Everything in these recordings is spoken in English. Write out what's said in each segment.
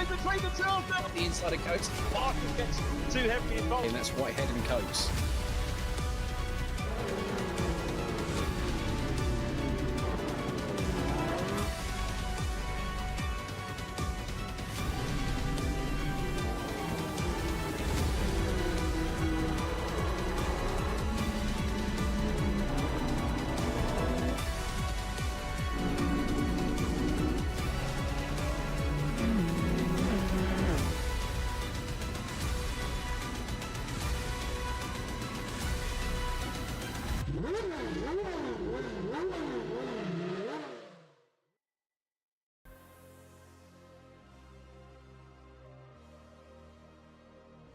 Between the two of them. The inside of Coates. Marcus gets too heavily involved. And that's Whitehead and Coates.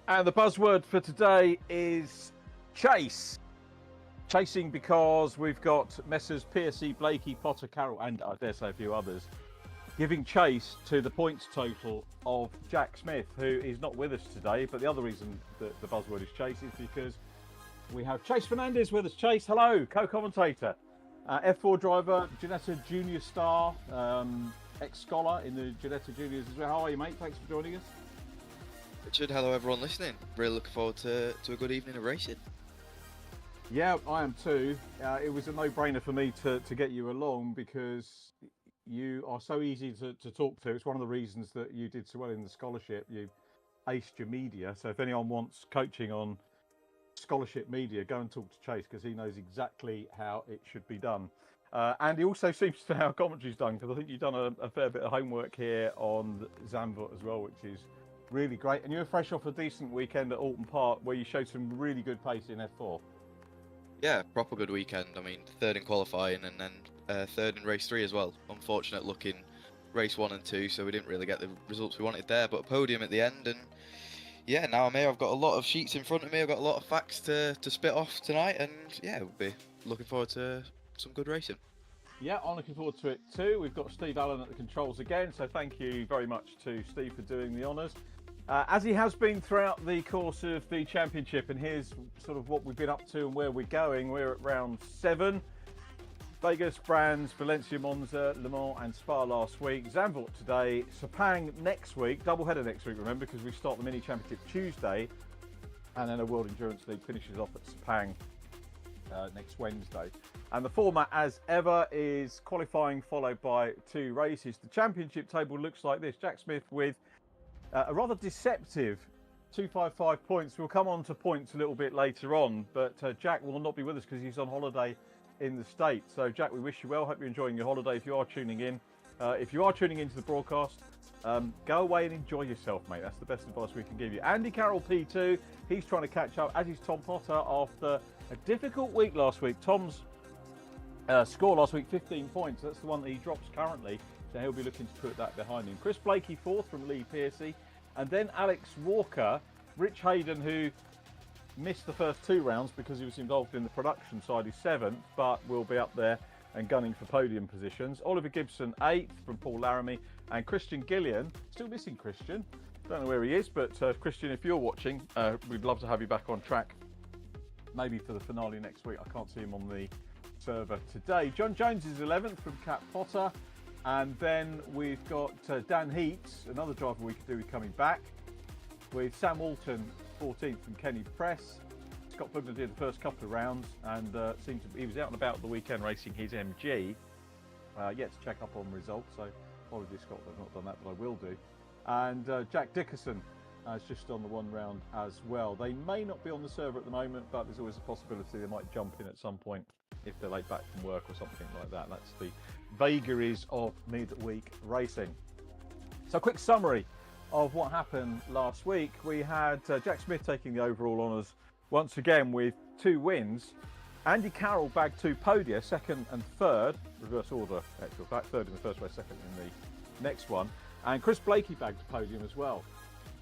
And the buzzword for today is chase. Chasing because we've got Messrs PSC, Blakey, Potter, Carroll, and I dare say a few others, giving chase to the points total of Jack Smith, who is not with us today. But the other reason that the buzzword is chase is because we have Chase Fernandez with us. Chase, hello, co-commentator, F4 driver, Ginetta Junior star, ex-scholar in the Ginetta Juniors as well. How are you, mate? Thanks for joining us. Richard, hello everyone listening. Really looking forward to a good evening of racing. Yeah, I am too. It was a no-brainer for me to get you along because you are so easy to talk to. It's one of the reasons that you did so well in the scholarship. You aced your media. So if anyone wants coaching on scholarship media, go and talk to Chase because he knows exactly how it should be done. And he also seems to know how commentary's done because I think you've done a fair bit of homework here on Zandvoort as well, which is really great. And you were fresh off a decent weekend at Alton Park where you showed some really good pace in F4. Yeah, proper good weekend. I mean, third in qualifying and then third in race 3 as well. Unfortunate luck in race 1 and 2, so we didn't really get the results we wanted there, but a podium at the end. And yeah, now I'm here. I've got a lot of sheets in front of me. I've got a lot of facts to spit off tonight, and yeah, we'll be looking forward to some good racing. Yeah, I'm looking forward to it too. We've got Steve Allen at the controls again, so thank you very much to Steve for doing the honours. As he has been throughout the course of the championship, and here's sort of what we've been up to and where we're going. We're at round 7. Vegas, Brands, Valencia, Monza, Le Mans and Spa last week. Zandvoort today, Sepang next week. Doubleheader next week, remember, because we start the mini championship Tuesday. And then a World Endurance League finishes off at Sepang next Wednesday. And the format, as ever, is qualifying followed by 2 races. The championship table looks like this. Jack Smith with a rather deceptive 255 points. We'll come on to points a little bit later on, but Jack will not be with us because he's on holiday in the States. So Jack, we wish you well. Hope you're enjoying your holiday if you are tuning in. If you are tuning into the broadcast, go away and enjoy yourself, mate. That's the best advice we can give you. Andy Carroll P2, he's trying to catch up, as is Tom Potter after a difficult week last week. Tom's score last week, 15 points. That's the one that he drops currently. So he'll be looking to put that behind him. Chris Blakey 4th from Lee Piercy. And then Alex Walker, Rich Hayden, who missed the first 2 rounds because he was involved in the production side, is 7th, but will be up there and gunning for podium positions. Oliver Gibson 8th from Paul Laramie. And Christian Gillian, still missing Christian. Don't know where he is, but Christian, if you're watching, we'd love to have you back on track. Maybe for the finale next week. I can't see him on the server today. John Jones is 11th from Cat Potter. And then we've got Dan Heats, another driver we could do with coming back, with Sam Walton 14th from Kenny Press. Scott Bugner did the first couple of rounds and he was out and about the weekend racing his MG. Yet to check up on results, so apologies Scott, I've not done that, but I will do. And Jack Dickerson is just on the 1 round as well. They may not be on the server at the moment, but there's always a possibility they might jump in at some point if they're late back from work or something like that. That's the vagaries of midweek racing. So a quick summary of what happened last week. We had Jack Smith taking the overall honours once again with 2 wins. Andy Carroll bagged 2 podia, second and third, reverse order, actual fact, third in the first race, second in the next one. And Chris Blakey bagged a podium as well.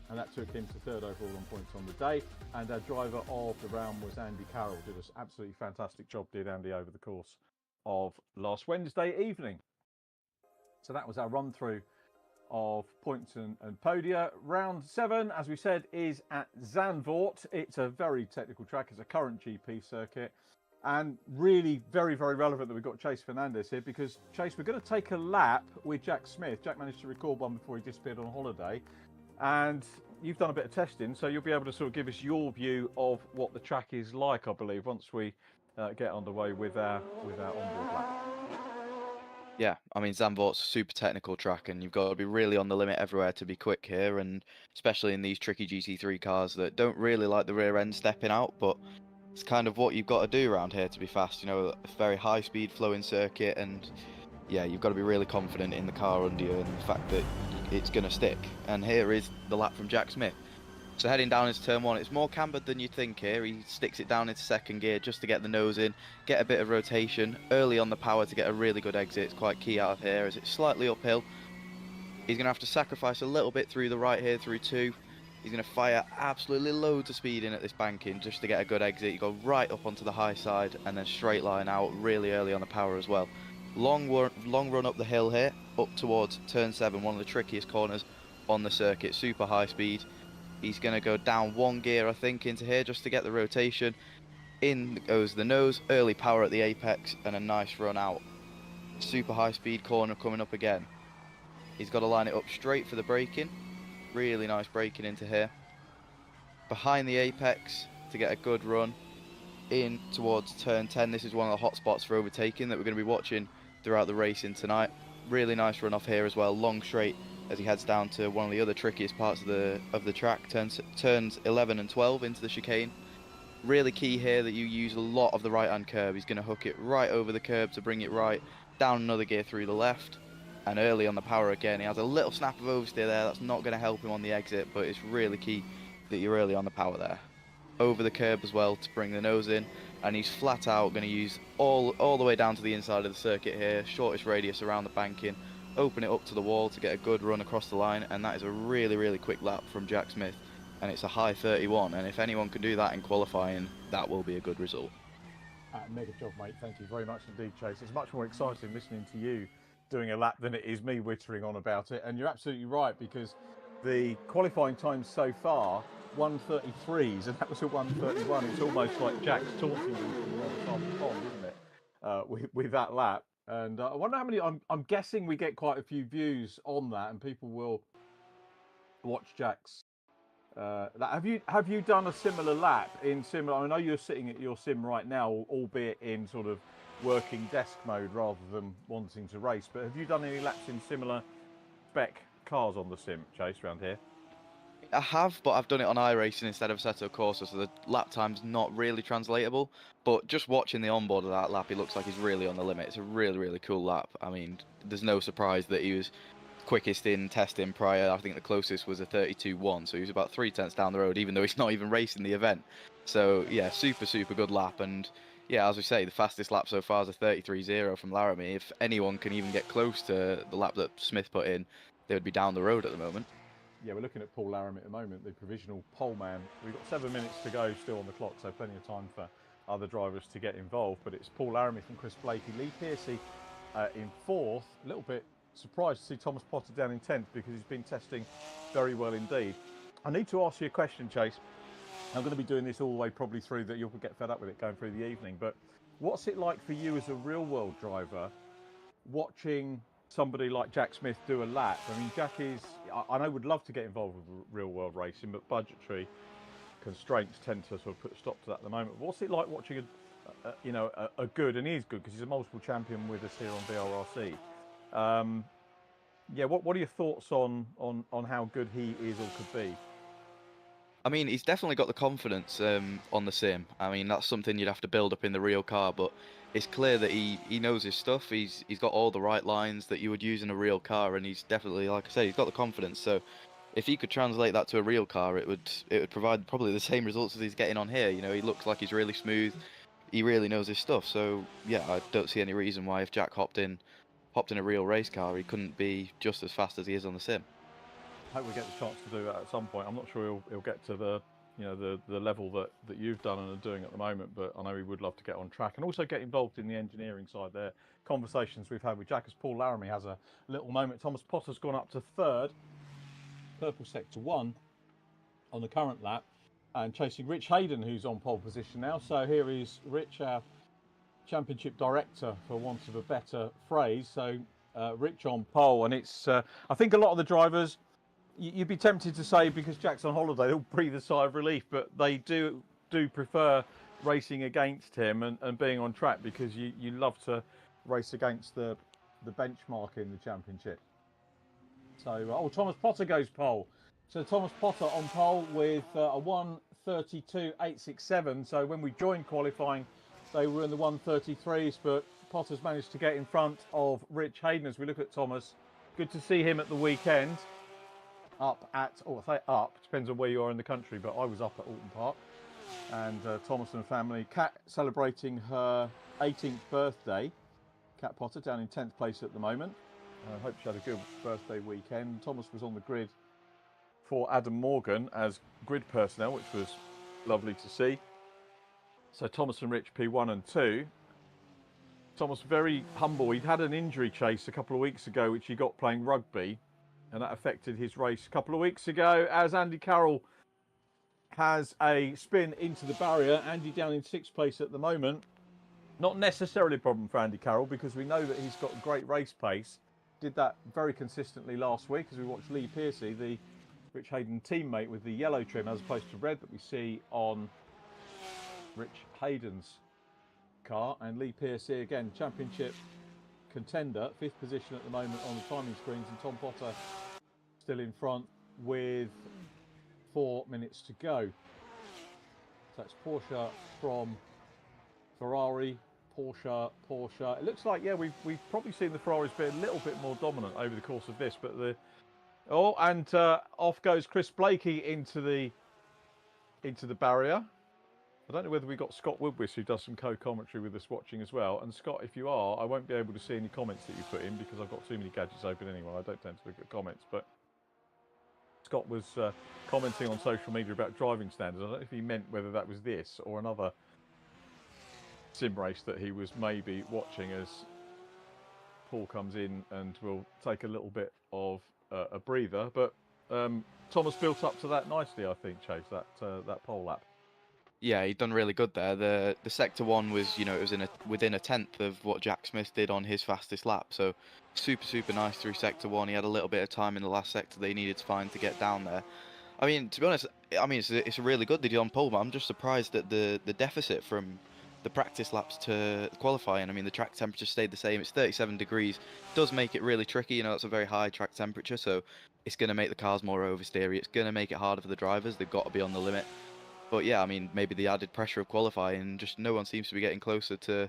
And that took him to third overall on points on the day. And our driver of the round was Andy Carroll. Did an absolutely fantastic job, did Andy, over the course of last Wednesday evening. So that was our run through of points and podia. Round 7, as we said, is at Zandvoort. It's a very technical track. It's a current GP circuit. And really very, very relevant that we've got Chase Fernandez here, because, Chase, we're going to take a lap with Jack Smith. Jack managed to record one before he disappeared on holiday. And you've done a bit of testing, so you'll be able to sort of give us your view of what the track is like, I believe, once we get underway with our onboard lap. Yeah, I mean, Zandvoort's a super technical track, and you've got to be really on the limit everywhere to be quick here, and especially in these tricky GT3 cars that don't really like the rear end stepping out, but it's kind of what you've got to do around here to be fast. You know, a very high speed flowing circuit, and yeah, you've got to be really confident in the car under you and the fact that it's going to stick. And here is the lap from Jack Smith. So heading down into turn 1, it's more cambered than you'd think here. He sticks it down into second gear just to get the nose in, get a bit of rotation early on the power to get a really good exit. It's quite key out of here as it's slightly uphill. He's going to have to sacrifice a little bit through the right here, through 2. He's going to fire absolutely loads of speed in at this banking just to get a good exit. You go right up onto the high side and then straight line out really early on the power as well. Long run up the hill here, up towards turn 7, one of the trickiest corners on the circuit. Super high speed. He's going to go down 1 gear, I think, into here just to get the rotation. In goes the nose, early power at the apex, and a nice run out. Super high speed corner coming up again. He's got to line it up straight for the braking. Really nice braking into here. Behind the apex to get a good run. In towards turn 10. This is one of the hot spots for overtaking that we're going to be watching throughout the racing tonight. Really nice run off here as well, long straight as he heads down to one of the other trickiest parts of the track, turns 11 and 12 into the chicane. Really key here that you use a lot of the right hand curb. He's going to hook it right over the curb to bring it right, down another gear through the left, and early on the power again. He has a little snap of oversteer there. That's not going to help him on the exit, but it's really key that you're early on the power there. Over the curb as well to bring the nose in, and he's flat out going to use all the way down to the inside of the circuit here, shortest radius around the banking, open it up to the wall to get a good run across the line, and that is a really, really quick lap from Jack Smith, and it's a high 31, and if anyone can do that in qualifying, that will be a good result. Mega job, mate. Thank you very much indeed, Chase. It's much more exciting listening to you doing a lap than it is me wittering on about it, and you're absolutely right, because the qualifying times so far, 1:33s, and that was a 1:31. It's almost like Jack's taunting you from the other side of the pond, isn't it? With that lap. And I wonder how many. I'm guessing we get quite a few views on that, and people will watch Jack's. Have you done a similar lap in similar? I know you're sitting at your sim right now, albeit in sort of working desk mode rather than wanting to race. But have you done any laps in similar spec cars on the sim, Chase, around here? I have, but I've done it on iRacing instead of Assetto Corsa, so the lap time's not really translatable. But just watching the onboard of that lap, it looks like he's really on the limit. It's a really, really cool lap. I mean, there's no surprise that he was quickest in testing prior. I think the closest was a 32.1, so he was about 3 tenths down the road, even though he's not even racing the event. So yeah, super, super good lap. And yeah, as we say, the fastest lap so far is a 33.0 from Laramie. If anyone can even get close to the lap that Smith put in, they would be down the road at the moment. Yeah, we're looking at Paul Laramie at the moment, the provisional pole man. We've got 7 minutes to go still on the clock, so plenty of time for other drivers to get involved. But it's Paul Laramie from Chris Blakey, Lee Piercy in 4th. A little bit surprised to see Thomas Potter down in 10th because he's been testing very well indeed. I need to ask you a question, Chase. I'm going to be doing this all the way probably through that. You'll get fed up with it going through the evening. But what's it like for you as a real-world driver watching somebody like Jack Smith do a lap? I mean, Jack is, I know, would love to get involved with real world racing, but budgetary constraints tend to sort of put a stop to that at the moment. What's it like watching a good, and he is good because he's a multiple champion with us here on VRRC. Yeah, what are your thoughts on how good he is or could be? I mean, he's definitely got the confidence on the sim. I mean, that's something you'd have to build up in the real car, but it's clear that he knows his stuff. He's got all the right lines that you would use in a real car, and he's definitely, like I say, he's got the confidence. So if he could translate that to a real car, it would provide probably the same results as he's getting on here. You know, he looks like he's really smooth, he really knows his stuff. So yeah, I don't see any reason why if Jack hopped in a real race car, he couldn't be just as fast as he is on the sim. I hope we get the chance to do that at some point. I'm not sure he'll get to the the level that you've done and are doing at the moment, but I know he would love to get on track and also get involved in the engineering side there. Conversations we've had with Jack as Paul Laramie has a little moment. Thomas Potter's gone up to third, purple sector 1 on the current lap, and chasing Rich Hayden, who's on pole position now. So here is Rich, our championship director, for want of a better phrase. So Rich on pole, and it's I think a lot of the drivers, you'd be tempted to say because Jack's on holiday, they'll breathe a sigh of relief, but they do prefer racing against him and being on track, because you love to race against the benchmark in the championship. So Thomas Potter goes pole. So Thomas Potter on pole with a 1:32.867. So when we joined qualifying, they were in the 1:33s, but Potter's managed to get in front of Rich Hayden. As we look at Thomas, good to see him at the weekend. Up at, or I say up, depends on where you are in the country, but I was up at Alton Park. And Thomas and family. Kat celebrating her 18th birthday. Kat Potter down in 10th place at the moment. I hope she had a good birthday weekend. Thomas was on the grid for Adam Morgan as grid personnel, which was lovely to see. So Thomas and Rich P1 and 2. Thomas very humble. He'd had an injury chase a couple of weeks ago, which he got playing rugby, and that affected his race a couple of weeks ago, as Andy Carroll has a spin into the barrier. Andy down in 6th place at the moment. Not necessarily a problem for Andy Carroll, because we know that he's got great race pace. Did that very consistently last week as we watched Lee Pearcey, the Rich Hayden teammate, with the yellow trim as opposed to red that we see on Rich Hayden's car. And Lee Pearcey, again, championship contender, 5th position at the moment on the timing screens, and Tom Potter still in front with 4 minutes to go. So it's Porsche from Ferrari, Porsche. It looks like, yeah, we've probably seen the Ferraris be a little bit more dominant over the course of this, but off goes Chris Blakey into the barrier. I don't know whether we got Scott Woodwiss, who does some co-commentary with us, watching as well. And Scott, if you are, I won't be able to see any comments that you put in because I've got too many gadgets open anyway. I don't tend to look at comments, but Scott was commenting on social media about driving standards. I don't know if he meant whether that was this or another sim race that he was maybe watching, as Paul comes in and will take a little bit of a breather. But Thomas built up to that nicely, I think, Chase, that pole lap. Yeah, he'd done really good there. The sector 1 was, it was within a tenth of what Jack Smith did on his fastest lap. So super nice through sector 1. He had a little bit of time in the last sector that he needed to find to get down there. I mean, to be honest, it's a really good that he's on pole, but I'm just surprised at the deficit from the practice laps to qualifying. I mean, the track temperature stayed the same. It's 37 degrees. Does make it really tricky. That's a very high track temperature, so it's going to make the cars more oversteery. It's going to make it harder for the drivers. They've got to be on the limit. But yeah, I mean, maybe the added pressure of qualifying, just no one seems to be getting closer to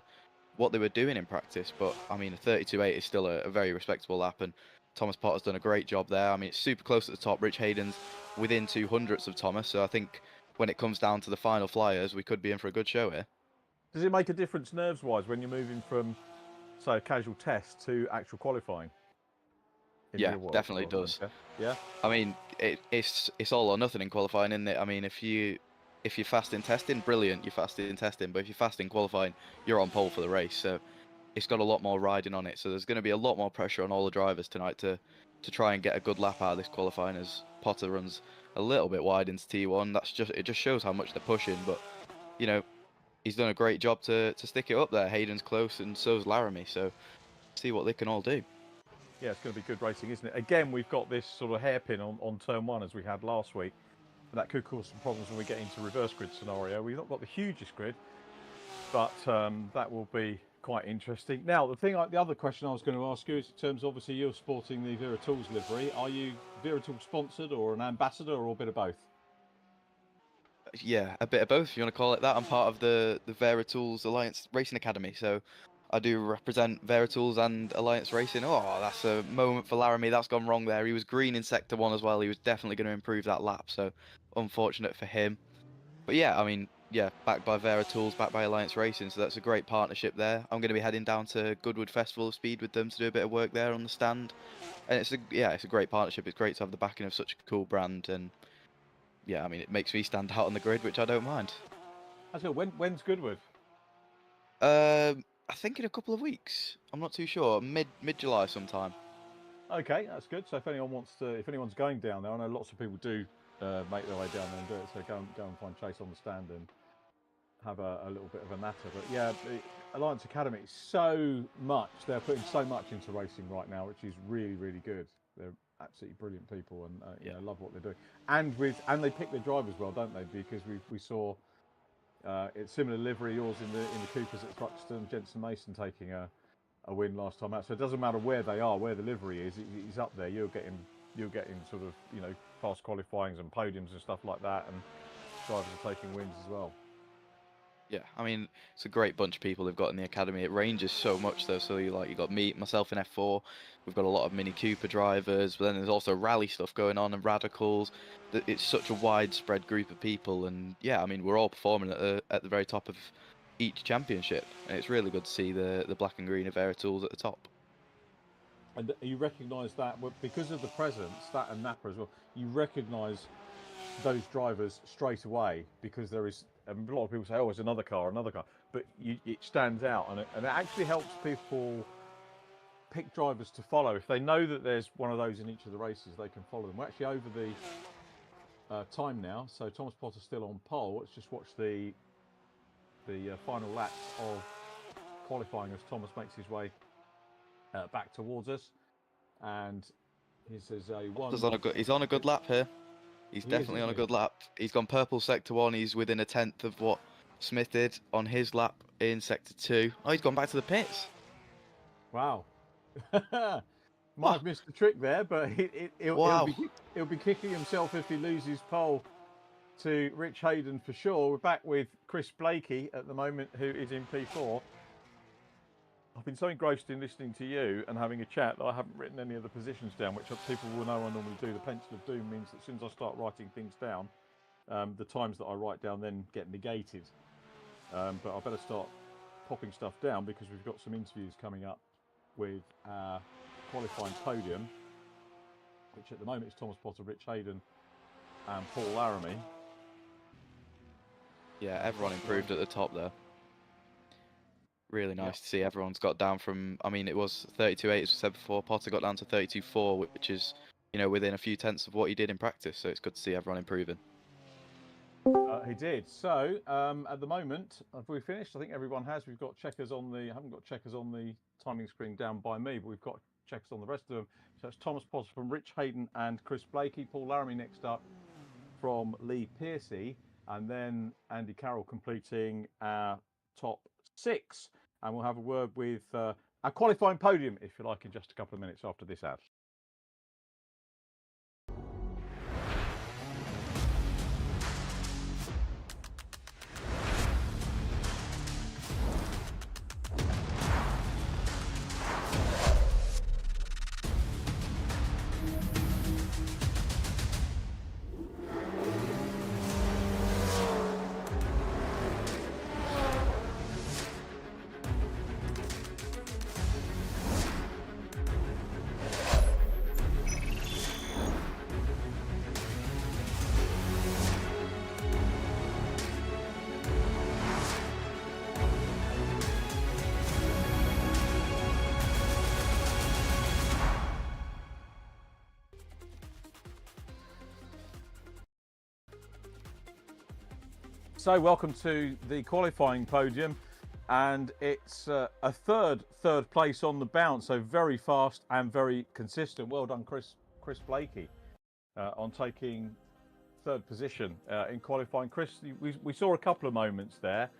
what they were doing in practice. But I mean, a 32.8 is still a very respectable lap, and Thomas Potter's done a great job there. I mean, it's super close at the top. Rich Hayden's within 200ths of Thomas, so I think when it comes down to the final flyers, we could be in for a good show here. Does it make a difference nerves-wise when you're moving from, say, a casual test to actual qualifying? Yeah, definitely does. Yeah. I mean, it's all or nothing in qualifying, isn't it? I mean, if you're fast in testing, brilliant, you're fast in testing. But if you're fast in qualifying, you're on pole for the race. So it's got a lot more riding on it. So there's going to be a lot more pressure on all the drivers tonight to try and get a good lap out of this qualifying, as Potter runs a little bit wide into T1. It just shows how much they're pushing. But he's done a great job to stick it up there. Hayden's close, and so's Laramie. So see what they can all do. Yeah, it's going to be good racing, isn't it? Again, we've got this sort of hairpin on turn 1 as we had last week. And that could cause some problems when we get into reverse grid scenario. We've not got the hugest grid, but that will be quite interesting. Now, the other question I was going to ask you is, in terms, obviously, you're sporting the Vera Tools livery. Are you Vera Tools sponsored or an ambassador, or a bit of both? Yeah, a bit of both, if you want to call it that. I'm part of the Vera Tools Alliance Racing Academy, so I do represent Vera Tools and Alliance Racing. Oh, that's a moment for Laramie. That's gone wrong there. He was green in Sector 1 as well. He was definitely going to improve that lap, so unfortunate for him. But yeah, I mean, yeah, backed by Vera Tools, backed by Alliance Racing, so that's a great partnership there. I'm going to be heading down to Goodwood Festival of Speed with them to do a bit of work there on the stand, and it's a great partnership. It's great to have the backing of such a cool brand, and yeah, I mean it makes me stand out on the grid, which I don't mind. That's good. When's Goodwood? I think in a couple of weeks. I'm not too sure. Mid July sometime. Okay, that's good. So if if anyone's going down there, I know lots of people do make their way down there and do it. So go and find Chase on the stand and have a little bit of a natter. But yeah, the Alliance Academy is so much. They're putting so much into racing right now, which is really, really good. They're absolutely brilliant people, and I love what they're doing. And they pick their drivers well, don't they? Because we saw it's similar livery, yours in the Coopers at Thruxton, Jensen Mason taking a win last time out. So it doesn't matter where they are, where the livery is, he's up there. You're getting sort of fast qualifyings and podiums and stuff like that, and drivers are taking wins as well. Yeah, I mean it's a great bunch of people they've got in the academy. It ranges so much though. So you got myself in F4. We've got a lot of Mini Cooper drivers, but then there's also rally stuff going on and radicals. It's such a widespread group of people, and yeah, I mean we're all performing at the very top of each championship, and it's really good to see the black and green of Vera Tools at the top. And you recognise that because of the presence, that and Napa as well. You recognise those drivers straight away because there is a lot of people say, "Oh, it's another car," but it stands out, and it actually helps people pick drivers to follow. If they know that there's one of those in each of the races, they can follow them. We're actually over the time now, so Thomas Potter's still on pole. Let's just watch the final laps of qualifying as Thomas makes his way back towards us, and he says he's on a good lap here. He's definitely on a good lap. He's gone purple sector 1. He's within a tenth of what Smith did on his lap in sector 2. Oh, he's gone back to the pits. Wow. Might have missed the trick there, but he'll be kicking himself if he loses pole to Rich Hayden for sure. We're back with Chris Blakey at the moment, who is in P4. I've been so engrossed in listening to you and having a chat that I haven't written any of the positions down, which people will know I normally do. The pencil of doom means that as soon as I start writing things down, the times that I write down then get negated. But I better start popping stuff down because we've got some interviews coming up with our qualifying podium, which at the moment is Thomas Potter, Rich Hayden and Paul Laramie. Yeah, everyone improved at the top there. Really nice to see everyone's got down from, I mean, it was 32.8 as we said before. Potter got down to 32.4, which is, within a few tenths of what he did in practice. So it's good to see everyone improving. He did. So at the moment, have we finished? I think everyone has. We've got checkers on the. I haven't got checkers on the timing screen down by me, but we've got checkers on the rest of them. So it's Thomas Potter from Rich Hayden and Chris Blakey. Paul Laramie next up from Lee Piercy, and then Andy Carroll completing our top 6. And we'll have a word with our qualifying podium, if you like, in just a couple of minutes after this ad. So welcome to the qualifying podium, and it's a third place on the bounce, so very fast and very consistent. Well done, Chris Blakey, on taking 3rd position in qualifying. Chris, we saw a couple of moments there.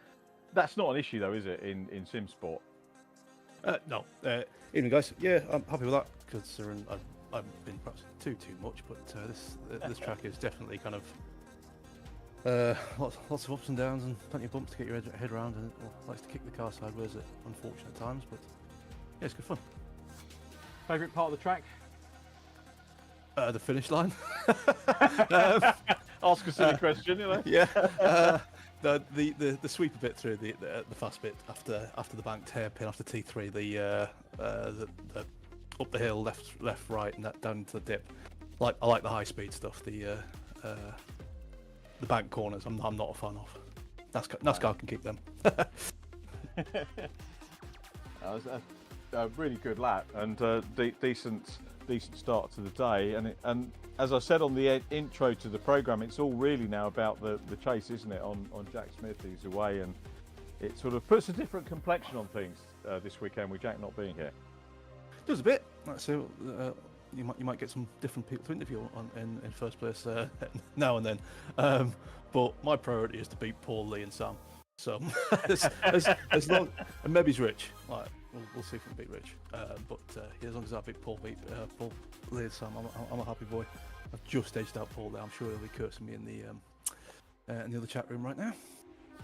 That's not an issue though, is it, in sim sport? No. Evening, guys. Yeah, I'm happy with that because I've been perhaps too much, but this track is definitely kind of lots of ups and downs and plenty of bumps to get your head around, and it likes to kick the car sideways at unfortunate times, but yeah, it's good fun. Favourite part of the track? The finish line. Ask a silly question, Yeah. the sweeper bit through the fast bit after the banked hairpin after T3, the up the hill, left, right, and that down into the dip. I like the high speed stuff. The bank corners, I'm not a fan of. NASCAR can keep them. That was a really good lap and decent start to the day. And as I said on the intro to the program, it's all really now about the chase, isn't it? On Jack Smith, who's away, and it sort of puts a different complexion on things this weekend with Jack not being here. Does a bit. So you might get some different people to interview in first place now and then. But my priority is to beat Paul, Lee, and Sam. So as long, and maybe he's Rich. Like, we'll see if we can beat Rich. But as long as I beat Paul, Lee, and Sam, I'm a happy boy. I've just edged out Paul there. I'm sure he'll be cursing me in the other chat room right now.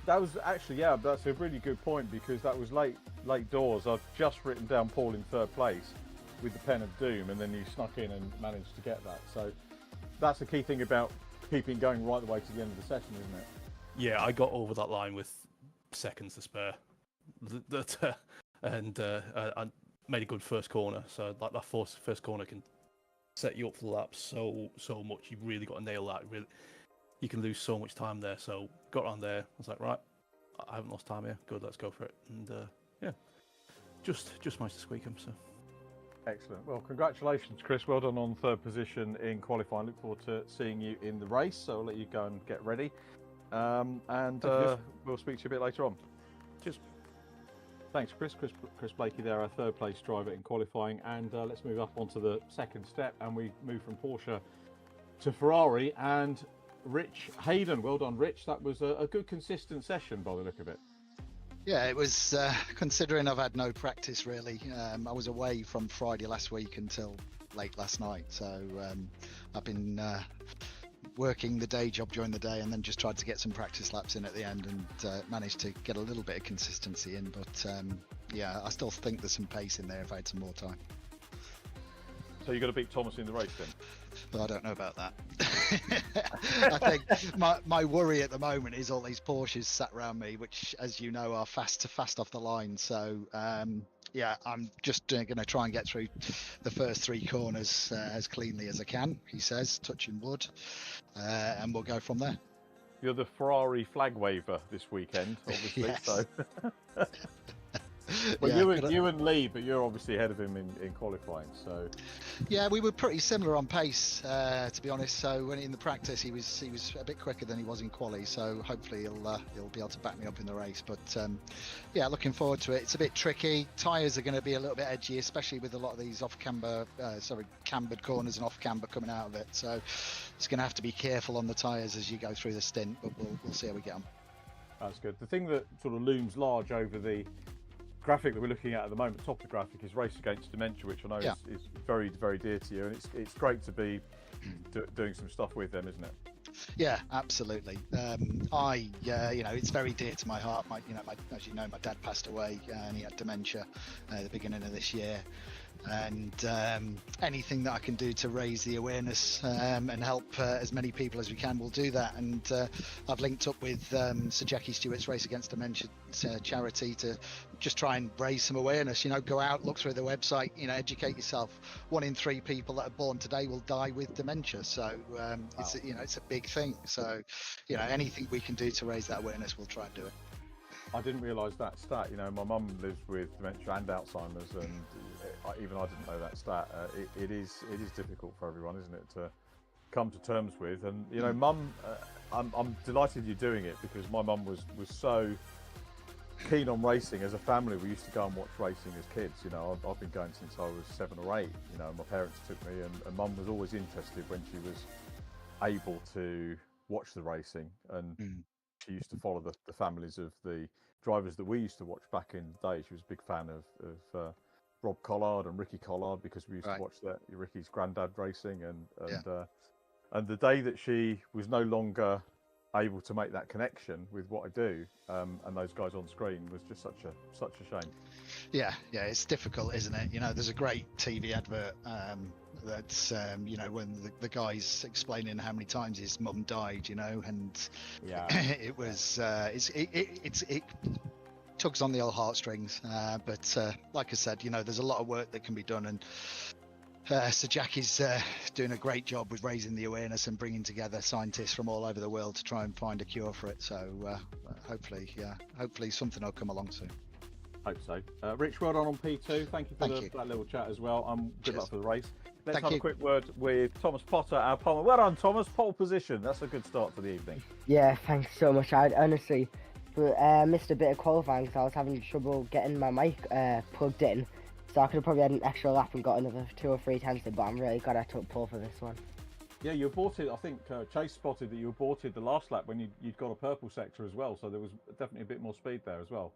That was actually, yeah, that's a really good point because that was late doors. I've just written down Paul in third place with the pen of doom, and then you snuck in and managed to get that. So that's the key thing about keeping going right the way to the end of the session, isn't it? Yeah, I got over that line with seconds to spare, and I made a good first corner. So like that first corner can set you up for the lap so much. You've really got to nail that. Really, you can lose so much time there. So got around there. I was like, right, I haven't lost time here. Good, let's go for it. And yeah, just managed to squeak him. So. Excellent. Well, congratulations, Chris. Well done on third position in qualifying. Look forward to seeing you in the race. So I'll let you go and get ready. And we'll speak to you a bit later on. Cheers. Thanks, Chris. Chris Blakey there, our third place driver in qualifying. And let's move up onto the second step. And we move from Porsche to Ferrari and Rich Hayden. Well done, Rich. That was a good, consistent session by the look of it. Yeah, it was, considering I've had no practice really. I was away from Friday last week until late last night. So I've been working the day job during the day and then just tried to get some practice laps in at the end and managed to get a little bit of consistency in. But yeah, I still think there's some pace in there if I had some more time. So you've got to beat Thomas in the race then? But I don't know about that. I think my worry at the moment is all these Porsches sat around me, which, as you know, are fast off the line. So yeah, I'm just going to try and get through the first three corners as cleanly as I can, he says, touching wood, and we'll go from there. You're the Ferrari flag waver this weekend, obviously. Yes. So. Well, yeah, you and Lee, but you're obviously ahead of him in qualifying. So yeah, we were pretty similar on pace, to be honest. So when in the practice, he was a bit quicker than he was in quali. So hopefully he'll be able to back me up in the race. But yeah, looking forward to it. It's a bit tricky. Tyres are going to be a little bit edgy, especially with a lot of these cambered corners and off camber coming out of it. So it's going to have to be careful on the tyres as you go through the stint. But we'll see how we get on. That's good. The thing that sort of looms large over the graphic that we're looking at the moment, top of the graphic, is Race Against Dementia, which I know is very, very dear to you, and it's great to be doing some stuff with them, isn't it? Yeah, absolutely. It's very dear to my heart. As you know, my dad passed away and he had dementia at the beginning of this year. And anything that I can do to raise the awareness and help as many people as we can, we'll do that. And I've linked up with Sir Jackie Stewart's Race Against Dementia charity to just try and raise some awareness. Go out, look through the website, educate yourself. 1 in 3 people that are born today will die with dementia. So it's a big thing. So anything we can do to raise that awareness, we'll try and do it. I didn't realise that stat. My mum lives with dementia and Alzheimer's, and even I didn't know that stat. It is difficult for everyone, isn't it, to come to terms with? And Mum, I'm delighted you're doing it because my mum was so keen on racing. As a family, we used to go and watch racing as kids. I've been going since I was 7 or 8. My parents took me, and Mum was always interested when she was able to watch the racing, and she used to follow the families of the drivers that we used to watch back in the day. She was a big fan of Rob Collard and Ricky Collard because we used to watch Ricky's granddad racing, and the day that she was no longer able to make that connection with what I do and those guys on screen was just such a shame. Yeah, it's difficult, isn't it? There's a great TV advert That's when the guy's explaining how many times his mum died, and Yeah. it was it tugs on the old heartstrings. But like I said, there's a lot of work that can be done, and Sir Jack is doing a great job with raising the awareness and bringing together scientists from all over the world to try and find a cure for it. So hopefully something will come along soon. Hope so. Rich, well done on P2. Thank you for that little chat as well. Good luck for the race. Let's have a quick word with Thomas Potter, our Palmer. Well done, Thomas. Pole position. That's a good start to the evening. Yeah, thanks so much. I honestly missed a bit of qualifying because I was having trouble getting my mic plugged in. So I could have probably had an extra lap and got another 2 or 3 tenths, but I'm really glad I took pole for this one. Yeah, you aborted. I think Chase spotted that you aborted the last lap when you'd got a purple sector as well. So there was definitely a bit more speed there as well.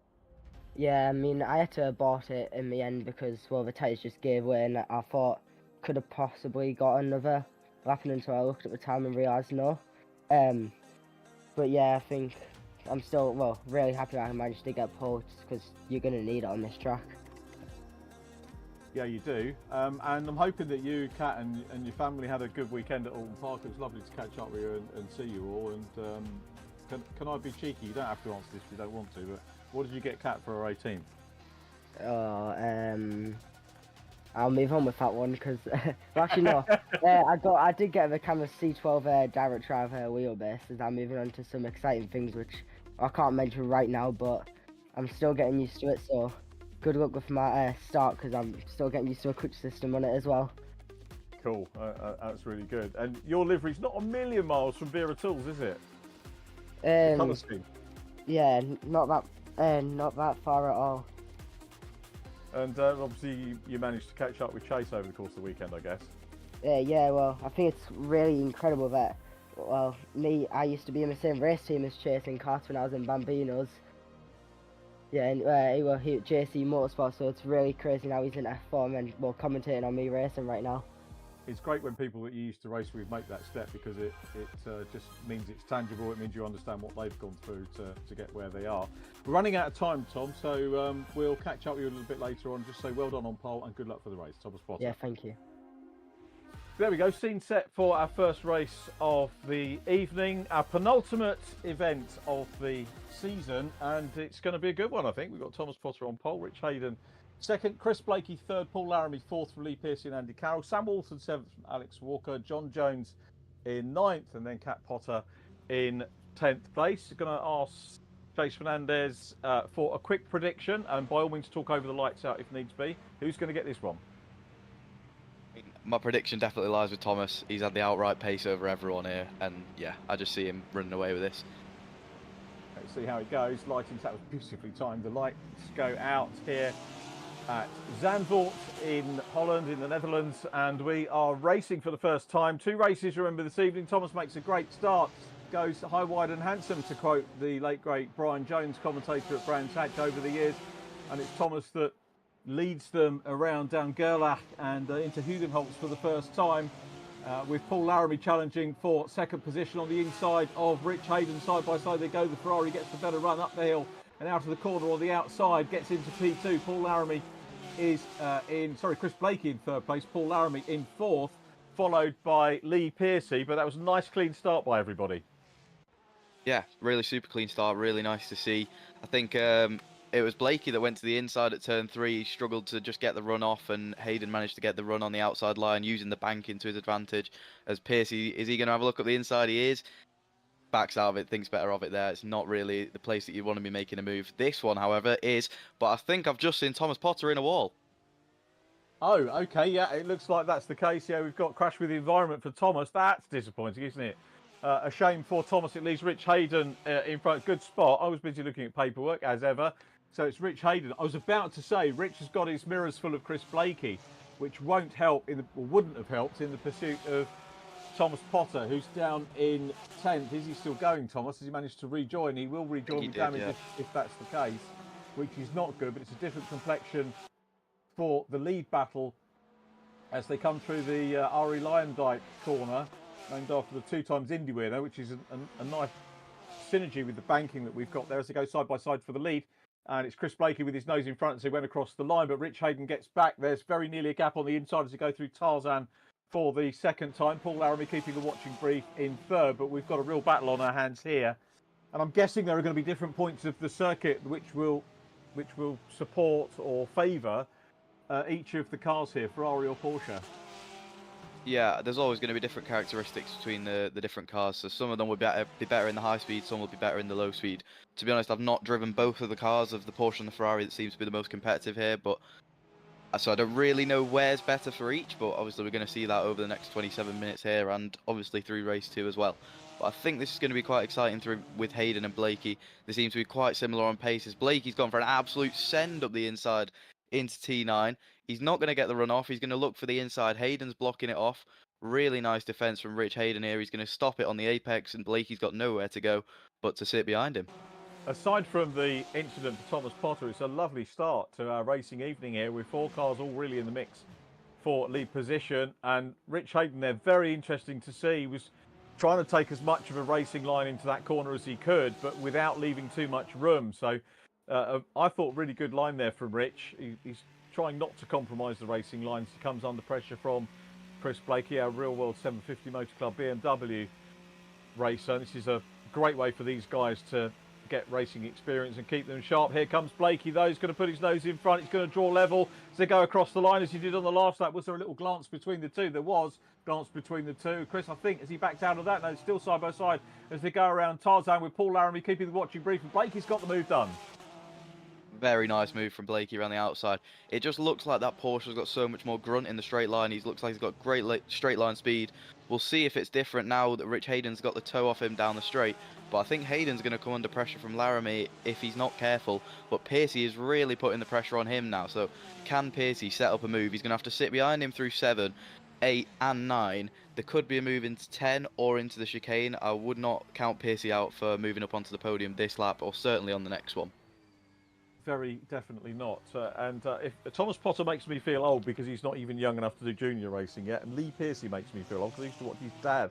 Yeah, I mean, I had to abort it in the end because, well, the tyres just gave way, and I thought could have possibly got another lap until I looked at the time and realised no. But yeah, I think I'm still, well, really happy I managed to get pole because you're going to need it on this track. Yeah, you do. And I'm hoping that you, Kat, and your family had a good weekend at Alton Park. It was lovely to catch up with you and see you all. And can I be cheeky? You don't have to answer this if you don't want to, but what did you get, Kat, for her 18th? I'll move on with that one because, well, actually no, I did get the Camera C12 direct drive wheelbase, as I'm moving on to some exciting things which I can't mention right now, but I'm still getting used to it. So good luck with my start because I'm still getting used to a quick system on it as well. Cool, that's really good. And your livery's not a million miles from Vera Tools, is it? Colour scheme. Yeah, not that far at all. And obviously you managed to catch up with Chase over the course of the weekend, I guess. Yeah, well, I think it's really incredible that, well, I used to be in the same race team as Chase in karts when I was in Bambinos. Yeah, and he at JC Motorsport, so it's really crazy now he's in F4 and, well, commentating on me racing right now. It's great when people that you used to race with make that step because it just means it's tangible. It means you understand what they've gone through to get where they are. We're running out of time, Tom, so we'll catch up with you a little bit later on. Just say well done on pole and good luck for the race. Thomas Potter. Yeah, thank you. There we go, scene set for our first race of the evening, our penultimate event of the season, and it's going to be a good one, I think. We've got Thomas Potter on pole, Rich Hayden second, Chris Blakey third, Paul Laramie fourth from Lee Pearcey and Andy Carroll, Sam Walton seventh from Alex Walker, John Jones in ninth, and then Kat Potter in 10th place. Going to ask Chase Fernandez for a quick prediction, and by all means talk over the lights out if needs be. Who's going to get this one? My prediction definitely lies with Thomas. He's had the outright pace over everyone here, and yeah, I just see him running away with this. Let's see how it goes. Lighting, that was beautifully timed. The lights go out here at Zandvoort in Holland, in the Netherlands, and we are racing for the first time. 2 races, remember, this evening. Thomas makes a great start, goes high, wide and handsome, to quote the late, great Brian Jones, commentator at Brands Hatch over the years, and it's Thomas that leads them around down Gerlach and into Hugenholtz for the first time, with Paul Laramie challenging for second position on the inside of Rich Hayden. Side by side they go. The Ferrari gets the better run up the hill and out of the corner on the outside, gets into P2. Paul Laramie is Chris Blakey in third place, Paul Laramie in fourth, followed by Lee Pearcey, but that was a nice clean start by everybody. Yeah, really super clean start, really nice to see. I think it was Blakey that went to the inside at turn 3, he struggled to just get the run off, and Hayden managed to get the run on the outside line using the banking to his advantage. As Pearcey, is he going to have a look at the inside? He is. Backs out of it, thinks better of it there. It's not really the place that you want to be making a move. This one, however, is, but I think I've just seen Thomas Potter in a wall. Oh, okay, yeah, it looks like that's the case. Yeah, we've got crash with the environment for Thomas. That's disappointing, isn't it? A shame for Thomas. It leaves Rich Hayden in front. Good spot. I was busy looking at paperwork, as ever. So it's Rich Hayden. I was about to say, Rich has got his mirrors full of Chris Blakey, which won't help, wouldn't have helped in the pursuit of Thomas Potter, who's down in 10th. Is he still going, Thomas? Has he managed to rejoin? He will rejoin with damage if that's the case, which is not good, but it's a different complexion for the lead battle as they come through the RE Lyondike corner, named after the 2x Indy winner, which is a nice synergy with the banking that we've got there as they go side by side for the lead. And it's Chris Blakey with his nose in front as he went across the line, but Rich Hayden gets back. There's very nearly a gap on the inside as they go through Tarzan for the second time. Paul Laramie keeping the watching brief in third, but we've got a real battle on our hands here. And I'm guessing there are going to be different points of the circuit which will support or favour each of the cars here, Ferrari or Porsche. Yeah, there's always going to be different characteristics between the different cars. So some of them will be better in the high speed, some will be better in the low speed. To be honest, I've not driven both of the cars of the Porsche and the Ferrari that seems to be the most competitive here, but so I don't really know where's better for each, but obviously we're going to see that over the next 27 minutes here and obviously through race 2 as well. But I think this is going to be quite exciting with Hayden and Blakey. They seem to be quite similar on paces. Blakey's gone for an absolute send up the inside into T9. He's not going to get the run off. He's going to look for the inside. Hayden's blocking it off. Really nice defense from Rich Hayden here. He's going to stop it on the apex, and Blakey's got nowhere to go but to sit behind him. Aside from the incident for Thomas Potter, it's a lovely start to our racing evening here with 4 cars all really in the mix for lead position. And Rich Hayden there, very interesting to see. He was trying to take as much of a racing line into that corner as he could, but without leaving too much room. So I thought really good line there from Rich. He's trying not to compromise the racing lines. He comes under pressure from Chris Blakey, our Real World 750 Motor Club BMW racer. This is a great way for these guys to get racing experience and keep them sharp. Here comes Blakey though. He's going to put his nose in front. He's going to draw level as they go across the line as he did on the last lap. Was there a little glance between the two? There was glance between the two. Chris, I think, as he backed out of that, no, it's still side by side as they go around Tarzan with Paul Laramie keeping the watching brief, and Blakey's got the move done. Very nice move from Blakey around the outside. It just looks like that Porsche's got so much more grunt in the straight line. He looks like he's got great straight line speed. We'll see if it's different now that Rich Hayden's got the toe off him down the straight. But I think Hayden's going to come under pressure from Laramie if he's not careful. But Piercy is really putting the pressure on him now. So can Piercy set up a move? He's going to have to sit behind him through 7, 8 and 9. There could be a move into 10 or into the chicane. I would not count Piercy out for moving up onto the podium this lap or certainly on the next one. Very definitely not. If Thomas Potter makes me feel old because he's not even young enough to do junior racing yet, and Lee Piercy makes me feel old because I used to watch his dad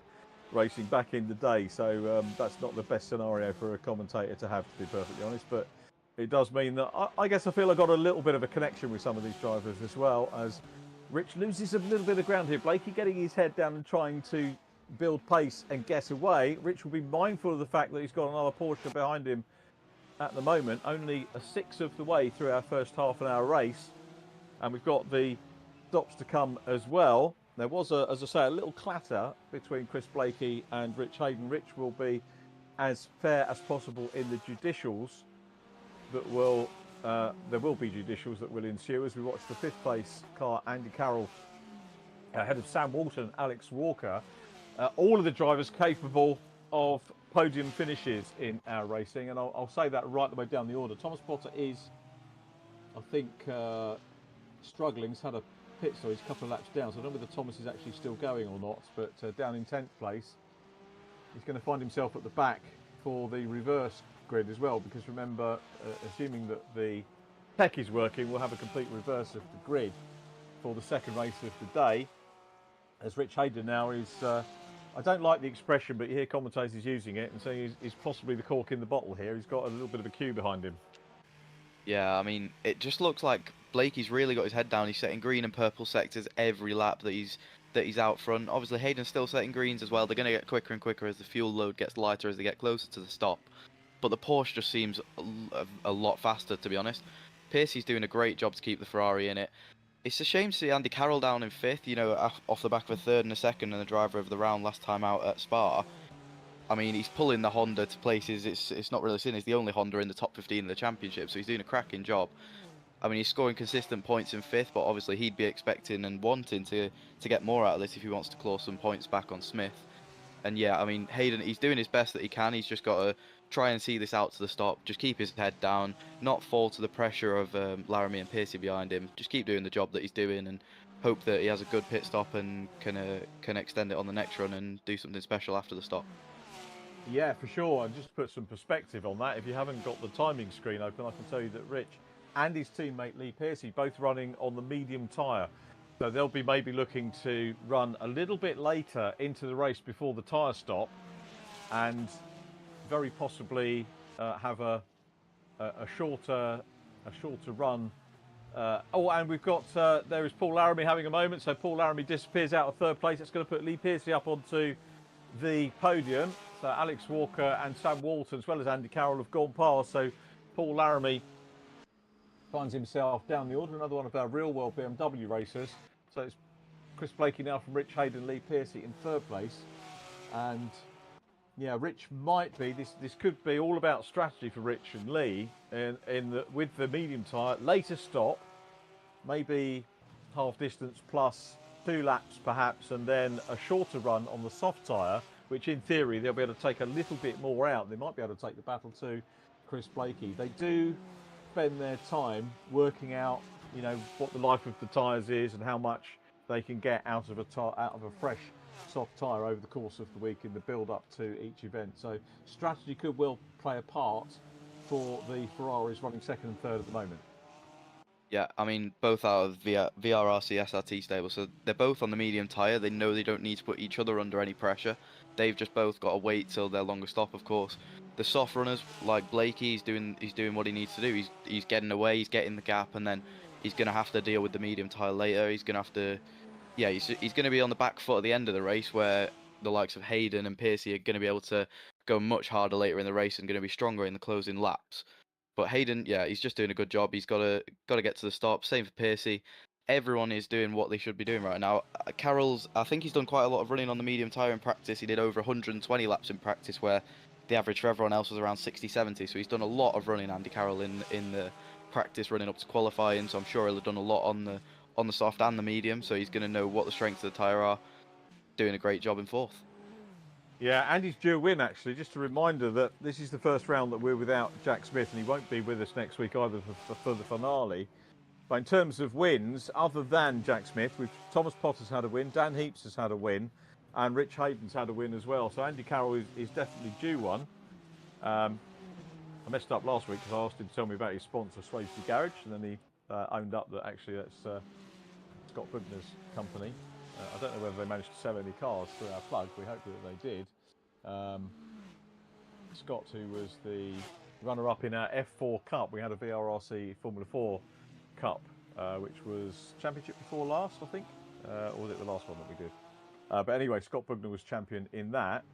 racing back in the day. So that's not the best scenario for a commentator to have, to be perfectly honest. But it does mean that I guess I feel I got a little bit of a connection with some of these drivers as well, as Rich loses a little bit of ground here. Blakey getting his head down and trying to build pace and get away. Rich will be mindful of the fact that he's got another Porsche behind him at the moment, only a 1/6 of the way through our first half an hour race, and we've got the stops to come as well. There was, as I say, a little clatter between Chris Blakey and Rich Hayden. Rich will be as fair as possible in the judicials that will there will be judicials that will ensue as we watch the 5th place car, Andy Carroll, ahead of Sam Walton and Alex Walker. All of the drivers capable of podium finishes in our racing, and I'll say that right the way down the order. Thomas Potter is, I think, struggling. He's had a pit, so he's a couple of laps down, so I don't know whether Thomas is actually still going or not, but down in 10th place. He's going to find himself at the back for the reverse grid as well, because remember, assuming that the tech is working, we'll have a complete reverse of the grid for the second race of the day, as Rich Hayden now is I don't like the expression, but you hear commentators using it and saying he's possibly the cork in the bottle here. He's got a little bit of a queue behind him. Yeah, I mean, it just looks like Blakey's really got his head down. He's setting green and purple sectors every lap that he's out front. Obviously, Hayden's still setting greens as well. They're going to get quicker and quicker as the fuel load gets lighter as they get closer to the stop. But the Porsche just seems a lot faster, to be honest. Piercy's doing a great job to keep the Ferrari in it. It's a shame to see Andy Carroll down in 5th, you know, off the back of a 3rd and a 2nd and the driver of the round last time out at Spa. I mean, he's pulling the Honda to places it's not really seen. He's the only Honda in the top 15 of the championship, so he's doing a cracking job. I mean, he's scoring consistent points in 5th, but obviously he'd be expecting and wanting to get more out of this if he wants to claw some points back on Smith. And yeah, I mean, Hayden, he's doing his best that he can. He's just got to try and see this out to the stop. Just keep his head down, not fall to the pressure of Laramie and Piercy behind him. Just keep doing the job that he's doing and hope that he has a good pit stop and can extend it on the next run and do something special after the stop. Yeah, for sure. And just to put some perspective on that, if you haven't got the timing screen open, I can tell you that Rich and his teammate Lee Piercy both running on the medium tyre. So they'll be maybe looking to run a little bit later into the race before the tyre stop and very possibly have a shorter run Oh, and we've got, there is Paul Laramie having a moment. So Paul Laramie disappears out of third place. It's going to put Lee Piercy up onto the podium. So Alex Walker and Sam Walton, as well as Andy Carroll, have gone past. So Paul Laramie finds himself down the order. Another one of our real-world BMW racers. So it's Chris Blakey now from Rich Hayden, Lee Piercy in third place. And yeah, Rich might be, this could be all about strategy for Rich and Lee with the medium tyre, later stop, maybe half distance plus 2 laps perhaps, and then a shorter run on the soft tyre, which in theory they'll be able to take a little bit more out. They might be able to take the battle to Chris Blakey. They do spend their time working out, you know, what the life of the tyres is and how much they can get out of a fresh soft tyre over the course of the week in the build up to each event. So strategy could well play a part for the Ferraris running second and third at the moment. Yeah, I mean, both out of VRRC SRT stable, so they're both on the medium tyre. They know they don't need to put each other under any pressure. They've just both got to wait till their longer stop, of course. The soft runners, like Blakey, he's doing what he needs to do. He's getting away, he's getting the gap, and then he's going to have to deal with the medium tyre later. He's going to have to, yeah, he's going to be on the back foot at the end of the race, where the likes of Hayden and Piercy are going to be able to go much harder later in the race and going to be stronger in the closing laps. But Hayden, yeah, he's just doing a good job. He's got to get to the stop. Same for Piercy. Everyone is doing what they should be doing right now. Carroll's, I think he's done quite a lot of running on the medium tyre in practice. He did over 120 laps in practice, where the average for everyone else was around 60, 70. So he's done a lot of running, Andy Carroll, in the practice running up to qualifying. So I'm sure he'll have done a lot on the soft and the medium. So he's going to know what the strengths of the tyre are. Doing a great job in fourth. Yeah, Andy's due a win, actually. Just a reminder that this is the first round that we're without Jack Smith, and he won't be with us next week either for the finale. But in terms of wins, other than Jack Smith, Thomas Potter's had a win, Dan Heaps has had a win, and Rich Hayden's had a win as well. So Andy Carroll is definitely due one. I messed up last week because I asked him to tell me about his sponsor, Swavesey Garage, and then he owned up that actually that's Scott Bugner's company. I don't know whether they managed to sell any cars through our plug. We hope that they did. Scott, who was the runner-up in our F4 Cup, we had a VRRC Formula 4 Cup, which was championship before last, I think, or was it the last one that we did? But anyway, Scott Bugner was champion in that.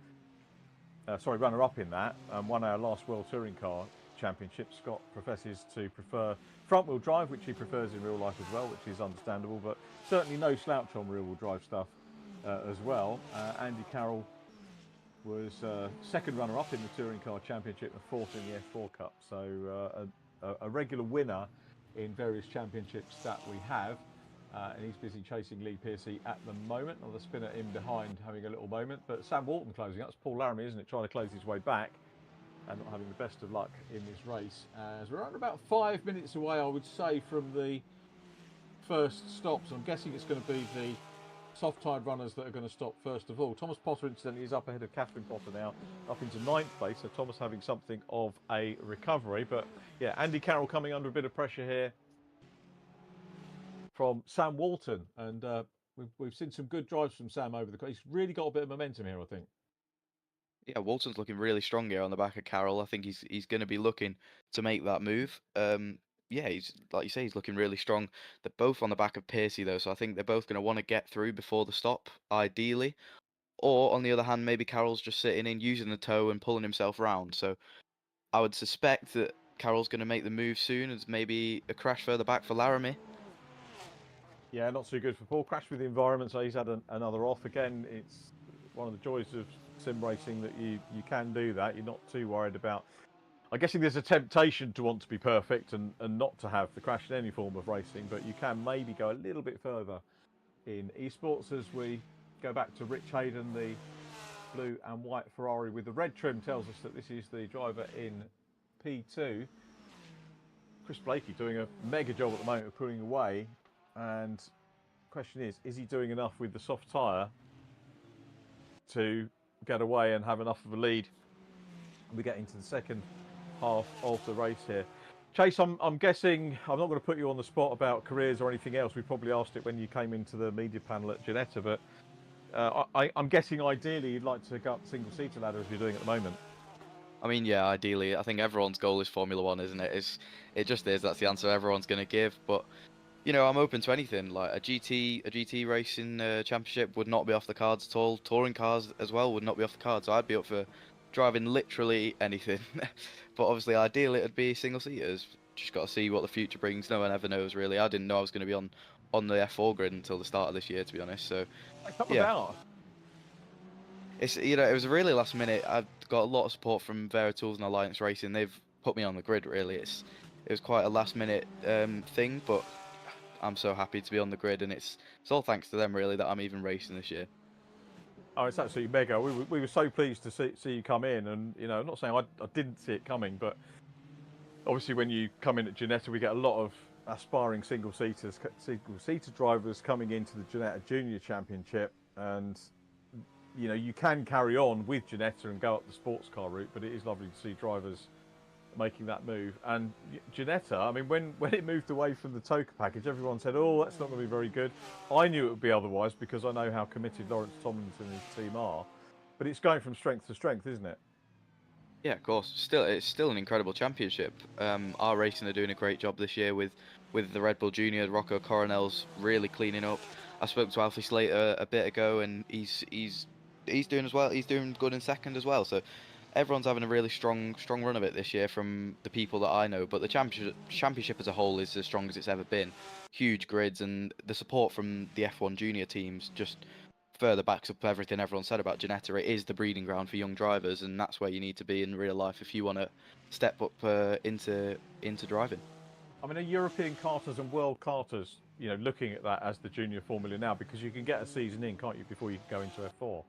Runner-up in that, and won our last World Touring Car Championship. Scott professes to prefer front-wheel drive, which he prefers in real life as well, which is understandable, but certainly no slouch on rear-wheel drive stuff as well. Andy Carroll was second runner-up in the Touring Car Championship and fourth in the F4 Cup. So a regular winner in various championships that we have. And he's busy chasing Lee Piercy at the moment. Another spinner in behind having a little moment. But Sam Walton closing up. It's Paul Laramie, isn't it? Trying to close his way back and not having the best of luck in this race. As we're only about 5 minutes away, I would say, from the first stop. So I'm guessing it's going to be the soft-tired runners that are going to stop first of all. Thomas Potter, incidentally, is up ahead of Catherine Potter now, up into 9th place. So Thomas having something of a recovery. But yeah, Andy Carroll coming under a bit of pressure here from Sam Walton, and we've seen some good drives from Sam over the course. He's really got a bit of momentum here, I think. Yeah, Walton's looking really strong here on the back of Carroll. I think he's going to be looking to make that move. Yeah, he's, like you say, he's looking really strong. They're both on the back of Piercy though, so I think they're both going to want to get through before the stop, ideally. Or on the other hand, maybe Carroll's just sitting in, using the toe and pulling himself round. So I would suspect that Carroll's going to make the move soon, as maybe a crash further back for Laramie. Yeah, not so good for Paul. Crashed with the environment, so he's had another off. Again, it's one of the joys of sim racing that you can do that. You're not too worried about... I'm guessing there's a temptation to want to be perfect and not to have the crash in any form of racing, but you can maybe go a little bit further in esports. As we go back to Rich Hayden, the blue and white Ferrari with the red trim tells us that this is the driver in P2. Chris Blakey doing a mega job at the moment of pulling away. And the question is he doing enough with the soft tyre to get away and have enough of a lead? We get into the second half of the race here. Chase, I'm guessing, I'm not going to put you on the spot about careers or anything else. We probably asked it when you came into the media panel at Ginetta, but I'm guessing ideally you'd like to go up the single-seater ladder as you're doing at the moment. I mean, yeah, ideally, I think everyone's goal is Formula One, isn't it? It just is. That's the answer everyone's going to give. But you know, I'm open to anything. Like a GT racing championship would not be off the cards at all. Touring cars as well would not be off the cards. I'd be up for driving literally anything. But obviously, ideally, it'd be single seaters. Just got to see what the future brings. No one ever knows really. I didn't know I was going to be on the F4 grid until the start of this year, to be honest. So Come yeah, about. it's it was really last minute. I've got a lot of support from Vera Tools and Alliance Racing. They've put me on the grid really. It was quite a last minute thing, but I'm so happy to be on the grid, and it's all thanks to them really that I'm even racing this year. Oh, it's absolutely mega. We were so pleased to see you come in, and you know, I'm not saying I didn't see it coming, but obviously when you come in at Ginetta, we get a lot of aspiring single seater drivers coming into the Ginetta Junior Championship, and you know, you can carry on with Ginetta and go up the sports car route, but it is lovely to see drivers making that move. And Ginetta, I mean, when it moved away from the Toka package, everyone said, oh, that's not going to be very good. I knew it would be otherwise because I know how committed Lawrence Tomlinson and his team are. But it's going from strength to strength, isn't it? Yeah, of course. It's still an incredible championship. Our racing are doing a great job this year with the Red Bull Junior. Rocco Coronel's really cleaning up. I spoke to Alfie Slater a bit ago, and he's doing as well. He's doing good in second as well. So everyone's having a really strong run of it this year from the people that I know. But the championship as a whole is as strong as it's ever been. Huge grids, and the support from the F1 Junior teams just further backs up everything everyone said about Ginetta. It is the breeding ground for young drivers, and that's where you need to be in real life if you want to step up into driving. I mean, are European karters and world karters, you know, looking at that as the junior formula now? Because you can get a season in, can't you, before you can go into F4?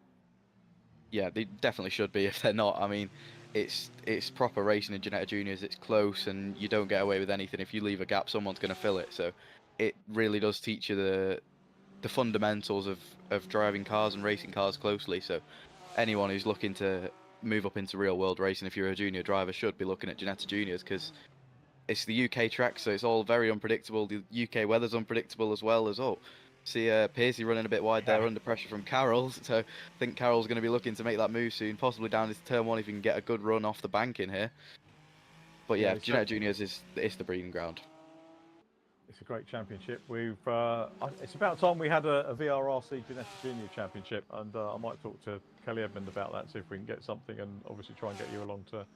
Yeah, they definitely should be if they're not. I mean, it's proper racing in Ginetta Juniors. It's close, and you don't get away with anything. If you leave a gap, someone's going to fill it. So it really does teach you the fundamentals of driving cars and racing cars closely. So anyone who's looking to move up into real world racing, if you're a junior driver, should be looking at Ginetta Juniors, because it's the UK track, so it's all very unpredictable. The UK weather's unpredictable as well. See Piercy running a bit wide there under pressure from Carroll, so I think Carroll's going to be looking to make that move soon, possibly down into turn one if he can get a good run off the bank in here. But yeah, Ginetta Juniors is the breeding ground. It's a great championship. It's about time we had a VRRC Ginetta Junior Championship, and I might talk to Kelly Edmond about that, see if we can get something, and obviously try and get you along to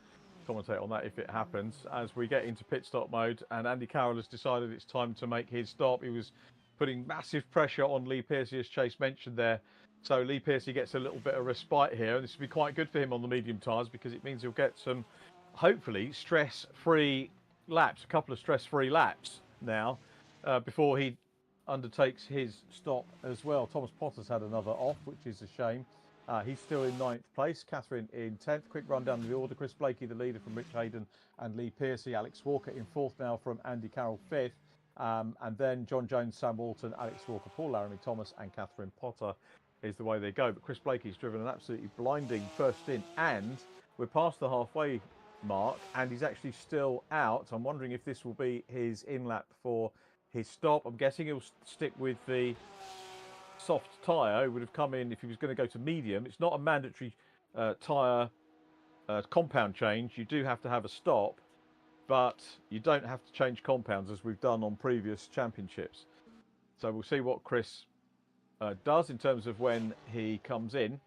commentate on that if it happens. As we get into pit stop mode, and Andy Carroll has decided it's time to make his stop. He was putting massive pressure on Lee Piercy, as Chase mentioned there. So Lee Piercy gets a little bit of respite here, and this will be quite good for him on the medium tyres, because it means he'll get some, hopefully, stress-free laps, a couple of stress-free laps now, before he undertakes his stop as well. Thomas Potter's had another off, which is a shame. He's still in 9th place, Catherine in 10th. Quick rundown of the order: Chris Blakey, the leader, from Rich Hayden and Lee Piercy. Alex Walker in 4th now from Andy Carroll, 5th. And then John Jones, Sam Walton, Alex Walker, Paul Laramie Thomas and Catherine Potter is the way they go. But Chris Blakey's driven an absolutely blinding first stint, and we're past the halfway mark, and he's actually still out. I'm wondering if this will be his in-lap for his stop. I'm guessing he'll stick with the soft tyre. He would have come in if he was going to go to medium. It's not a mandatory tyre compound change. You do have to have a stop, but you don't have to change compounds as we've done on previous championships. So we'll see what Chris does in terms of when he comes in.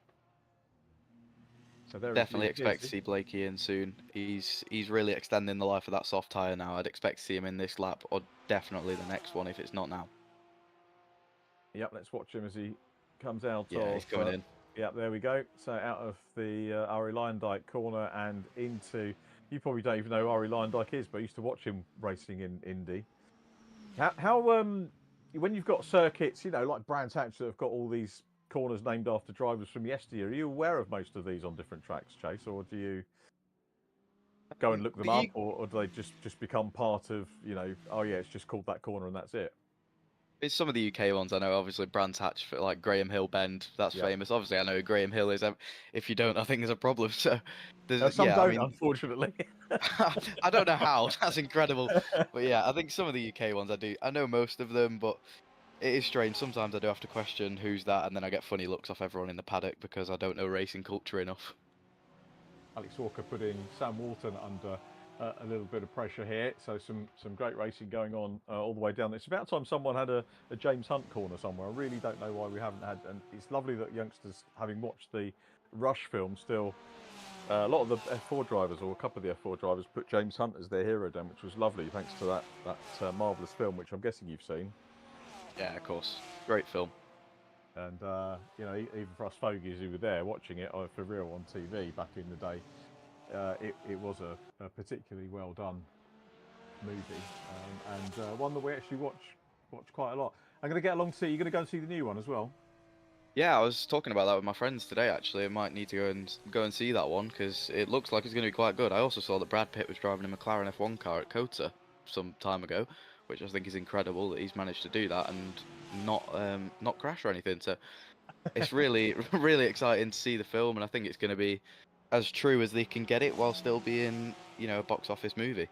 So there Definitely expect to see Blakey in soon. He's really extending the life of that soft tyre now. I'd expect to see him in this lap, or definitely the next one if it's not now. Yep, let's watch him as he comes out. Yeah, he's coming in. Yep, there we go. So out of the Ari Lyondike corner and into... You probably don't even know who Ari Lyondike is, but I used to watch him racing in Indy. How when you've got circuits, you know, like Brands Hatch, that have got all these corners named after drivers from yesteryear, are you aware of most of these on different tracks, Chase, or do you go and look them up, or do they just become part of, you know, oh yeah, it's just called that corner and that's it? It's some of the UK ones I know. Obviously, Brands Hatch, like Graham Hill Bend, that's famous. Obviously, I know who Graham Hill is. If you don't, I think there's a problem. So, some don't, unfortunately. I don't know how. That's incredible. But yeah, I think some of the UK ones I do. I know most of them, but it is strange. Sometimes I do have to question who's that, and then I get funny looks off everyone in the paddock because I don't know racing culture enough. Alex Walker putting Sam Walton under a little bit of pressure here. So some great racing going on all the way down. It's about time someone had a James Hunt corner somewhere. I really don't know why we haven't had, and it's lovely that youngsters, having watched the Rush film, still a lot of the F4 drivers, or a couple of the F4 drivers, put James Hunt as their hero down, which was lovely, thanks to that marvellous film, which I'm guessing you've seen. Yeah, of course. Great film. And you know, even for us fogies who were there watching it for real on TV back in the day, it was a particularly well done movie, and one that we actually watch quite a lot. I'm going to get along to see. You're going to go and see the new one as well. Yeah, I was talking about that with my friends today. Actually, I might need to go and see that one because it looks like it's going to be quite good. I also saw that Brad Pitt was driving a McLaren F1 car at COTA some time ago, which I think is incredible that he's managed to do that and not crash or anything. So it's really really exciting to see the film, and I think it's going to be as true as they can get it while still being, you know, a box office movie.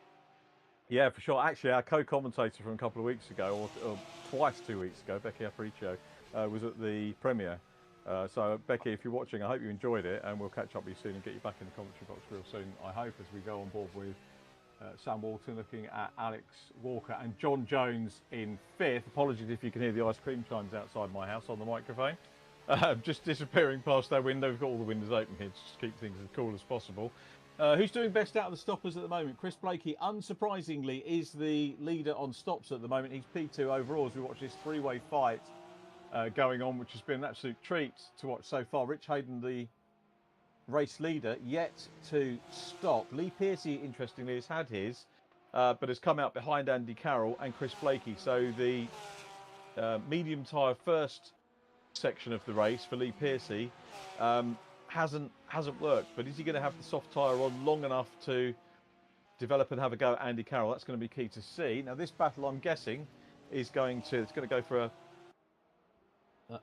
Yeah, for sure. Actually, our co-commentator from a couple of weeks ago, or twice 2 weeks ago, Becky Aparicio, was at the premiere. So, Becky, if you're watching, I hope you enjoyed it, and we'll catch up with you soon and get you back in the commentary box real soon, I hope, as we go on board with Sam Walton looking at Alex Walker and John Jones in 5th. Apologies if you can hear the ice cream chimes outside my house on the microphone. Just disappearing past our window. We've got all the windows open here to just keep things as cool as possible. Who's doing best out of the stoppers at the moment? Chris Blakey, unsurprisingly, is the leader on stops at the moment. He's P2 overall as we watch this three-way fight going on, which has been an absolute treat to watch so far. Rich Hayden, the race leader, yet to stop. Lee Pearcey, interestingly, has had his, but has come out behind Andy Carroll and Chris Blakey. So the medium tyre first section of the race for Lee Pearcey hasn't worked, but is he going to have the soft tyre on long enough to develop and have a go at Andy Carroll? That's going to be key to see. Now this battle, I'm guessing, is going to go for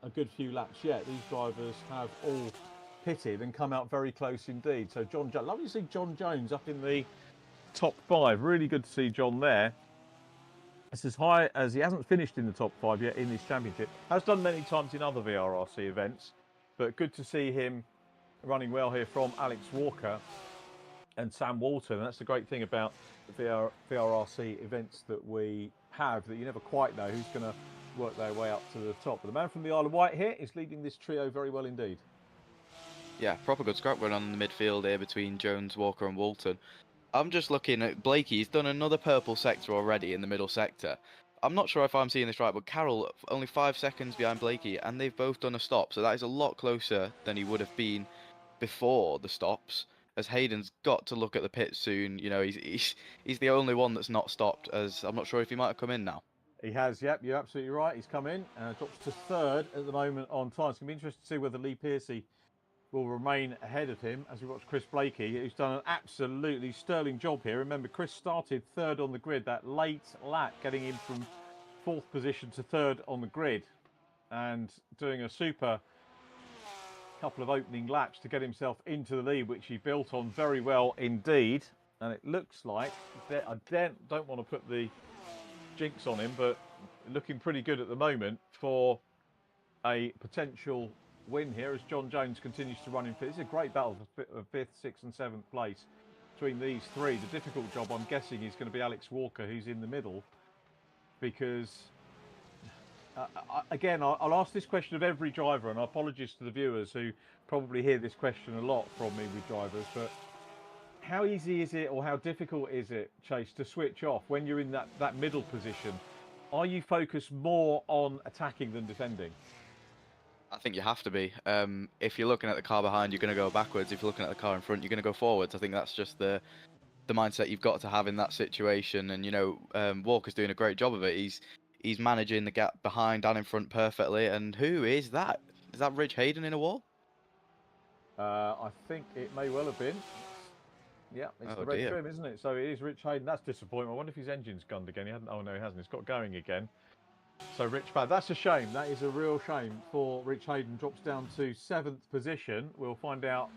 a good few laps yet. These drivers have all pitted and come out very close indeed. So John Jones, lovely to see John Jones up in the top 5. Really good to see John there. It's as high as he hasn't finished in the top 5 yet in this championship. Has done many times in other VRRC events, but good to see him running well here from Alex Walker and Sam Walton. And that's the great thing about the VRRC events that we have, that you never quite know who's going to work their way up to the top. But the man from the Isle of Wight here is leading this trio very well indeed. Yeah, proper good scrap going on in the midfield here between Jones, Walker and Walton. I'm just looking at Blakey. He's done another purple sector already in the middle sector. I'm not sure if I'm seeing this right, but Carroll only 5 seconds behind Blakey, and they've both done a stop. So that is a lot closer than he would have been before the stops. As Hayden's got to look at the pit soon. You know, he's the only one that's not stopped. As I'm not sure if he might have come in now. He has, yep, you're absolutely right. He's come in and drops to 3rd at the moment on time. It's going to be interesting to see whether Lee Pearcey will remain ahead of him as we watch Chris Blakey, who's done an absolutely sterling job here. Remember, Chris started 3rd on the grid, that late lap, getting him from 4th position to 3rd on the grid and doing a super couple of opening laps to get himself into the lead, which he built on very well indeed. And it looks like, I don't want to put the jinx on him, but looking pretty good at the moment for a potential win here as John Jones continues to run in 5th. This is a great battle for 5th, 6th and 7th place between these three. The difficult job, I'm guessing, is going to be Alex Walker, who's in the middle, because again, I'll ask this question of every driver, and apologies to the viewers who probably hear this question a lot from me with drivers, but how easy is it, or how difficult is it, Chase, to switch off when you're in that middle position? Are you focused more on attacking than defending? I think you have to be. If you're looking at the car behind, you're going to go backwards. If you're looking at the car in front, you're going to go forwards. I think that's just the mindset you've got to have in that situation. And, you know, Walker's doing a great job of it. He's managing the gap behind and in front perfectly. And who is that? Is that Rich Hayden in a wall? I think it may well have been. Yeah, it's the red trim, isn't it? So it is Rich Hayden. That's disappointing. I wonder if his engine's gunned again. He hasn't. Oh no, he hasn't. It's got going again. So Rich Bad, that's a shame. That is a real shame for Rich Hayden. Drops down to 7th position. We'll find out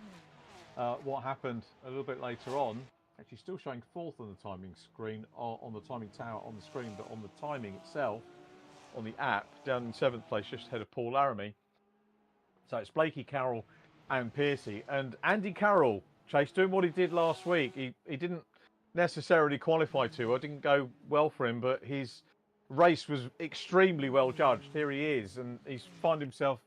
what happened a little bit later on. Actually, still showing 4th on the timing screen, on the timing tower on the screen, but on the timing itself, on the app, down in 7th place, just ahead of Paul Laramie. So it's Blakey, Carroll, and Pearcey, and Andy Carroll Chase, doing what he did last week. He didn't necessarily qualify too well, didn't go well for him, but his race was extremely well judged. Here he is, and he's found himself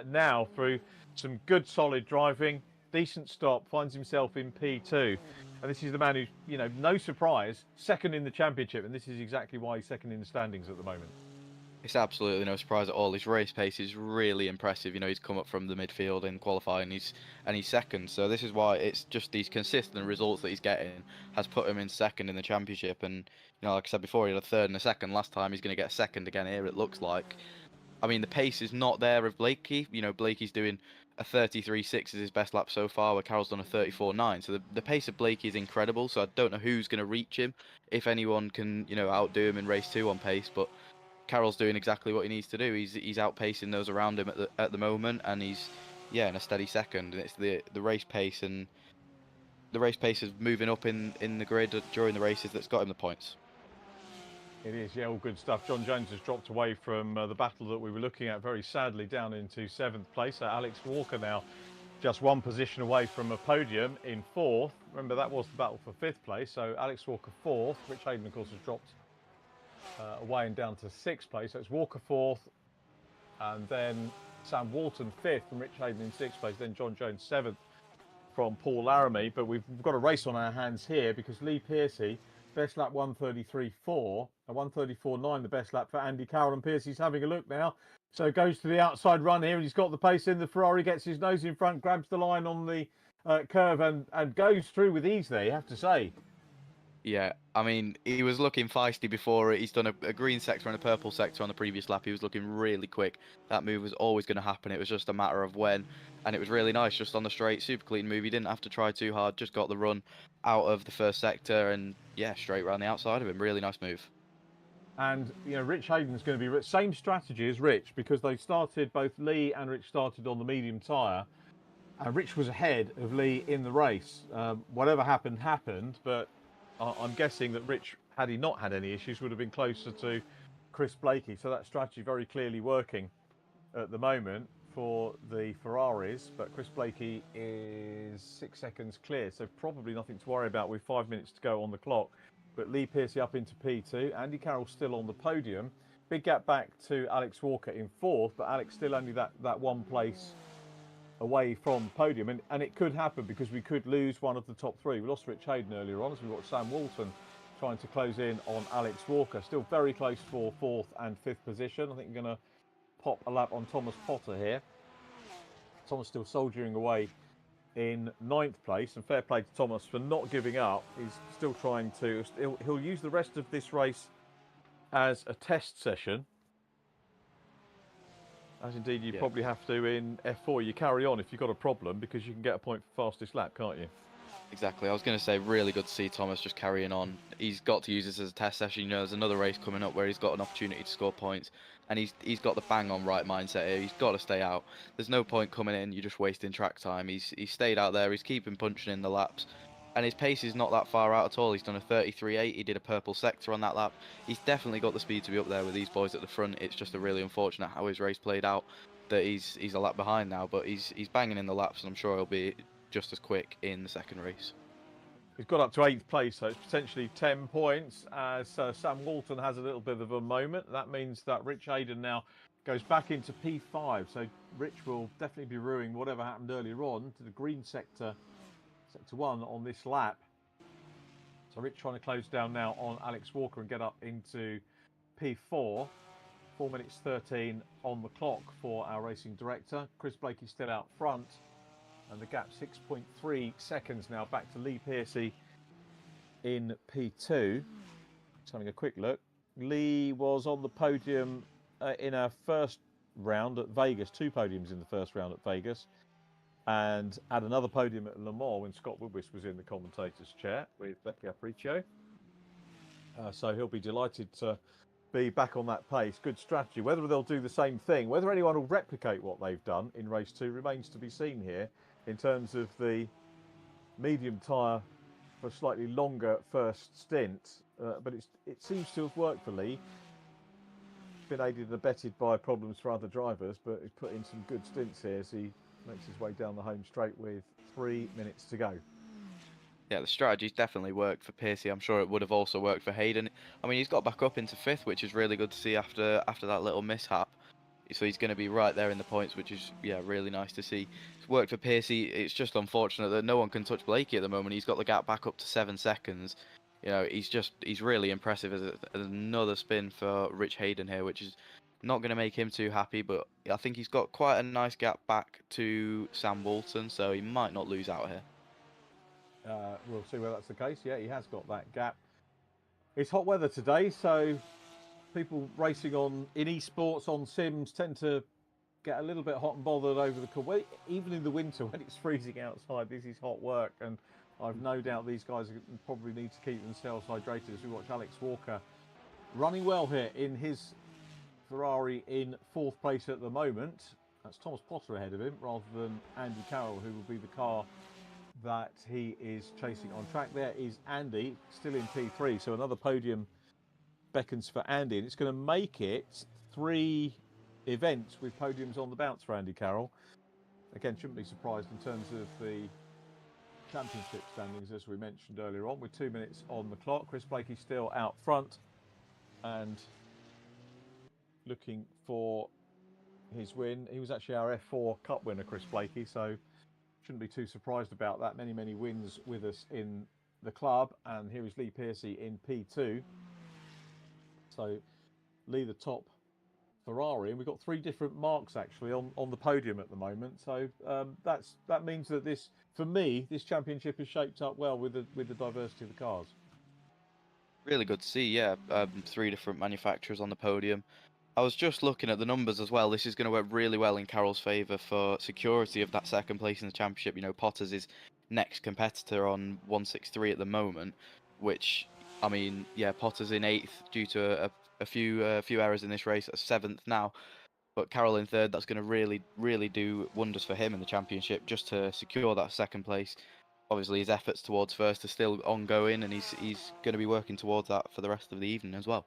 now through some good solid driving, decent stop, finds himself in P2. And this is the man who's, you know, no surprise, second in the championship, and this is exactly why he's second in the standings at the moment. It's absolutely no surprise at all. His race pace is really impressive. You know, he's come up from the midfield in qualifying, he's second. So this is why it's just these consistent results that he's getting has put him in second in the championship. And you know, like I said before, he had a third and a second last time. He's going to get a second again here, it looks like. I mean, the pace is not there of Blakey. You know, Blakey's doing a 33.6 is his best lap so far, where Carroll's done a 34.9. So the pace of Blakey is incredible. So I don't know who's going to reach him, if anyone can, you know, outdo him in race 2 on pace. But Carroll's doing exactly what he needs to do. He's outpacing those around him at the moment, and he's in a steady second. And it's the race pace and the race pace is moving up in the grid during the races that's got him the points. It is, yeah, all good stuff. John Jones has dropped away from the battle that we were looking at very sadly down into 7th place. Alex Walker now just one position away from a podium in 4th. Remember, that was the battle for 5th place. So Alex Walker 4th. Rich Hayden, of course, has dropped away and down to 6th place. So it's Walker 4th, and then Sam Walton 5th, and Rich Hayden in 6th place. Then John Jones 7th from Paul Laramie. But we've got a race on our hands here because Lee Pearcey, best lap 1:33.4, and 1:34.9 the best lap for Andy Carroll. And Pearcey's having a look now. So goes to the outside run here, and he's got the pace in. The Ferrari gets his nose in front, grabs the line on the curve, and goes through with ease there, you have to say. Yeah, I mean, he was looking feisty before. He's done a green sector and a purple sector on the previous lap. He was looking really quick. That move was always going to happen. It was just a matter of when. And it was really nice, just on the straight, super clean move. He didn't have to try too hard, just got the run out of the first sector and, yeah, straight around the outside of him. Really nice move. And, you know, Rich Hayden's going to be same strategy as Rich, because they started, both Lee and Rich started on the medium tyre. And Rich was ahead of Lee in the race. Whatever happened, but I'm guessing that Rich, had he not had any issues, would have been closer to Chris Blakey. So that strategy very clearly working at the moment for the Ferraris. But Chris Blakey is 6 seconds clear, so probably nothing to worry about with 5 minutes to go on the clock. But Lee Pearcey up into P2. Andy Carroll still on the podium. Big gap back to Alex Walker in 4th, but Alex still only that one place away from podium, and it could happen because we could lose one of the top 3. We lost Rich Hayden earlier on, so we've got Sam Walton trying to close in on Alex Walker. Still very close for 4th and 5th position. I think we're going to pop a lap on Thomas Potter here. Thomas still soldiering away in 9th place, and fair play to Thomas for not giving up. He's still trying to, he'll use the rest of this race as a test session. As indeed you probably have to in F4. You carry on if you've got a problem, because you can get a point for fastest lap, can't you? Exactly. I was going to say, really good to see Thomas just carrying on. He's got to use this as a test session. You know, there's another race coming up where he's got an opportunity to score points, and he's got the bang on right mindset here. He's got to stay out. There's no point coming in. You're just wasting track time. He's stayed out there. He's keeping punching in the laps. And his pace is not that far out at all. He's done a 33.8. He did a purple sector on that lap. He's definitely got the speed to be up there with these boys at the front. It's just a really unfortunate how his race played out, that he's a lap behind now. But he's banging in the laps, and I'm sure he'll be just as quick in the second race. He's got up to 8th place, so it's potentially 10 points as Sam Walton has a little bit of a moment. That means that Rich Hayden now goes back into P5. So Rich will definitely be ruining whatever happened earlier on to the green sector. Sector 1 on this lap. So Rich trying to close down now on Alex Walker and get up into P4. 4 minutes 13 on the clock for our racing director. Chris Blakey still out front, and the gap 6.3 seconds now back to Lee Pearcey in P2. Just having a quick look. Lee was on the podium in our first round at Vegas. 2 podiums in the first round at Vegas. And had another podium at Le Mans when Scott Woodwiss was in the commentator's chair with Becky Aparicio. So he'll be delighted to be back on that pace. Good strategy. Whether they'll do the same thing, whether anyone will replicate what they've done in race 2 remains to be seen here in terms of the medium tyre for a slightly longer first stint. But it seems to have worked for Lee. Been aided and abetted by problems for other drivers, but he's put in some good stints here as he makes his way down the home straight with 3 minutes to go. Yeah, the strategy's definitely worked for Piercy. I'm sure it would have also worked for Hayden. I mean, he's got back up into 5th, which is really good to see after that little mishap. So he's going to be right there in the points, which is, yeah, really nice to see. It's worked for Piercy. It's just unfortunate that no one can touch Blakey at the moment. He's got the gap back up to 7 seconds. You know, he's really impressive as another spin for Rich Hayden here, which is not going to make him too happy, but I think he's got quite a nice gap back to Sam Walton, so he might not lose out here. We'll see whether that's the case. Yeah, he has got that gap. It's hot weather today, so people racing in esports, on sims, tend to get a little bit hot and bothered over the cool. Well, even in the winter when it's freezing outside, this is hot work, and I've no doubt these guys probably need to keep themselves hydrated as we watch Alex Walker running well here in his Ferrari in 4th place at the moment. That's Thomas Potter ahead of him rather than Andy Carroll, who will be the car that he is chasing on track. There is Andy, still in P3, so another podium beckons for Andy, and it's going to make it 3 events with podiums on the bounce for Andy Carroll. Again, shouldn't be surprised in terms of the championship standings, as we mentioned earlier on, with 2 minutes on the clock. Chris Blakey still out front and looking for his win. He was actually our F4 Cup winner, Chris Blakey, so shouldn't be too surprised about that. Many wins with us in the club. And here is Lee Piercy in P2. So Lee, the top Ferrari, and we've got 3 different marks actually on the podium at the moment. So that means that this, for me, this championship is shaped up well with the diversity of the cars. Really good to see, yeah. 3 different manufacturers on the podium. I was just looking at the numbers as well. This is going to work really well in Carroll's favour for security of that 2nd place in the championship. You know, Potter's his next competitor on 163 at the moment, which, I mean, yeah, Potter's in 8th due to a few errors in this race. At 7th now, but Carroll in 3rd. That's going to really do wonders for him in the championship, just to secure that 2nd place. Obviously, his efforts towards 1st are still ongoing, and he's going to be working towards that for the rest of the evening as well.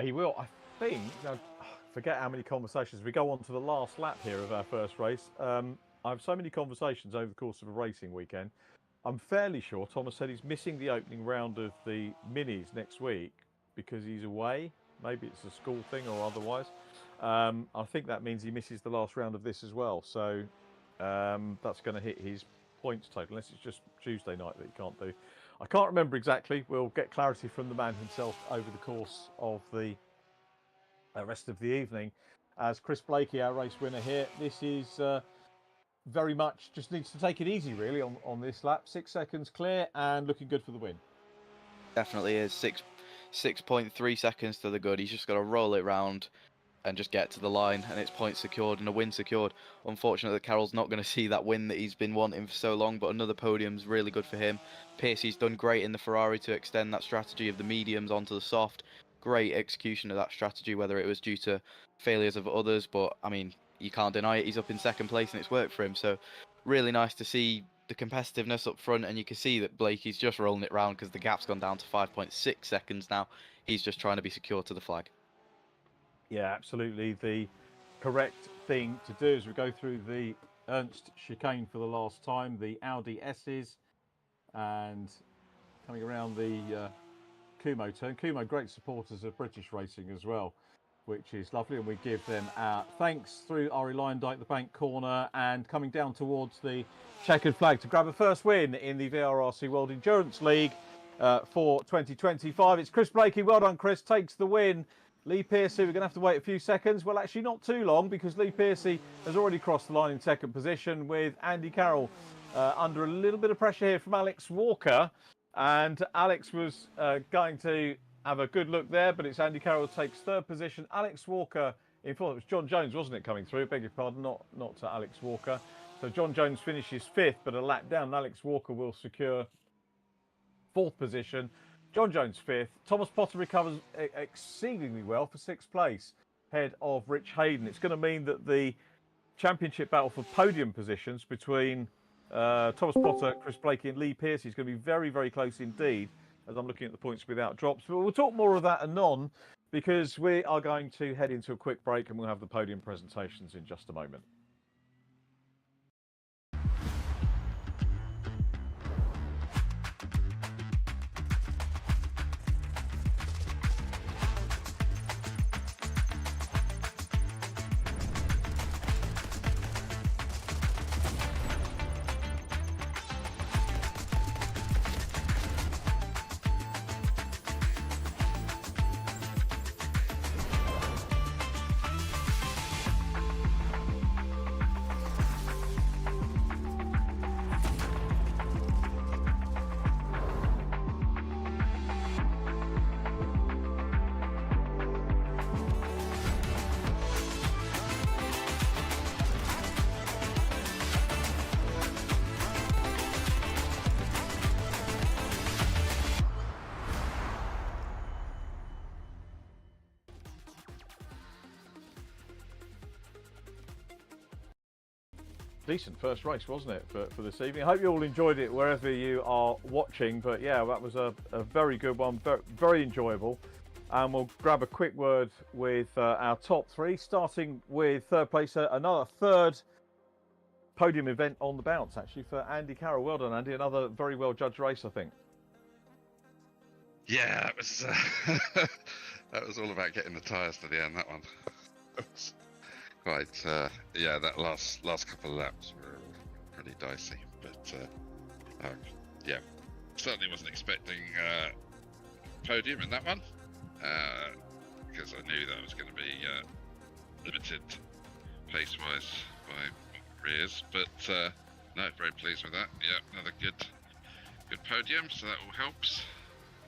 He will, I think. I forget how many conversations. We go on to the last lap here of our first race. I have so many conversations over the course of a racing weekend. I'm fairly sure Thomas said he's missing the opening round of the minis next week because he's away. Maybe it's a school thing or otherwise. I think that means he misses the last round of this as well. So that's going to hit his points total, unless it's just Tuesday night that he can't do. I can't remember exactly. We'll get clarity from the man himself over the course of the rest of the evening. As Chris Blakey, our race winner here, this is very much just needs to take it easy really on this lap. 6 seconds clear and looking good for the win. Definitely is. 6.3 seconds to the good. He's just got to roll it round and just get to the line, and it's points secured and a win secured. Unfortunately, that Carroll's not going to see that win that he's been wanting for so long, but another podium's really good for him. Piercy's done great in the Ferrari to extend that strategy of the mediums onto the soft. Great execution of that strategy, whether it was due to failures of others, but I mean, you can't deny it. He's up in 2nd place and it's worked for him. So really nice to see the competitiveness up front, and you can see that Blakey's just rolling it round because the gap's gone down to 5.6 seconds now. He's just trying to be secure to the flag. Yeah, absolutely. The correct thing to do as we go through the Ernst chicane for the last time, the Audi S's, and coming around the Kumo turn. Kumo, great supporters of British racing as well, which is lovely, and we give them our thanks through Ari Lyndike, the bank corner, and coming down towards the checkered flag to grab a first win in the VRRC World Endurance League for 2025. It's Chris Blakey. Well done, Chris. Takes the win. Lee Piercy, we're going to have to wait a few seconds. Well, actually not too long, because Lee Piercy has already crossed the line in 2nd position, with Andy Carroll under a little bit of pressure here from Alex Walker. And Alex was going to have a good look there, but it's Andy Carroll who takes 3rd position. Alex Walker in 4th. It was John Jones, wasn't it, coming through? Beg your pardon, not Alex Walker. So John Jones finishes 5th, but a lap down. Alex Walker will secure 4th position. John Jones 5th. Thomas Potter recovers exceedingly well for 6th place, ahead of Rich Hayden. It's going to mean that the championship battle for podium positions between Thomas Potter, Chris Blakey and Lee Piercy is going to be very, very close indeed, as I'm looking at the points without drops. But we'll talk more of that anon, because we are going to head into a quick break and we'll have the podium presentations in just a moment. decent first race, wasn't it, for this evening? I hope you all enjoyed it wherever you are watching. But yeah, that was a very good one, very, very enjoyable. And we'll grab a quick word with our top three, starting with third place, another third podium event on the bounce, actually, for Andy Carroll. Well done, Andy. Another very well judged race, I think. Yeah, it was that was all about getting the tyres to the end. That one. Quite, yeah, that last couple of laps were pretty dicey, but yeah, certainly wasn't expecting podium in that one, because I knew that was going to be limited pace-wise by rears, but no, very pleased with that. Yeah, another good podium, so that all helps.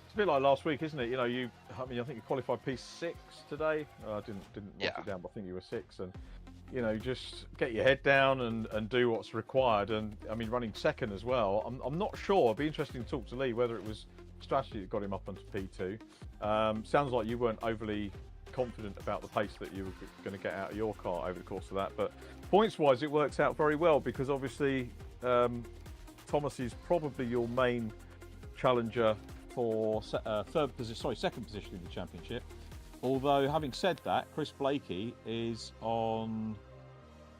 It's a bit like last week, isn't it? You know, I think you qualified P6 today. I didn't write it down, but I think you were 6. And you know, just get your head down and do what's required. And I mean, running second as well. I'm not sure. It'd be interesting to talk to Lee whether it was strategy that got him up onto P2. Sounds like you weren't overly confident about the pace that you were going to get out of your car over the course of that. But points-wise, it works out very well because obviously Thomas is probably your main challenger for second position in the championship. Although, having said that, Chris Blakey is on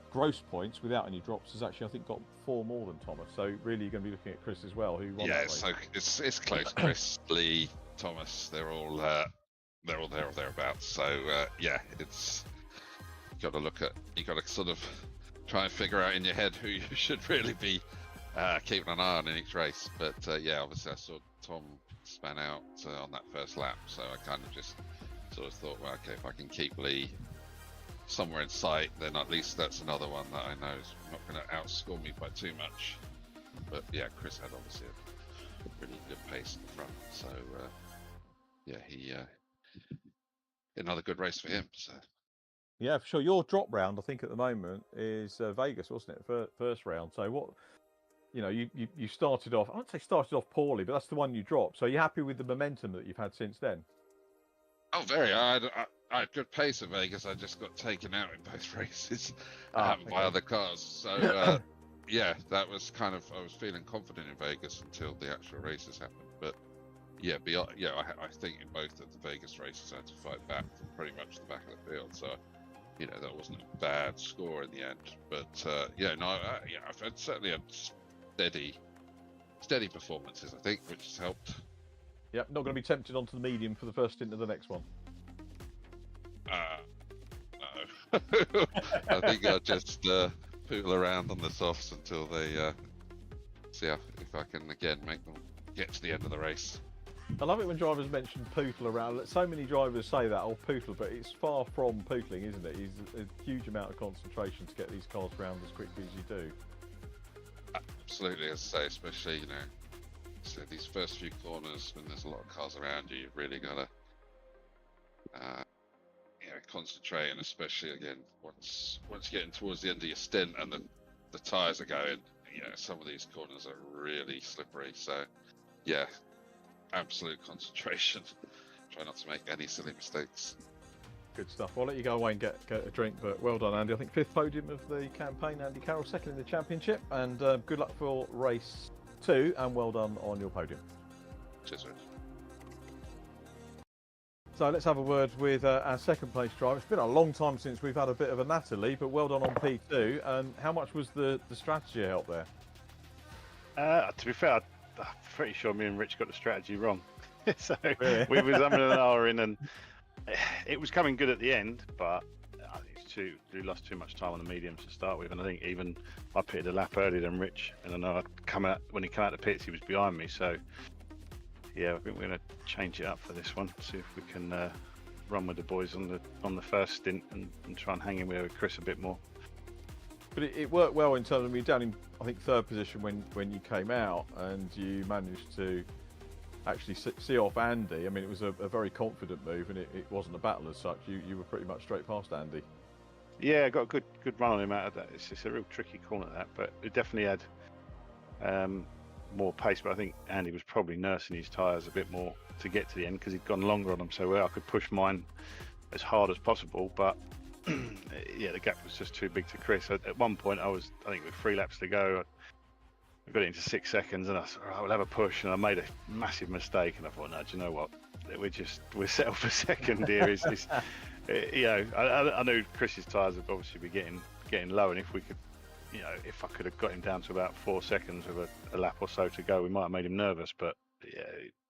gross points without any drops. Has actually, I think, got 4 more than Thomas. So really, you're going to be looking at Chris as well, who won that race. So it's close. Chris, Lee, Thomas, they're all there or thereabouts. So yeah, it's you got to sort of try and figure out in your head who you should really be keeping an eye on in each race. But yeah, obviously I saw Tom span out on that first lap, so I kind of just sort of thought, well, okay, if I can keep Lee somewhere in sight, then at least that's another one that I know is not going to outscore me by too much. But yeah, Chris had obviously a really good pace in the front, so yeah, he another good race for him. So yeah, for sure. Your drop round, I think, at the moment is Vegas, wasn't it? First round. So what? You know, you started off. I wouldn't say started off poorly, but that's the one you dropped. So are you happy with the momentum that you've had since then? Oh, very. I had good pace at Vegas. I just got taken out in both races by other cars. So yeah, that was kind of. I was feeling confident in Vegas until the actual races happened. But yeah, I think in both of the Vegas races I had to fight back from pretty much the back of the field. So you know that wasn't a bad score in the end. But yeah, no, I've certainly had steady performances, I think, which has helped. Yep, not going to be tempted onto the medium for the first stint of the next one. No. I think I'll just poodle around on the softs until they see if I can again make them get to the end of the race. I love it when drivers mention poodle around. So many drivers say that, poodle, but it's far from poodling, isn't it? It's a huge amount of concentration to get these cars round as quickly as you do. Absolutely, as I say, especially, you know, so these first few corners when there's a lot of cars around you, you've really got to concentrate, and especially again once getting towards the end of your stint and the tyres are going, you know, some of these corners are really slippery. So yeah, absolute concentration. Try not to make any silly mistakes. Good stuff. I'll let you go away and get a drink, but well done, Andy. I think 5th podium of the campaign. Andy Carroll 2nd in the championship, and good luck for race 2, and well done on your podium. Cheers, Rich. So let's have a word with our second place driver. It's been a long time since we've had a bit of a Natalie, but well done on P2. And how much was the strategy help there? To be fair, I'm pretty sure me and Rich got the strategy wrong. So Really? we was umming and ahhing, and it was coming good at the end, but I think we lost too much time on the mediums to start with. And I think even I pitted a lap earlier than Rich, and I know when he came out the pits, he was behind me. So yeah, I think we're going to change it up for this one. See if we can run with the boys on the first stint and try and hang in with Chris a bit more. But it worked well in terms of me down in, I think, 3rd position when you came out, and you managed to actually see off Andy. I mean, it was a very confident move, and it wasn't a battle as such. You were pretty much straight past Andy. Yeah, I got a good run on him out of that. It's a real tricky corner, that, but it definitely had more pace. But I think Andy was probably nursing his tyres a bit more to get to the end because he'd gone longer on them, so I could push mine as hard as possible. But yeah, the gap was just too big to Chris. At one point, I think with 3 laps to go, I got it into 6 seconds, and I thought, right, we'll have a push, and I made a massive mistake, and I thought, no, do you know what? We're settled for second here. You know, I knew Chris's tyres would obviously be getting low, and if we could, you know, if I could have got him down to about 4 seconds with a lap or so to go, we might have made him nervous. But yeah,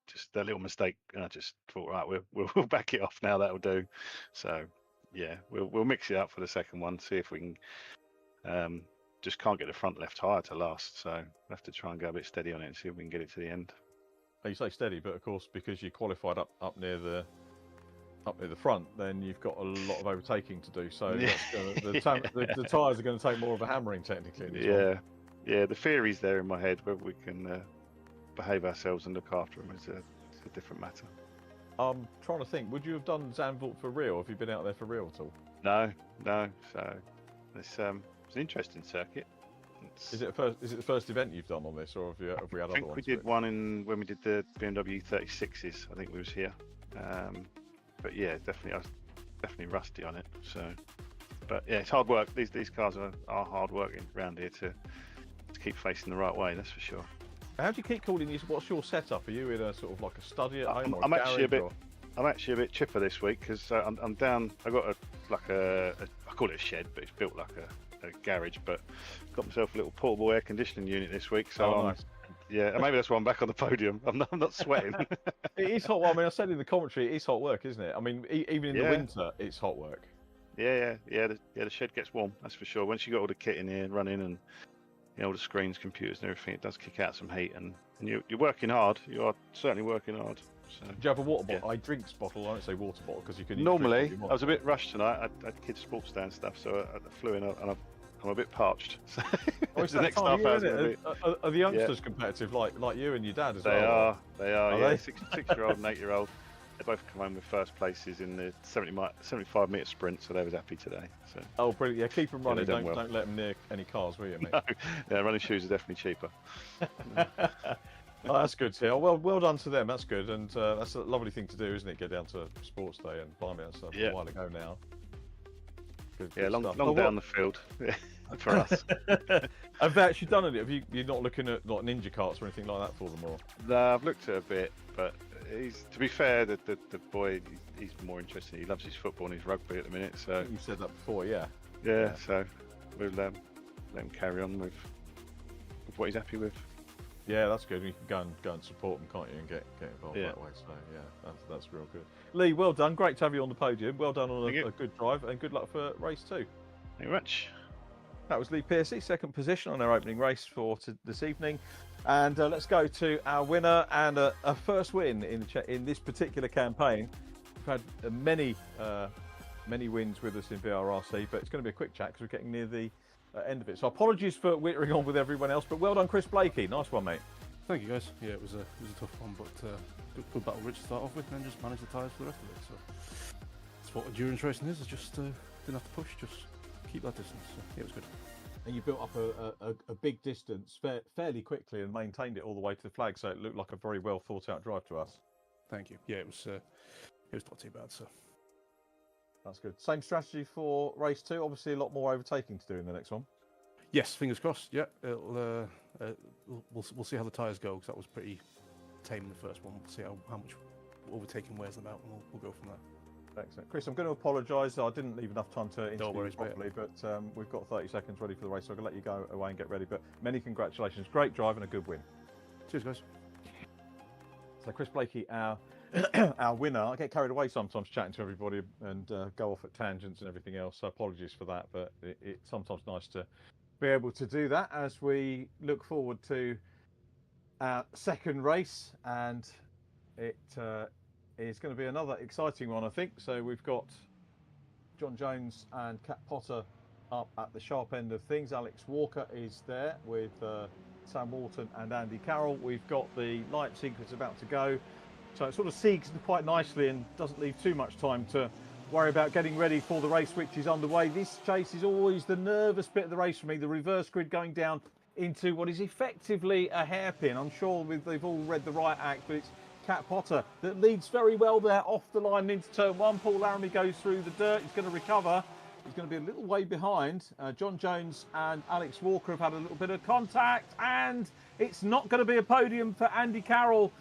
just that little mistake, and I just thought, right, we'll back it off now. That'll do. So yeah, we'll mix it up for the second one, see if we can. Just can't get the front left tyre to last, so we'll have to try and go a bit steady on it and see if we can get it to the end. You say steady, but of course, because you qualified up near the front, then you've got a lot of overtaking to do. So Yeah. the tyres are going to take more of a hammering technically. In this one. Yeah. The theory's there in my head, whether we can behave ourselves and look after them is a different matter. I'm trying to think. Would you have done Zandvoort for real? Have you been out there for real at all? No. So it's an interesting circuit. Is it the first event you've done on this, or have we had I other think ones? we did one when we did the BMW 36s. I think we was here. But yeah, I was definitely rusty on it. So, but yeah, it's hard work. These cars are hard working around here to keep facing the right way. That's for sure. How do you keep cooling these? What's your setup? Are you in a sort of like a study at home? Or I'm a actually garage, I'm actually a bit chipper this week because I'm down. I got I call it a shed, but it's built like a garage. But got myself a little portable air conditioning unit this week. So nice. Yeah, maybe that's why I'm back on the podium. I'm not sweating. It is hot. Well, I mean, I said in the commentary, it is hot work, isn't it? I mean, even in the Yeah. winter, it's hot work. Yeah. The shed gets warm. That's for sure. Once you got all the kit in here and running, and you know, all the screens, computers, and everything, it does kick out some heat. And you're working hard. You are certainly working hard. So, Do you have a water bottle? Yeah. I drinks bottle. I don't say water bottle because you can. normally, I was a bit rushed tonight. I had kids' sports day and stuff, so I flew in and I'm a bit parched. So Oh, it's the that next time half of year, hour's isn't gonna it? be. Are the youngsters competitive like you and your dad as They well? are. Are Yeah, they? 6-year-old and 8-year-old. They both come home with first places in the 75 metre sprint, so they was happy today. So Oh, brilliant! Yeah, keep them Yeah, running. they've done Don't well. let them near any cars, will you, mate? no, yeah, running shoes are definitely cheaper. Oh, that's good to hear. Well done to them. That's good, and that's a lovely thing to do, isn't it? Get down to sports day and blimey, that's Yeah. a while ago now. Good Long stuff. down the field for us. Have they actually done it? Have you're not looking at like ninja carts or anything like that for them, or? No, I've looked at a bit, but to be fair, the boy, he's more interested. He loves his football and his rugby at the minute. So You said that before, yeah. yeah, so we'll let him carry on with what he's happy with. Yeah, that's good. You can go and support them, can't you, and get involved Yeah. that way. So yeah, that's real good. Lee, well done. Great to have you on the podium. Well done on Thank you. a good drive, and good luck for race 2. Thank you very much. That was Lee Piercy, second position on our opening race for this evening. And let's go to our winner and a first win in this particular campaign. We've had many wins with us in VRRC, but it's going to be a quick chat because we're getting near the end of it. So apologies for whittering on with everyone else, but well done, Chris Blakey. Nice one, mate. Thank you, guys. Yeah, it was a tough one, but good battle rich to start off with, and then just manage the tyres for the rest of it. So that's what endurance racing is. Just didn't have to push, just keep that distance. So yeah, it was good. And you built up a big distance fairly quickly and maintained it all the way to the flag, so it looked like a very well thought out drive to us. Thank you. Yeah, it was not too bad. So That's good. Same strategy for race 2. Obviously, a lot more overtaking to do in the next one. yes, fingers crossed. Yeah, we'll see how the tyres go because that was pretty tame in the first one. We'll see how much overtaking wears them out, and we'll go from there. Excellent. Chris, I'm going to apologise. I didn't leave enough time to interview worries, you properly, but we've got 30 seconds ready for the race, so I'm going to let you go away and get ready. But many congratulations. Great drive and a good win. Cheers, guys. So Chris Blakey, our our winner. I get carried away sometimes chatting to everybody and go off at tangents and everything else, so apologies for that, but it's sometimes nice to be able to do that as we look forward to our second race, and it is going to be another exciting one, I think. So we've got John Jones and Kat Potter up at the sharp end of things. Alex Walker is there with Sam Walton and Andy Carroll. We've got the light sequence about to go, so it sort of segues quite nicely and doesn't leave too much time to worry about getting ready for the race, which is underway. This chase is always the nervous bit of the race for me, the reverse grid going down into what is effectively a hairpin. I'm sure they've all read the right act, but it's Kat Potter that leads very well there off the line into turn 1. Paul Laramie goes through the dirt. He's going to recover. He's going to be a little way behind. John Jones and Alex Walker have had a little bit of contact, and it's not going to be a podium for Andy Carroll.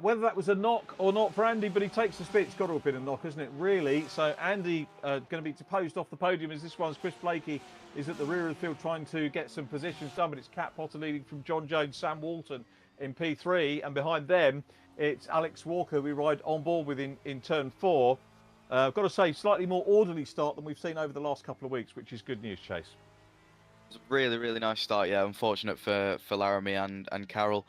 Whether that was a knock or not for Andy, but he takes the spin. It's got to have been a knock, isn't it, really? So Andy going to be deposed off the podium as this one's Chris Blakey is at the rear of the field trying to get some positions done, but it's Cat Potter leading from John Jones, Sam Walton in P3, and behind them it's Alex Walker we ride on board with in turn 4. I've got to say, slightly more orderly start than we've seen over the last couple of weeks, which is good news, Chase. It was a really, really nice start, yeah. Unfortunate for Laramie and Carroll.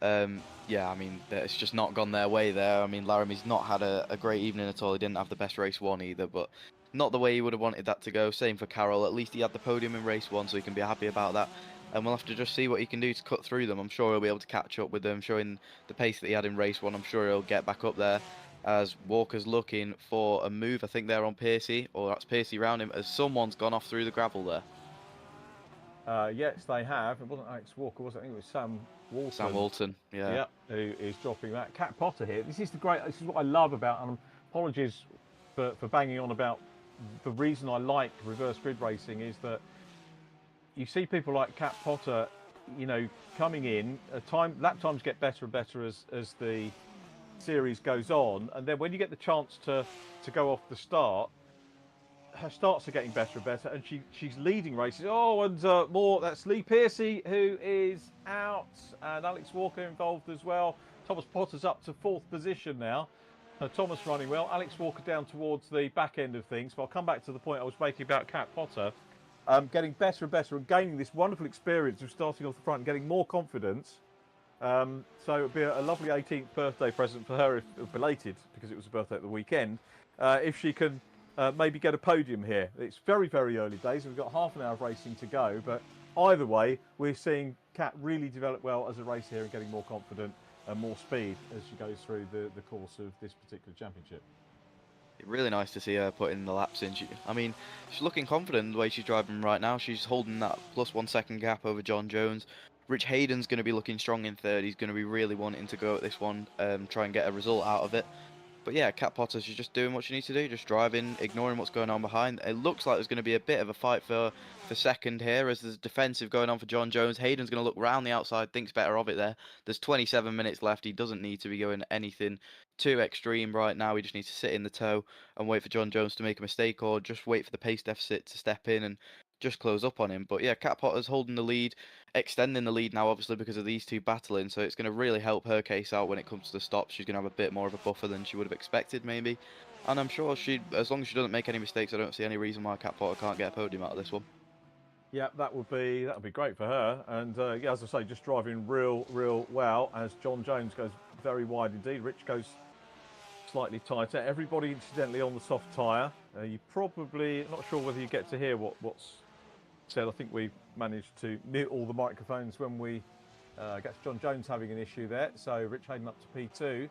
Yeah, I mean, it's just not gone their way there. I mean, Laramie's not had a great evening at all. He didn't have the best race 1 either, but not the way he would have wanted that to go. Same for Carroll. At least he had the podium in race 1, so he can be happy about that. And we'll have to just see what he can do to cut through them. I'm sure he'll be able to catch up with them, showing the pace that he had in race 1. I'm sure he'll get back up there. As Walker's looking for a move, I think they're on Piercy, or that's Piercy round him, as someone's gone off through the gravel there. Yes, they have. It wasn't Alex Walker, was it? I think it was Sam Walton. Sam Walton, yeah. Yeah, who is dropping that. Cat Potter here. This is what I love about, and apologies for banging on about the reason I like reverse grid racing is that you see people like Cat Potter, you know, coming in, lap times get better and better as the series goes on, and then when you get the chance to go off the start, her starts are getting better and better, and she's leading races. Oh, and more, that's Lee Piercy who is out, and Alex Walker involved as well. Thomas Potter's up to 4th position now. Thomas running well, Alex Walker down towards the back end of things, but I'll come back to the point I was making about Cat Potter. Getting better and better and gaining this wonderful experience of starting off the front and getting more confidence. So it'd be a lovely 18th birthday present for her, if belated, because it was a birthday at the weekend, if she can maybe get a podium here. It's very, very early days. We've got half an hour of racing to go, but either way, we're seeing Kat really develop well as a racer here and getting more confident and more speed as she goes through the course of this particular championship. Really nice to see her putting the laps in. I mean, she's looking confident the way she's driving right now. She's holding that +1 second gap over John Jones. Rich Hayden's going to be looking strong in 3rd. He's going to be really wanting to go at this one, try and get a result out of it. But yeah, Cat Potter, she's just doing what she needs to do, just driving, ignoring what's going on behind. It looks like there's going to be a bit of a fight for second here, as there's defensive going on for John Jones. Hayden's going to look round the outside, thinks better of it there. There's 27 minutes left. He doesn't need to be going anything too extreme right now. He just needs to sit in the tow and wait for John Jones to make a mistake, or just wait for the pace deficit to step in and just close up on him. But yeah, Cat Potter's holding the lead, extending the lead now, obviously, because of these two battling, so it's going to really help her case out when it comes to the stops. She's going to have a bit more of a buffer than she would have expected, maybe. And I'm sure as long as she doesn't make any mistakes, I don't see any reason why Cat Potter can't get a podium out of this one. Yeah, that would be great for her. And yeah, as I say, just driving real well as John Jones goes very wide indeed. Rich goes slightly tighter. Everybody, incidentally, on the soft tyre. You probably not sure whether you get to hear what's said. I think we managed to mute all the microphones when we get to John Jones having an issue there. So Rich Hayden up to P2,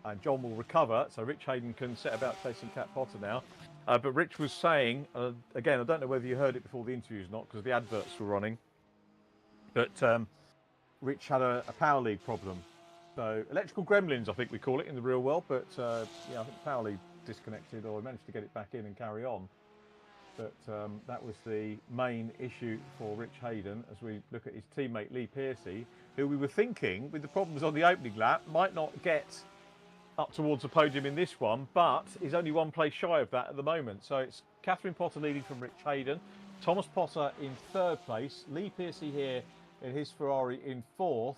and John will recover. So Rich Hayden can set about chasing Cat Potter now. But Rich was saying, again, I don't know whether you heard it before the interviews or not, because the adverts were running, but Rich had a power lead problem. So electrical gremlins, I think we call it in the real world, but yeah, I think power lead disconnected, or he managed to get it back in and carry on. But that was the main issue for Rich Hayden, as we look at his teammate Lee Piercy, who we were thinking, with the problems on the opening lap, might not get up towards the podium in this one, but is only one place shy of that at the moment. So it's Catherine Potter leading from Rich Hayden, Thomas Potter in 3rd place, Lee Piercy here in his Ferrari in 4th,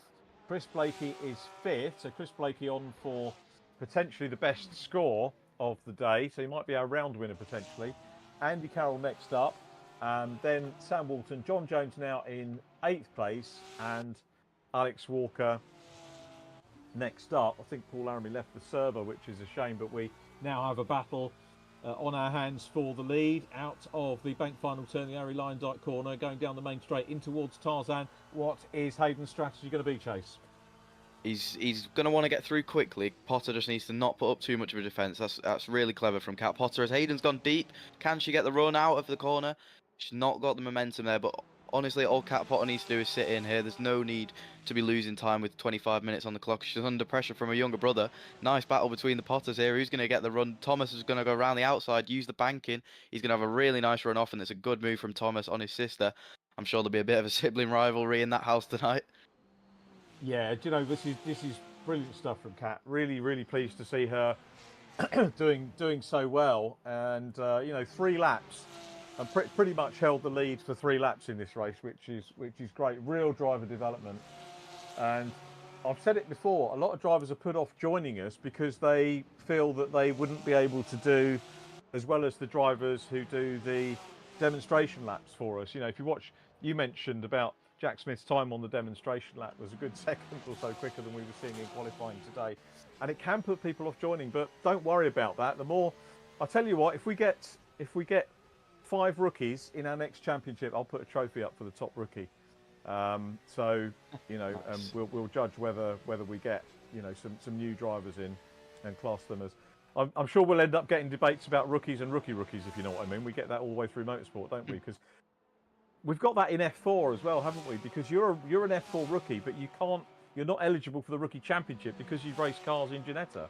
Chris Blakey is 5th, so Chris Blakey on for potentially the best score of the day, so he might be our round winner potentially. Andy Carroll next up, and then Sam Walton, John Jones now in 8th place, and Alex Walker next up. I think Paul Laramie left the server, which is a shame, but we now have a battle on our hands for the lead out of the bank final turn, the Ari Lyndike corner, going down the main straight in towards Tarzan. What is Hayden's strategy going to be, Chase? He's going to want to get through quickly. Potter just needs to not put up too much of a defence. That's really clever from Cat Potter. As Hayden's gone deep, can she get the run out of the corner? She's not got the momentum there, but honestly, all Cat Potter needs to do is sit in here. There's no need to be losing time with 25 minutes on the clock. She's under pressure from a younger brother. Nice battle between the Potters here. Who's going to get the run? Thomas is going to go around the outside, use the banking. He's going to have a really nice run off, and it's a good move from Thomas on his sister. I'm sure there'll be a bit of a sibling rivalry in that house tonight. Yeah, do you know, this is brilliant stuff from Kat. Really, really pleased to see her doing so well. And you know, 3 laps, and pretty much held the lead for 3 laps in this race, which is great. Real driver development. And I've said it before, a lot of drivers are put off joining us because they feel that they wouldn't be able to do as well as the drivers who do the demonstration laps for us. You know, if you watch, you mentioned about Jack Smith's time on the demonstration lap was a good second or so quicker than we were seeing in qualifying today. And it can put people off joining, but don't worry about that. The more, I'll tell you what, if we get 5 rookies in our next championship, I'll put a trophy up for the top rookie. So, you know, we'll judge whether we get, you know, some new drivers in and class them as. I'm sure we'll end up getting debates about rookies and rookies, if you know what I mean. We get that all the way through motorsport, don't we? Because we've got that in F4 as well, haven't we? Because you're an F4 rookie, but you're not eligible for the rookie championship because you've raced cars in Ginetta.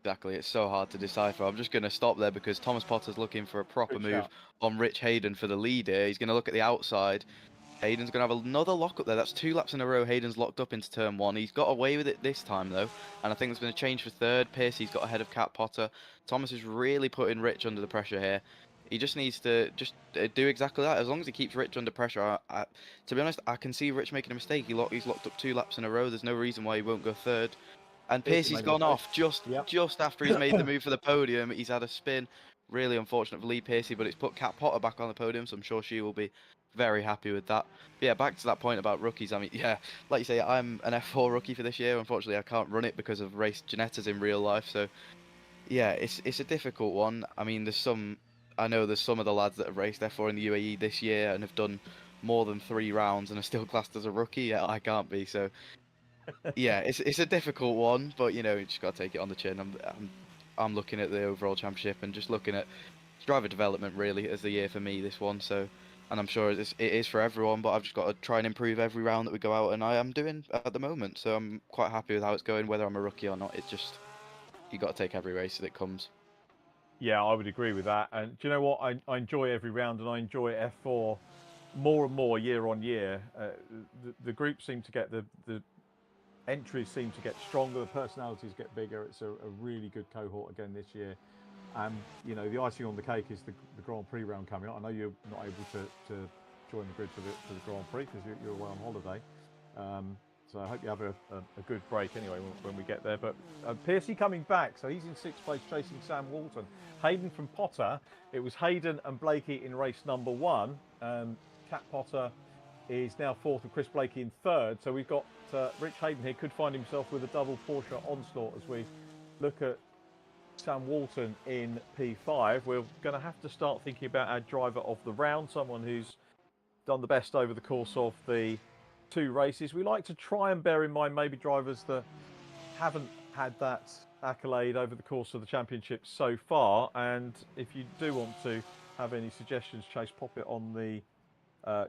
Exactly, it's so hard to decipher. I'm just going to stop there because Thomas Potter's looking for a proper Good move shout. on Rich Hayden for the lead here. He's going to look at the outside. Hayden's going to have another lock up there. That's 2 laps in a row. Hayden's locked up into turn 1. He's got away with it this time, though. And I think it's going to change for third. Piercy's got ahead of Cat Potter. Thomas is really putting Rich under the pressure here. He just needs to do exactly that. As long as he keeps Rich under pressure, to be honest, I can see Rich making a mistake. He's locked up 2 laps in a row. There's no reason why he won't go third. And Piercy's gone off just after he's made the move for the podium. He's had a spin. Really unfortunate for Lee Piercy, but it's put Cat Potter back on the podium, so I'm sure she will be very happy with that. But yeah, back to that point about rookies. I mean, yeah, like you say, I'm an F4 rookie for this year. Unfortunately, I can't run it because of race Ginettas in real life. So yeah, it's a difficult one. I mean, I know there's some of the lads that have raced F4 in the UAE this year and have done more than 3 rounds and are still classed as a rookie. Yeah, I can't be. So yeah, it's a difficult one, but you know, you just got to take it on the chin. I'm looking at the overall championship and just looking at driver development really as the year for me this one. So, and I'm sure it is for everyone, but I've just got to try and improve every round that we go out, and I am doing at the moment. So I'm quite happy with how it's going, whether I'm a rookie or not. It's just you got to take every race that comes. Yeah, I would agree with that. And do you know what? I enjoy every round, and I enjoy F4 more and more year on year. The groups seem to get the entries seem to get stronger, the personalities get bigger. It's a really good cohort again this year. You know, the icing on the cake is the Grand Prix round coming up. I know you're not able to join the grid for the Grand Prix because you're away on holiday. So I hope you have a good break anyway when we get there. But Piercy coming back, so he's in 6th place chasing Sam Walton. Hayden from Potter. It was Hayden and Blakey in race number 1. Cat Potter is now 4th and Chris Blakey in 3rd. So we've got Rich Hayden here, could find himself with a double Porsche onslaught as we look at Sam Walton in P5. We're going to have to start thinking about our driver of the round, someone who's done the best over the course of the 2 races. We like to try and bear in mind maybe drivers that haven't had that accolade over the course of the championship so far. And if you do want to have any suggestions, Chase, pop it on the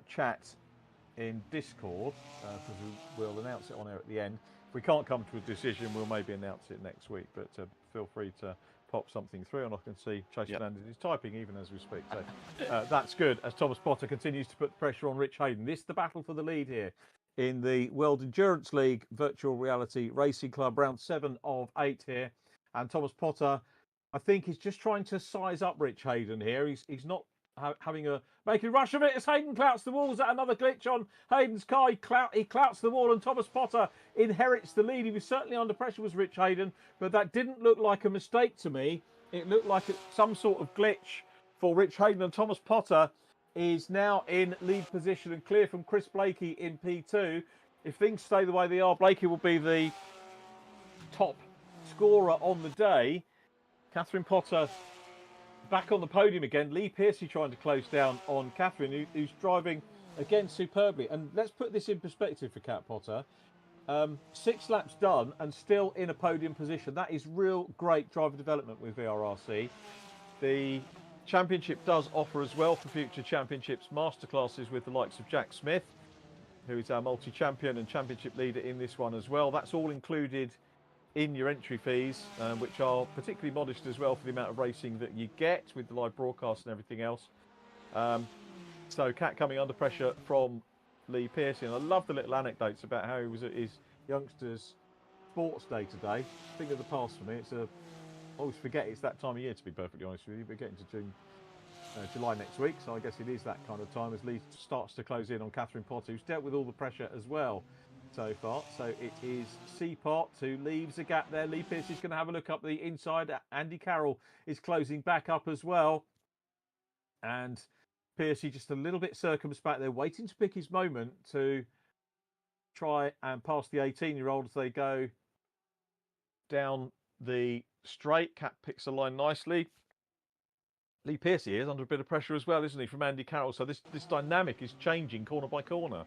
chat in Discord, because we'll announce it on air at the end. If we can't come to a decision, we'll maybe announce it next week, but feel free to pop something through, and I can see Chase Fernandez is typing even as we speak. So that's good, as Thomas Potter continues to put pressure on Rich Hayden. This is the battle for the lead here in the World Endurance League Virtual Reality Racing Club, round 7 of 8 here. And Thomas Potter, I think, is just trying to size up Rich Hayden here. He's not making a rush of it as Hayden clouts the wall. Is that another glitch on Hayden's car? He clouts the wall, and Thomas Potter inherits the lead. He was certainly under pressure, was Rich Hayden, but that didn't look like a mistake to me. It looked like some sort of glitch for Rich Hayden, and Thomas Potter is now in lead position and clear from Chris Blakey in P2. If things stay the way they are, Blakey will be the top scorer on the day. Catherine Potter back on the podium again. Lee Piercy trying to close down on Catherine, who's driving again superbly. And let's put this in perspective for Cat Potter. 6 laps done and still in a podium position. That is real great driver development with VRRC. The Championship does offer as well for future championships masterclasses with the likes of Jack Smith, who is our multi-champion and championship leader in this one as well. That's all included in your entry fees, which are particularly modest as well for the amount of racing that you get with the live broadcast and everything else. So Cat coming under pressure from Lee Pearcey, and I love the little anecdotes about how he was at his youngsters' sports day today. Thing of the past for me. I always forget it's that time of year, to be perfectly honest with you. We're getting to July next week, so I guess it is that kind of time as Lee starts to close in on Catherine Potter, who's dealt with all the pressure as well so far. So it is C-Pot who leaves a gap there. Lee Pearcey's going to have a look up the inside. Andy Carroll is closing back up as well. And Pearcey just a little bit circumspect there, waiting to pick his moment to try and pass the 18-year-old as they go down the straight. Cat picks a line nicely. Lee Pearcey is under a bit of pressure as well, isn't he, from Andy Carroll? So this dynamic is changing corner by corner.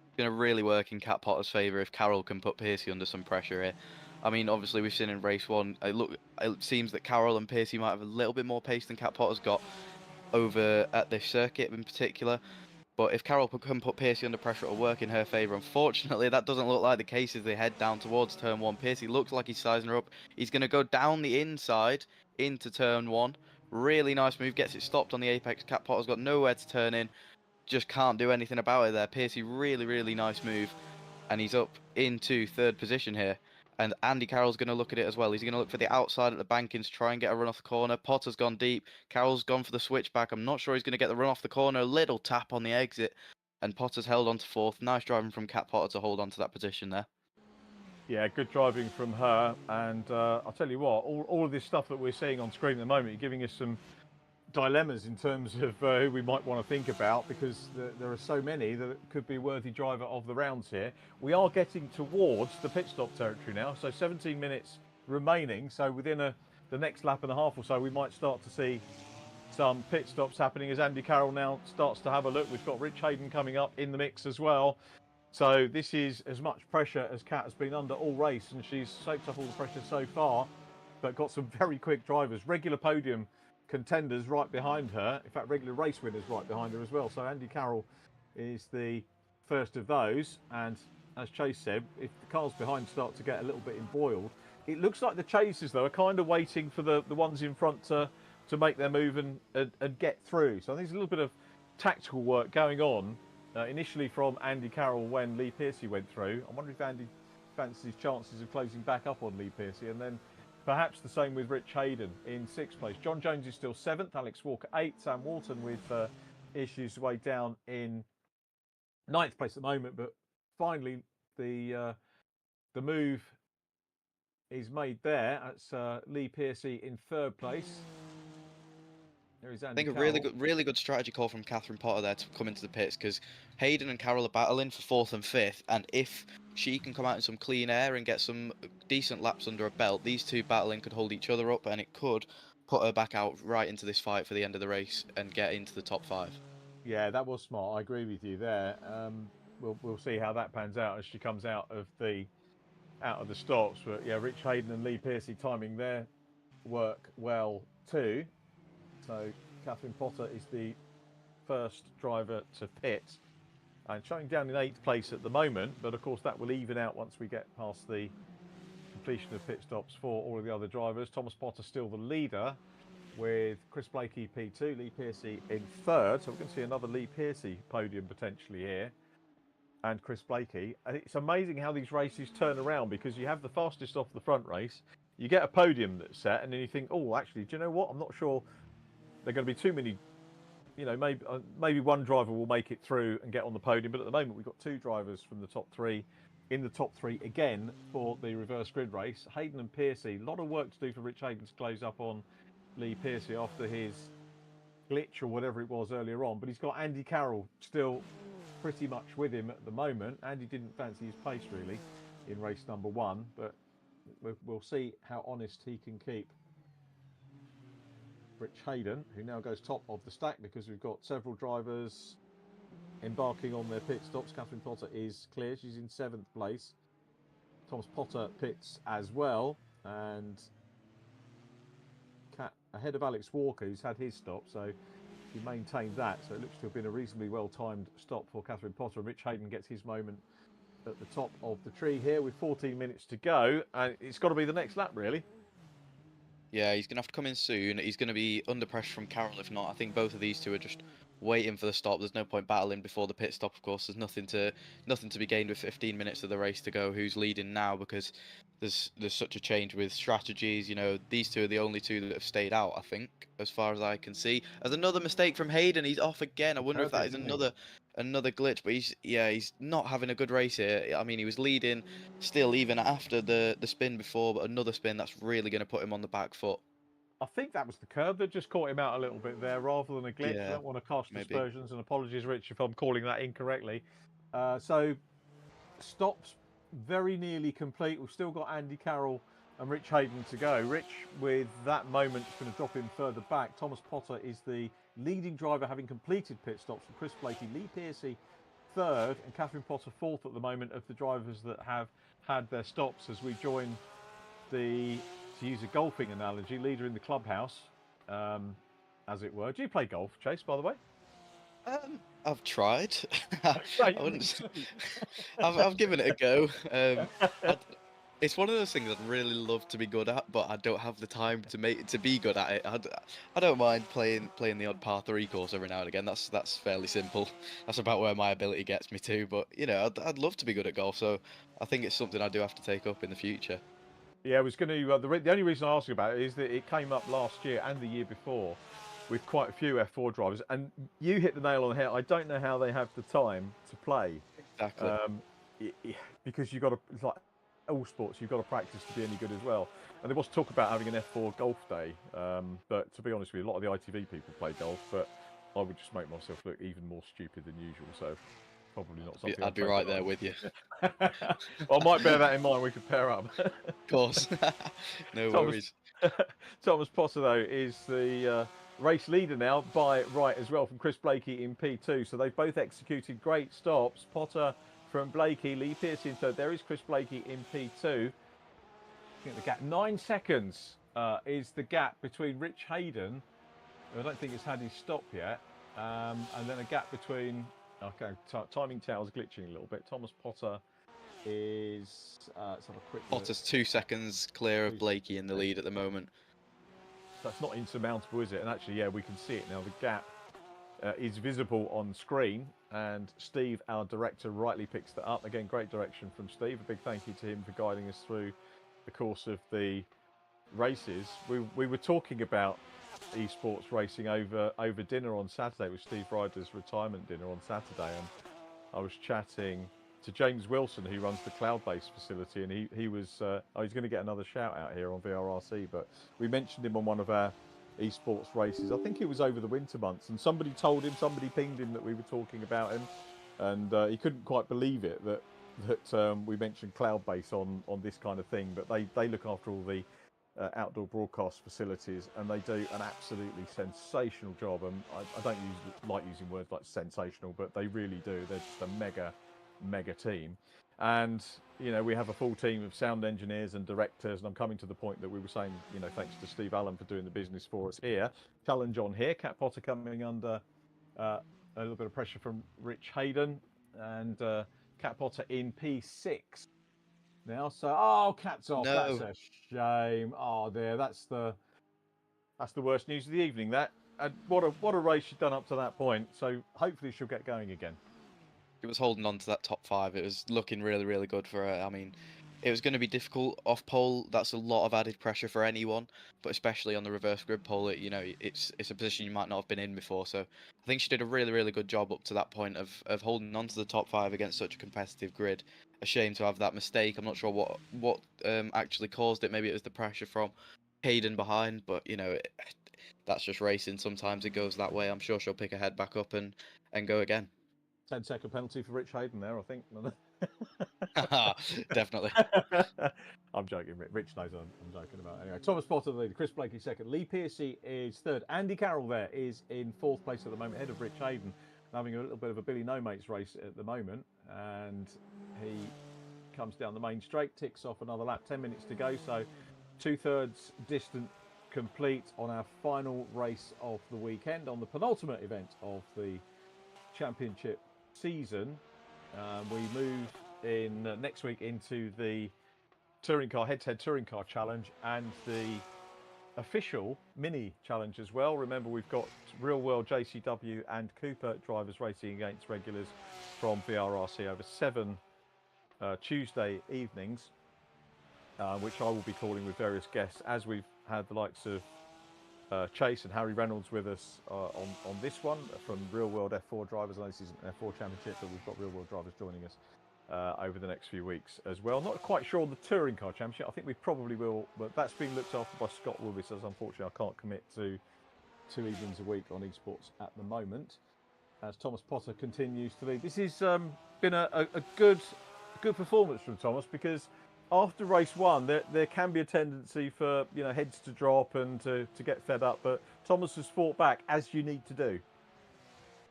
It's going to really work in Cat Potter's favour if Carroll can put Pearcey under some pressure here. I mean, obviously we've seen in race one, it seems that Carroll and Pearcey might have a little bit more pace than Cat Potter's got over at this circuit in particular. But if Carroll can put Pearcey under pressure, it'll work in her favour. Unfortunately, that doesn't look like the case as they head down towards turn one. Pearcey looks like he's sizing her up. He's going to go down the inside into turn one. Really nice move. Gets it stopped on the apex. Cat Potter's got nowhere to turn in. Just can't do anything about it there. Pearcey, really, really nice move. And he's up into third position here. And Andy Carroll's going to look at it as well. He's going to look for the outside at the bankings to try and get a run off the corner. Potter's gone deep. Carroll's gone for the switchback. I'm not sure he's going to get the run off the corner. A little tap on the exit. And Potter's held on to fourth. Nice driving from Cat Potter to hold on to that position there. Yeah, good driving from her. And I'll tell you what, all of this stuff that we're seeing on screen at the moment, you're giving us some dilemmas in terms of who we might want to think about, because there are so many that could be a worthy driver of the rounds here. We are getting towards the pit stop territory now, so 17 minutes remaining. So within the next lap and a half or so, we might start to see some pit stops happening as Andy Carroll now starts to have a look. We've got Rich Hayden coming up in the mix as well. So this is as much pressure as Kat has been under all race, and she's soaked up all the pressure so far, but got some very quick drivers. Regular podium contenders right behind her. In fact, regular race winners right behind her as well. So Andy Carroll is the first of those. And as Chase said, if the cars behind start to get a little bit embroiled, it looks like the chasers, though, are kind of waiting for the ones in front to make their move and get through. So I think there's a little bit of tactical work going on initially from Andy Carroll when Lee Pearcey went through. I wonder if Andy fancies his chances of closing back up on Lee Pearcey, and then perhaps the same with Rich Hayden in 6th place. John Jones is still 7th, Alex Walker 8th, Sam Walton with issues way down in 9th place at the moment, but finally the move is made there. That's Lee Pearcey in 3rd place. There is Andy I think Carroll. a really good strategy call from Catherine Potter there to come into the pits, because Hayden and Carroll are battling for 4th and 5th, and if she can come out in some clean air and get some decent laps under her belt, these two battling could hold each other up, and it could put her back out right into this fight for the end of the race and get into the top 5. Yeah, that was smart. I agree with you there. We'll see how that pans out as she comes out of the stops. But yeah, Rich Hayden and Lee Pearcey timing their work well too. So Catherine Potter is the first driver to pit and showing down in 8th place at the moment, but of course that will even out once we get past the completion of pit stops for all of the other drivers. Thomas Potter still the leader with Chris Blakey P2, Lee Pearcey in 3rd, so we're going to see another Lee Pearcey podium potentially here, and Chris Blakey. And it's amazing how these races turn around, because you have the fastest off the front race, you get a podium that's set, and then you think, oh, actually, do you know what, I'm not sure there are going to be too many, you know, maybe one driver will make it through and get on the podium, but at the moment we've got 2 drivers from the top 3 in the top 3 again for the reverse grid race. Hayden and Pearcey, a lot of work to do for Rich Hayden to close up on Lee Pearcey after his glitch or whatever it was earlier on, but he's got Andy Carroll still pretty much with him at the moment. Andy didn't fancy his pace really in race number 1, but we'll see how honest he can keep Rich Hayden, who now goes top of the stack because we've got several drivers embarking on their pit stops. Catherine Potter is clear. She's in 7th place. Thomas Potter pits as well. And Kat ahead of Alex Walker, who's had his stop, so he maintained that. So it looks to have been a reasonably well-timed stop for Catherine Potter. Rich Hayden gets his moment at the top of the tree here with 14 minutes to go, and it's got to be the next lap, really. Yeah, he's going to have to come in soon. He's going to be under pressure from Carroll if not. I think both of these two are just waiting for the stop. There's no point battling before the pit stop, of course. There's nothing to be gained with 15 minutes of the race to go. Who's leading now? Because there's such a change with strategies. You know, these two are the only two that have stayed out, I think, as far as I can see. There's another mistake from Hayden. He's off again. I wonder if that is another glitch, but he's not having a good race here. I mean, he was leading still even after the spin before, but another spin that's really going to put him on the back foot. I think that was the curb that just caught him out a little bit there rather than a glitch. Yeah, I don't want to cast maybe. aspersions, and apologies, Rich, if I'm calling that incorrectly. So stops very nearly complete. We've still got Andy Carroll and Rich Hayden to go. Rich, with that moment, is going to drop him further back. Thomas Potter is the leading driver, having completed pit stops from Chris Blakey. Lee Pearcey third, and Catherine Potter fourth at the moment of the drivers that have had their stops as we join the, to use a golfing analogy, leader in the clubhouse, as it were. Do you play golf, Chase, by the way? I've tried. I've given it a go. It's one of those things I'd really love to be good at, but I don't have the time to be good at it. I don't mind playing the odd par 3 course every now and again. That's fairly simple. That's about where my ability gets me to. But you know, I'd love to be good at golf, so I think it's something I do have to take up in the future. Yeah, I was going to. The only reason I asked you about it is that it came up last year and the year before with quite a few F4 drivers, and you hit the nail on the head. I don't know how they have the time to play. Exactly. Because you've got to, it's like all sports, you've got to practice to be any good as well. And there was talk about having an F4 golf day, but to be honest with you, a lot of the ITV people play golf, but I would just make myself look even more stupid than usual. So probably not something. I'd be right there with you. Well, I might bear that in mind. We could pair up. Of course. No worries. Thomas Potter, though, is the race leader now by right as well from Chris Blakey in P2. So they've both executed great stops. Potter from Blakey, Lee Pearcey in third. There is Chris Blakey in P2. I think the gap, 9 seconds is the gap between Rich Hayden, who I don't think has had his stop yet, and then a gap between, okay, timing tower's glitching a little bit. Thomas Potter is, let's have a quick look. Potter's 2 seconds clear of Blakey in the lead at the moment. That's not insurmountable, is it? And actually, yeah, we can see it now. The gap is visible on screen, and Steve, our director, rightly picks that up. Again, great direction from Steve. A big thank you to him for guiding us through the course of the races. We were talking about esports racing over dinner on Saturday with Steve Ryder's retirement dinner on Saturday, and I was chatting to James Wilson, who runs the cloud-based facility, and he was he's going to get another shout out here on VRRC, but we mentioned him on one of our esports races. I think it was over the winter months, and somebody pinged him that we were talking about him, and he couldn't quite believe it that we mentioned cloud-based on this kind of thing. But they look after all the outdoor broadcast facilities, and they do an absolutely sensational job. And I don't like using words like sensational, but they really do. They're just a mega team. And you know, we have a full team of sound engineers and directors, and I'm coming to the point that we were saying, you know, thanks to Steve Allen for doing the business for us here. Challenge on here. Cat Potter coming under a little bit of pressure from Rich Hayden, and Cat Potter in P6 now. So Cat's off. No. That's a shame. Oh, there. That's the worst news of the evening. That, and what a race she's done up to that point. So hopefully she'll get going again. It was holding on to that top 5. It was looking really, really good for her. I mean, it was going to be difficult off pole. That's a lot of added pressure for anyone, but especially on the reverse grid pole. You know, it's a position you might not have been in before. So I think she did a really, really good job up to that point of holding on to the top 5 against such a competitive grid. A shame to have that mistake. I'm not sure what actually caused it. Maybe it was the pressure from Hayden behind, but you know, that's just racing. Sometimes it goes that way. I'm sure she'll pick her head back up and go again. 10-second penalty for Rich Hayden there, I think. Definitely. I'm joking. Rich knows I'm joking about it. Anyway, Thomas Potter the leader, Chris Blakey second, Lee Pearcey is third. Andy Carroll there is in 4th place at the moment, ahead of Rich Hayden, having a little bit of a Billy No Mates race at the moment, and he comes down the main straight, ticks off another lap, 10 minutes to go, so 2/3 distance complete on our final race of the weekend, on the penultimate event of the championship season. We move in next week into the touring car head-to-head touring car challenge and the official mini challenge as well. Remember, we've got real world JCW and Cooper drivers racing against regulars from VRRC over 7 Tuesday evenings, which I will be calling with various guests, as we've had the likes of Chase and Harry Reynolds with us on this one from Real World F4 drivers. I know this isn't an F4 championship, but we've got Real World drivers joining us over the next few weeks as well. Not quite sure on the touring car championship. I think we probably will, but that's being looked after by Scott Woodwiss, as unfortunately I can't commit to 2 evenings a week on esports at the moment, as Thomas Potter continues to lead. This has been a good performance from Thomas, because after race 1 there can be a tendency for heads to drop and to get fed up, but Thomas has fought back, as you need to do.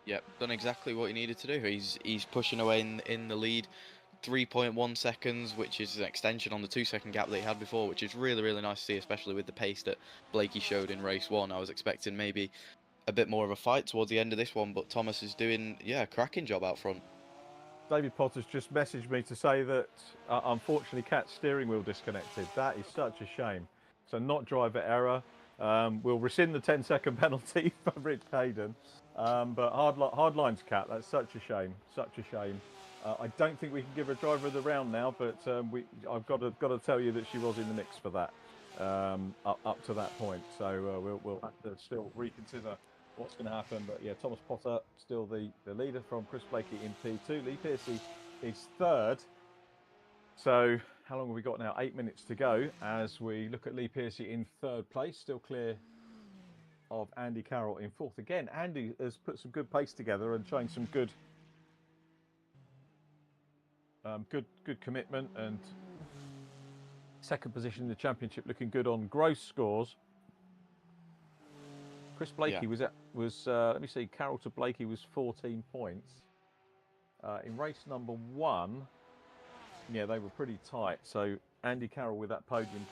Yep, done exactly what he needed to do. He's pushing away in the lead, 3.1 seconds, which is an extension on the 2-second gap that he had before, which is really, really nice to see, especially with the pace that Blakey showed in race 1. I was expecting maybe a bit more of a fight towards the end of this one, but Thomas is doing, a cracking job out front. David Potter's just messaged me to say that unfortunately Cat's steering wheel disconnected. That is such a shame. So not driver error. We'll rescind the 10-second penalty for Rich Hayden. But hard lines, Cat. That's such a shame. Such a shame. I don't think we can give her a driver of the round now, but I've got to tell you that she was in the mix for that up to that point. So we'll have to still reconsider what's going to happen. But yeah, Thomas Potter still the leader from Chris Blakey in P2. Lee Pearcey is third. So how long have we got now? 8 minutes to go as we look at Lee Pearcey in third place, still clear of Andy Carroll in fourth. Again, Andy has put some good pace together and showing some good commitment, and second position in the championship, looking good on gross scores. Chris Blakey was let me see, Carroll to Blakey was 14 points. In race number 1, they were pretty tight. So Andy Carroll with that podium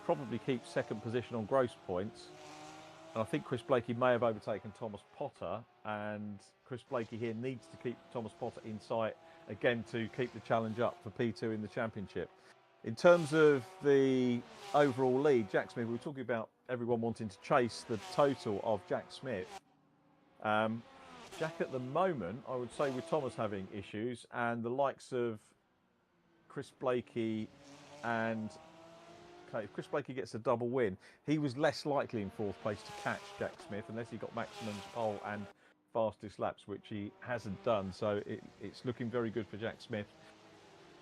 probably keeps second position on gross points. And I think Chris Blakey may have overtaken Thomas Potter, and Chris Blakey here needs to keep Thomas Potter in sight again to keep the challenge up for P2 in the championship. In terms of the overall lead, Jack Smith, we were talking about everyone wanting to chase the total of Jack Smith. Jack at the moment, I would say, with Thomas having issues and the likes of Chris Blakey and... if Chris Blakey gets a double win, he was less likely in fourth place to catch Jack Smith unless he got maximum pole and fastest laps, which he hasn't done. So it's looking very good for Jack Smith.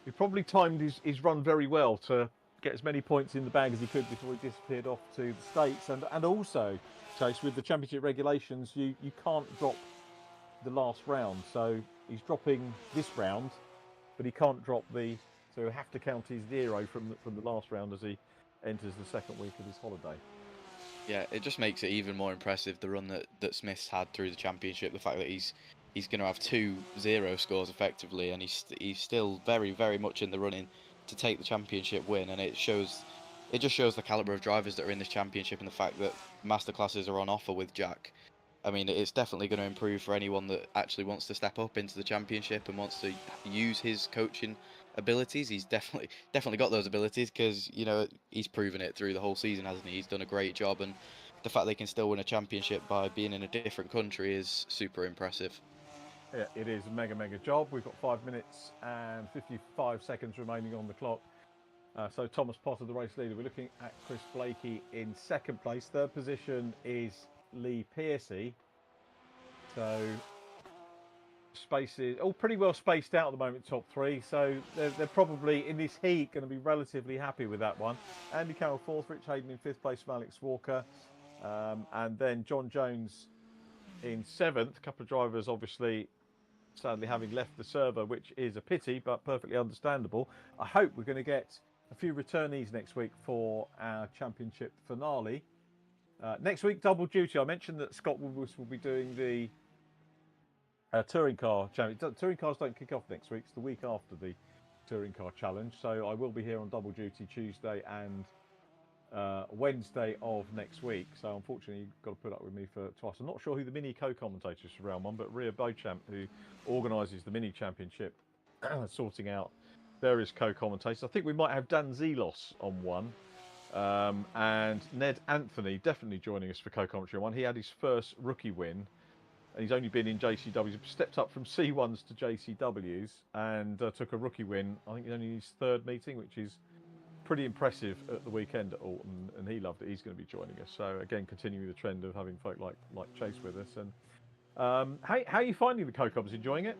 He probably timed his run very well to get as many points in the bag as he could before he disappeared off to the States. And also, Chase, with the championship regulations, you can't drop the last round. So he's dropping this round, but he can't drop so he'll have to count his 0 from the last round as he enters the second week of his holiday. Yeah, it just makes it even more impressive, the run that Smith's had through the championship. The fact that he's going to have 2 0 scores effectively, and he's still very, very much in the running to take the championship win. And it just shows the caliber of drivers that are in this championship, and the fact that masterclasses are on offer with Jack. I mean, it's definitely going to improve for anyone that actually wants to step up into the championship and wants to use his coaching abilities. He's definitely got those abilities, because he's proven it through the whole season, hasn't he? He's done a great job, and the fact they can still win a championship by being in a different country is super impressive. Yeah, it is a mega job. We've got 5 minutes and 55 seconds remaining on the clock. So Thomas Potter, the race leader. We're looking at Chris Blakey in second place. Third position is Lee Pearcey. So spaces all pretty well spaced out at the moment, top 3. So they're probably in this heat going to be relatively happy with that one. Andy Carroll fourth, Rich Hayden in fifth place from Alex Walker, and then John Jones in seventh. A couple of drivers obviously sadly having left the server, which is a pity but perfectly understandable. I hope we're going to get a few returnees next week for our championship finale. Next week, double duty. I mentioned that Scott Woodwiss will be doing the touring car challenge. Touring cars don't kick off next week. It's the week after the touring car challenge. So I will be here on double duty Tuesday and Wednesday of next week. So unfortunately, you've got to put up with me for twice. I'm not sure who the mini co-commentators for round one, but Ria Beauchamp, who organises the mini championship, sorting out various co-commentators. I think we might have Dan Zelos on one. And Ned Anthony definitely joining us for co-commentary on one. He had his first rookie win, and he's only been in JCWs. Stepped up from C1s to JCWs and took a rookie win. I think only his third meeting, which is pretty impressive at the weekend at Alton, and he loved it. He's going to be joining us. So again, continuing the trend of having folk like Chase with us. And how are you finding the co-coms? Enjoying it?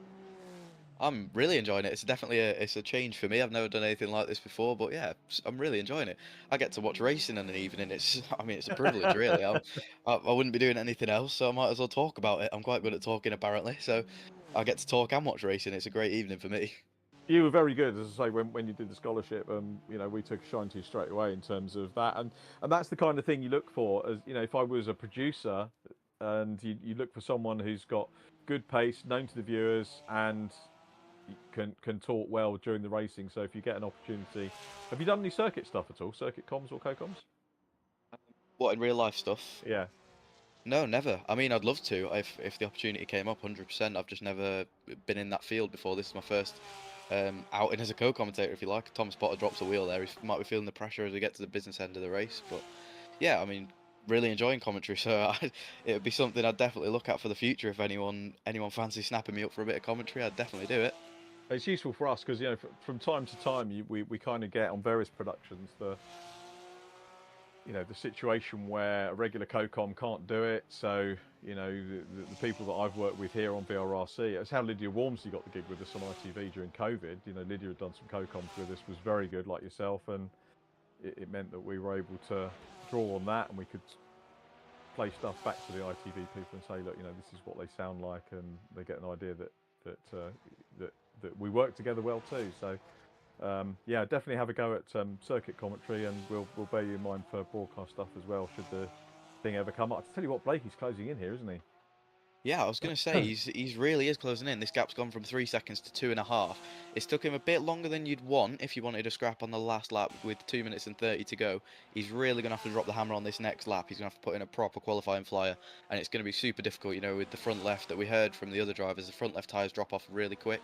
I'm really enjoying it. It's definitely it's a change for me. I've never done anything like this before, but yeah, I'm really enjoying it. I get to watch racing in an evening. It's a privilege, really. I wouldn't be doing anything else, so I might as well talk about it. I'm quite good at talking, apparently, so I get to talk and watch racing. It's a great evening for me. You were very good, as I say, when you did the scholarship. We took a shine to you straight away in terms of that, and that's the kind of thing you look for. As if I was a producer, and you look for someone who's got good pace, known to the viewers, and can talk well during the racing. So if you get an opportunity, have you done any circuit stuff at all? Circuit comms or co-coms? What, in real life stuff? Yeah. No, never. I mean, I'd love to if the opportunity came up. 100%. I've just never been in that field before. This is my first outing as a co-commentator, if you like. Thomas Potter drops a wheel there. He might be feeling the pressure as we get to the business end of the race, but yeah, I mean, really enjoying commentary. So it would be something I'd definitely look at for the future. If anyone fancies snapping me up for a bit of commentary, I'd definitely do it. It's useful for us because from time to time we kind of get on various productions the situation where a regular co-com can't do it. So the people that I've worked with here on VRRC, it's how Lydia Wormsley got the gig with us on ITV during COVID. Lydia had done some co-coms with us, was very good like yourself, and it meant that we were able to draw on that, and we could play stuff back to the ITV people and say, look, this is what they sound like, and they get an idea that we work together well too. So yeah, definitely have a go at circuit commentary, and we'll bear you in mind for broadcast stuff as well should the thing ever come up. I tell you what, Blakey's closing in here, isn't he? Yeah, I was going to say, he's really is closing in. This gap's gone from 3 seconds to 2.5. It's took him a bit longer than you'd want if you wanted a scrap on the last lap with 2 minutes and 30 to go. He's really going to have to drop the hammer on this next lap. He's going to have to put in a proper qualifying flyer, and it's going to be super difficult, with the front left that we heard from the other drivers. The front left tyres drop off really quick,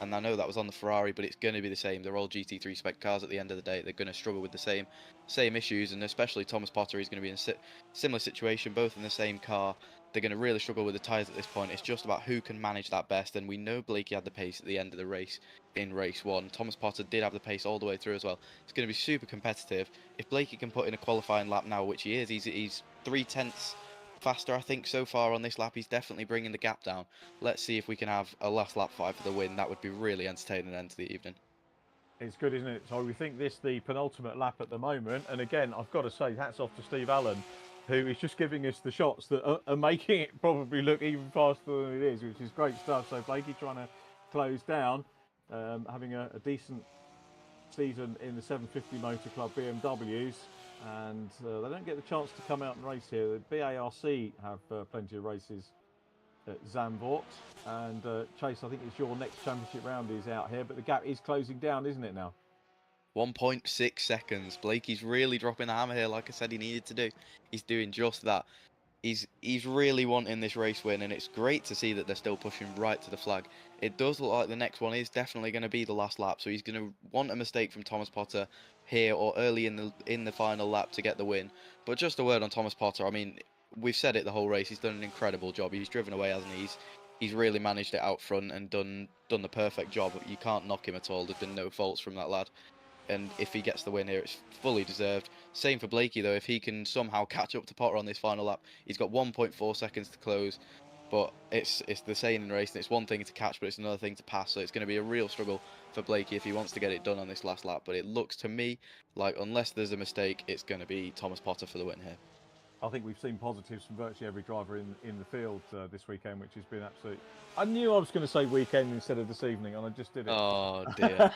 and I know that was on the Ferrari, but it's going to be the same. They're all GT3 spec cars at the end of the day. They're going to struggle with the same issues, and especially Thomas Potter, he's going to be in a similar situation, both in the same car. They're going to really struggle with the tyres at this point. It's just about who can manage that best, and we know Blakey had the pace at the end of the race in race 1. Thomas Potter did have the pace all the way through as well. It's going to be super competitive. If Blakey can put in a qualifying lap now, which he is, he's 3/10 faster, I think, so far on this lap. He's definitely bringing the gap down. Let's see if we can have a last lap fight for the win. That would be really entertaining end to the evening. It's good, isn't it? So we think this the penultimate lap at the moment, and again, I've got to say, hats off to Steve Allen, who is just giving us the shots that are making it probably look even faster than it is, which is great stuff. So Blakey trying to close down, having a decent season in the 750 Motor Club BMWs, and they don't get the chance to come out and race here. The VRRC have plenty of races at Zandvoort, and Chase, I think it's your next championship round is out here, but the gap is closing down, isn't it now? 1.6 seconds. Blakey's really dropping the hammer here, like I said he needed to do. He's doing just that. He's really wanting this race win, and it's great to see that they're still pushing right to the flag. It does look like the next one is definitely going to be the last lap, so he's going to want a mistake from Thomas Potter here or early in the final lap to get the win. But just a word on Thomas Potter. I mean, we've said it the whole race. He's done an incredible job. He's driven away, hasn't he? He's really managed it out front and done the perfect job. You can't knock him at all. There's been no faults from that lad. And if he gets the win here, it's fully deserved. Same for Blakey, though. If he can somehow catch up to Potter on this final lap, he's got 1.4 seconds to close. But it's the same in racing. It's one thing to catch, but it's another thing to pass. So it's going to be a real struggle for Blakey if he wants to get it done on this last lap. But it looks to me like unless there's a mistake, it's going to be Thomas Potter for the win here. I think we've seen positives from virtually every driver in the field this weekend, which has been absolute. I knew I was going to say weekend instead of this evening, and I just did it. Oh dear.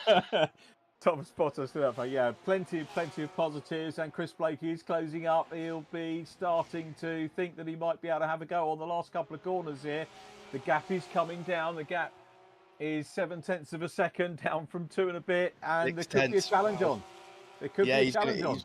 Thomas Potter stood up. Yeah, plenty of positives, and Chris Blakey is closing up. He'll be starting to think that he might be able to have a go on the last couple of corners here. The gap is coming down. The gap is 0.7 of a second down from 2 and a bit, and there could be a challenge on. There could be a challenge on.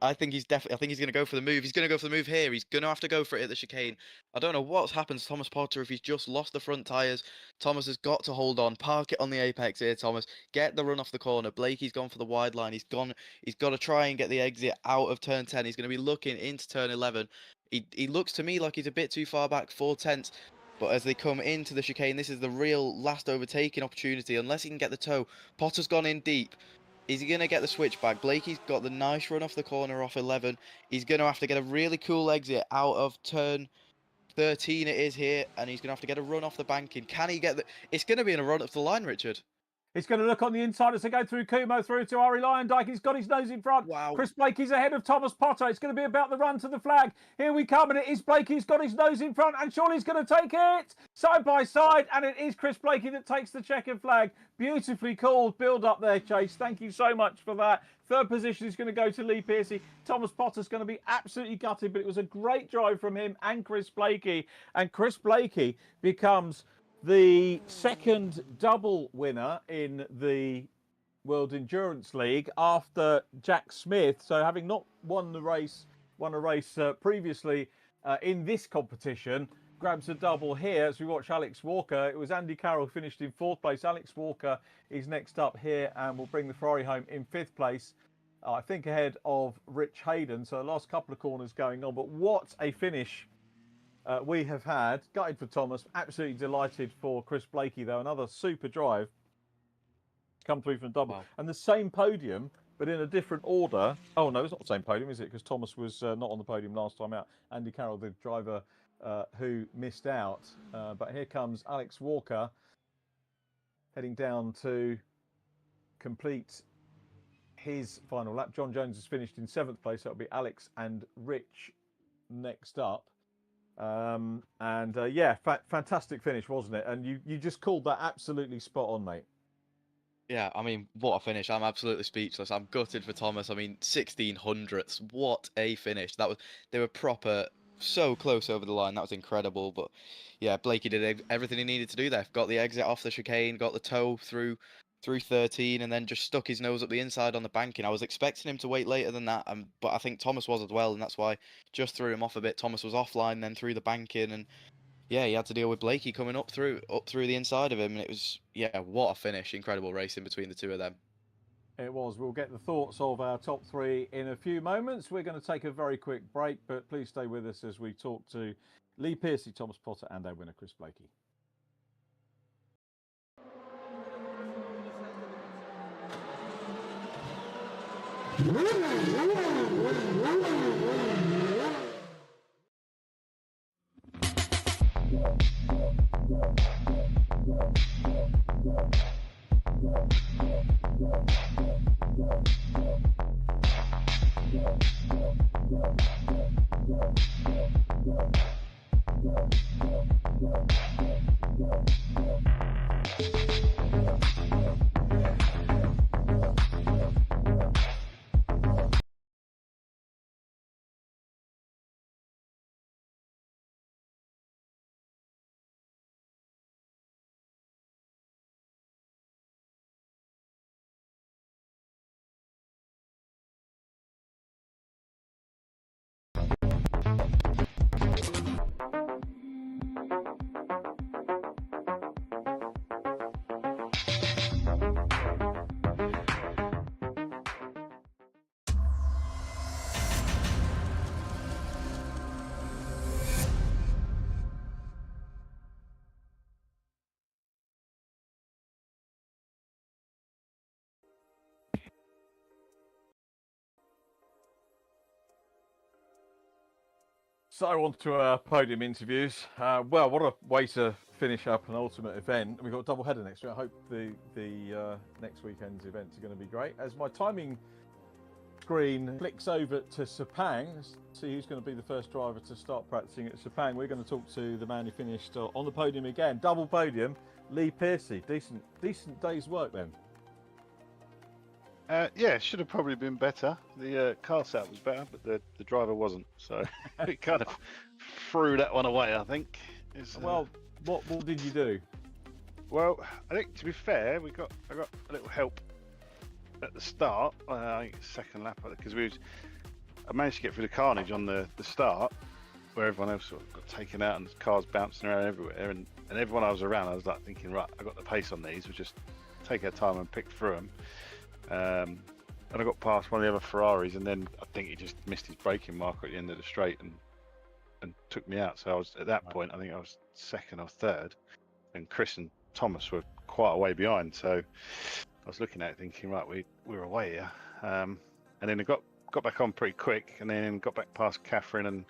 I think he's definitely. I think he's going to go for the move. He's going to go for the move here. He's going to have to go for it at the chicane. I don't know what's happened to Thomas Potter if he's just lost the front tyres. Thomas has got to hold on, park it on the apex here. Thomas, get the run off the corner. Blakey's gone for the wide line. He's gone. He's got to try and get the exit out of turn 10. He's going to be looking into turn 11. He looks to me like he's a bit too far back, 4/10. But as they come into the chicane, this is the real last overtaking opportunity. Unless he can get the toe. Potter's gone in deep. Is he going to get the switchback? Blakey's got the nice run off the corner off 11. He's going to have to get a really cool exit out of turn 13 it is here. And he's going to have to get a run off the banking. Can he get the... It's going to be in a run up to the line, Richard. He's going to look on the inside as they go through Kumo, through to Ari Lyondike. He's got his nose in front. Wow. Chris Blakey's ahead of Thomas Potter. It's going to be about the run to the flag. Here we come, and it is Blakey. He's got his nose in front, and surely he's going to take it side by side, and it is Chris Blakey that takes the checkered flag. Beautifully called build up there, Chase. Thank you so much for that. Third position is going to go to Lee Pearcey. Thomas Potter's going to be absolutely gutted, but it was a great drive from him and Chris Blakey. And Chris Blakey becomes the second double winner in the World Endurance League after Jack Smith. So having not won a race previously in this competition, grabs a double here as we watch Alex Walker. It was Andy Carroll finished in 4th place. Alex Walker is next up here and will bring the Ferrari home in 5th place. I think ahead of Rich Hayden. So the last couple of corners going on. But what a finish we have had. Gutted for Thomas. Absolutely delighted for Chris Blakey, though. Another super drive. Come through from double. Wow. And the same podium, but in a different order. Oh, no, it's not the same podium, is it? Because Thomas was not on the podium last time out. Andy Carroll, the driver who missed out. But here comes Alex Walker heading down to complete his final lap. John Jones has finished in 7th place. So it'll be Alex and Rich next up. Yeah, fantastic finish, wasn't it? And you just called that absolutely spot on, mate. Yeah, I mean, what a finish. I'm absolutely speechless. I'm gutted for Thomas. I mean, 1600ths. What a finish. They were proper, so close over the line. That was incredible. But yeah, Blakey did everything he needed to do there. Got the exit off the chicane, got the toe through 13, and then just stuck his nose up the inside on the banking. I was expecting him to wait later than that, but I think Thomas was as well, and that's why just threw him off a bit. Thomas was offline, then through the banking, and yeah, he had to deal with Blakey coming up through the inside of him, and it was, yeah, what a finish. Incredible racing between the two of them. It was. We'll get the thoughts of our top 3 in a few moments. We're going to take a very quick break, but please stay with us as we talk to Lee Pearcey, Thomas Potter, and our winner, Chris Blakey. So on to our podium interviews. Well, what a way to finish up an ultimate event. We've got a double header next week. I hope the next weekend's events are going to be great. As my timing screen flicks over to Sepang, let's see who's going to be the first driver to start practicing at Sepang. We're going to talk to the man who finished on the podium again. Double podium, Lee Pearcey. Decent day's work then. Yeah, should have probably been better. The car setup was better, but the driver wasn't. So it kind of threw that one away, I think. Well, what did you do? Well, I think to be fair, I got a little help at the start. I think second lap, because I managed to get through the carnage on the start, where everyone else sort of got taken out and cars bouncing around everywhere, and everyone I was around, I was like thinking, right, I got the pace on these. We'll just take our time and pick through them. And I got past one of the other Ferraris, and then I think he just missed his braking marker at the end of the straight and took me out. So I was at that point, I think I was second or third, and Chris and Thomas were quite a way behind. So I was looking at it thinking, right, we're away here. And then I got back on pretty quick, and then got back past Catherine, and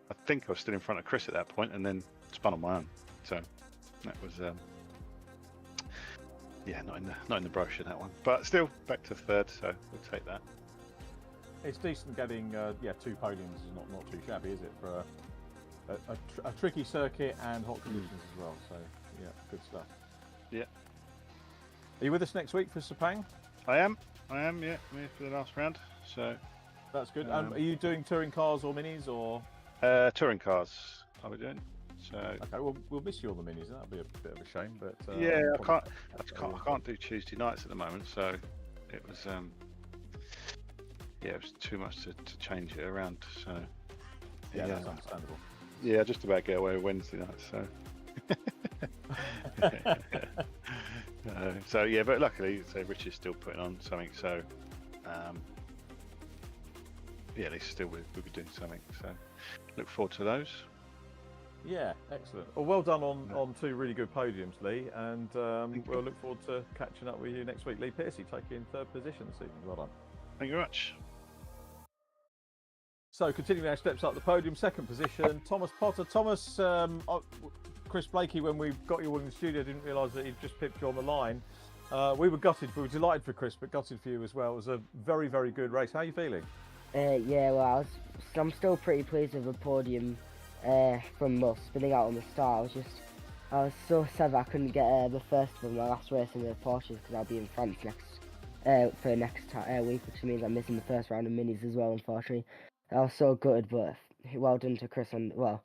I think I was still in front of Chris at that point, and then spun on my own. So that was not in the brochure, that one, but still back to third, so we'll take that. It's decent getting 2 podiums is not too shabby, is it, for a tricky circuit and hot conditions as well. So yeah, good stuff. Yeah. Are you with us next week for Sepang? I am. Yeah. I'm here for the last round. So that's good. Are you doing touring cars or minis or? Touring cars. I'll be doing. So okay, well, we'll miss you on the minis. That'll be a bit of a shame, but yeah, I can't do Tuesday nights at the moment. So it was it was too much to change it around. So yeah, that's understandable. Yeah, just about get away with Wednesday nights. So so yeah, but luckily, so Rich is still putting on something. So yeah, at least still we'll be doing something. So look forward to those. Yeah, excellent. Well done on 2 really good podiums, Lee, and we'll look forward to catching up with you next week. Lee Piercy taking 3rd position this evening. Well done. Thank you very much. So continuing our steps up the podium, 2nd position, Thomas Potter. Thomas, Chris Blakey, when we got you all in the studio, didn't realise that he'd just pipped you on the line. We were gutted. We were delighted for Chris, but gutted for you as well. It was a very, very good race. How are you feeling? Yeah, well, I'm still pretty pleased with the podium from spinning out on the start. I was so sad that I couldn't get the first of my last race in the Porsches, because I'll be in France for next week, which means I'm missing the first round of minis as well, unfortunately. I was so gutted, but well done to Chris. And well,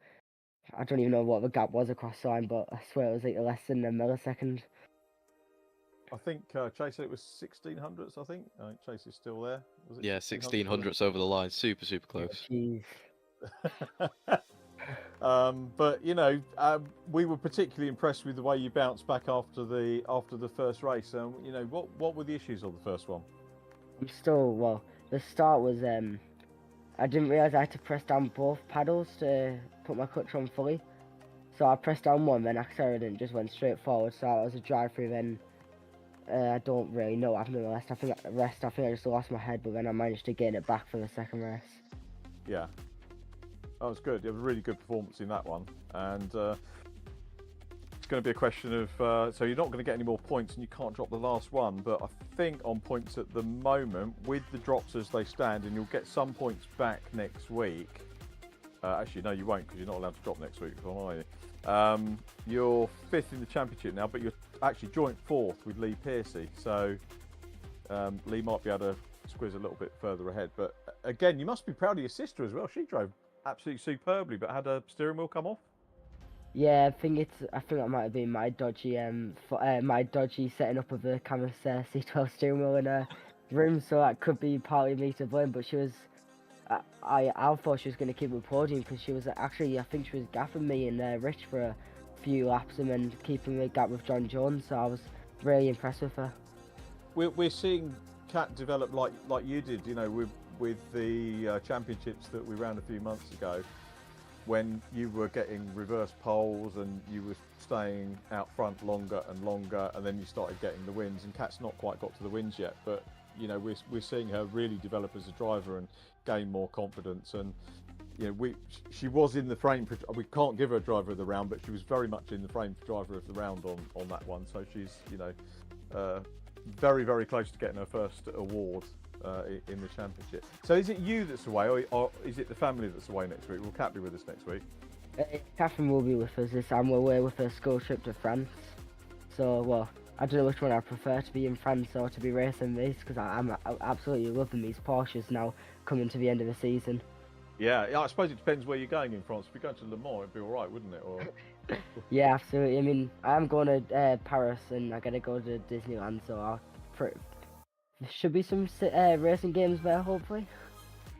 I don't even know what the gap was across the line, but I swear it was like less than a millisecond. I think Chase said it was 1600ths. I think Chase is still there. Was it? Yeah, 1600ths over the line. Super close. Jeez. But you know, we were particularly impressed with the way you bounced back after the first race. You know, what were the issues on the first one? The start was I didn't realise I had to press down both paddles to put my clutch on fully. So I pressed down one, then accelerated and just went straight forward. So it was a drive through. Then I don't really know what happened in the rest. I think I just lost my head, but then I managed to gain it back for the second race. Yeah. That was good. It was a really good performance in that one, and it's going to be a question of so you're not going to get any more points, and you can't drop the last one. But I think on points at the moment, with the drops as they stand, and you'll get some points back next week. Actually, no, you won't, because you're not allowed to drop next week, are you? You're 5th in the championship now, but you're actually joint 4th with Lee Piercy. So Lee might be able to squeeze a little bit further ahead. But again, you must be proud of your sister as well. She drove absolutely superbly, but had a steering wheel come off. Yeah, I think that might have been my dodgy setting up of the Camus C12 steering wheel in her room, so that could be partly me to blame. But she was, I thought she was going to keep the podium, because she was actually, I think she was gaffing me and Rich for a few laps and then keeping the gap with John Jones. So I was really impressed with her. We're seeing Kat develop like you did, you know, with the championships that we ran a few months ago, when you were getting reverse poles and you were staying out front longer and longer, and then you started getting the wins. And Kat's not quite got to the wins yet, but you know, we're seeing her really develop as a driver and gain more confidence. And you know, she was in the frame for, we can't give her driver of the round, but she was very much in the frame for driver of the round on that one. So she's, you know, very close to getting her first award in the championship. So is it you that's away, or is it the family that's away next week? Will Kat be with us next week? Catherine will be with us this time. We're away with her school trip to France. So, well, I don't know which one I prefer, to be in France or to be racing these, because I'm absolutely loving these Porsches now coming to the end of the season. Yeah, I suppose it depends where you're going in France. If you're going to Le Mans, it'd be all right, wouldn't it? Or yeah, absolutely. I mean, I'm going to Paris, and I gotta go to Disneyland, so there should be some racing games there, hopefully.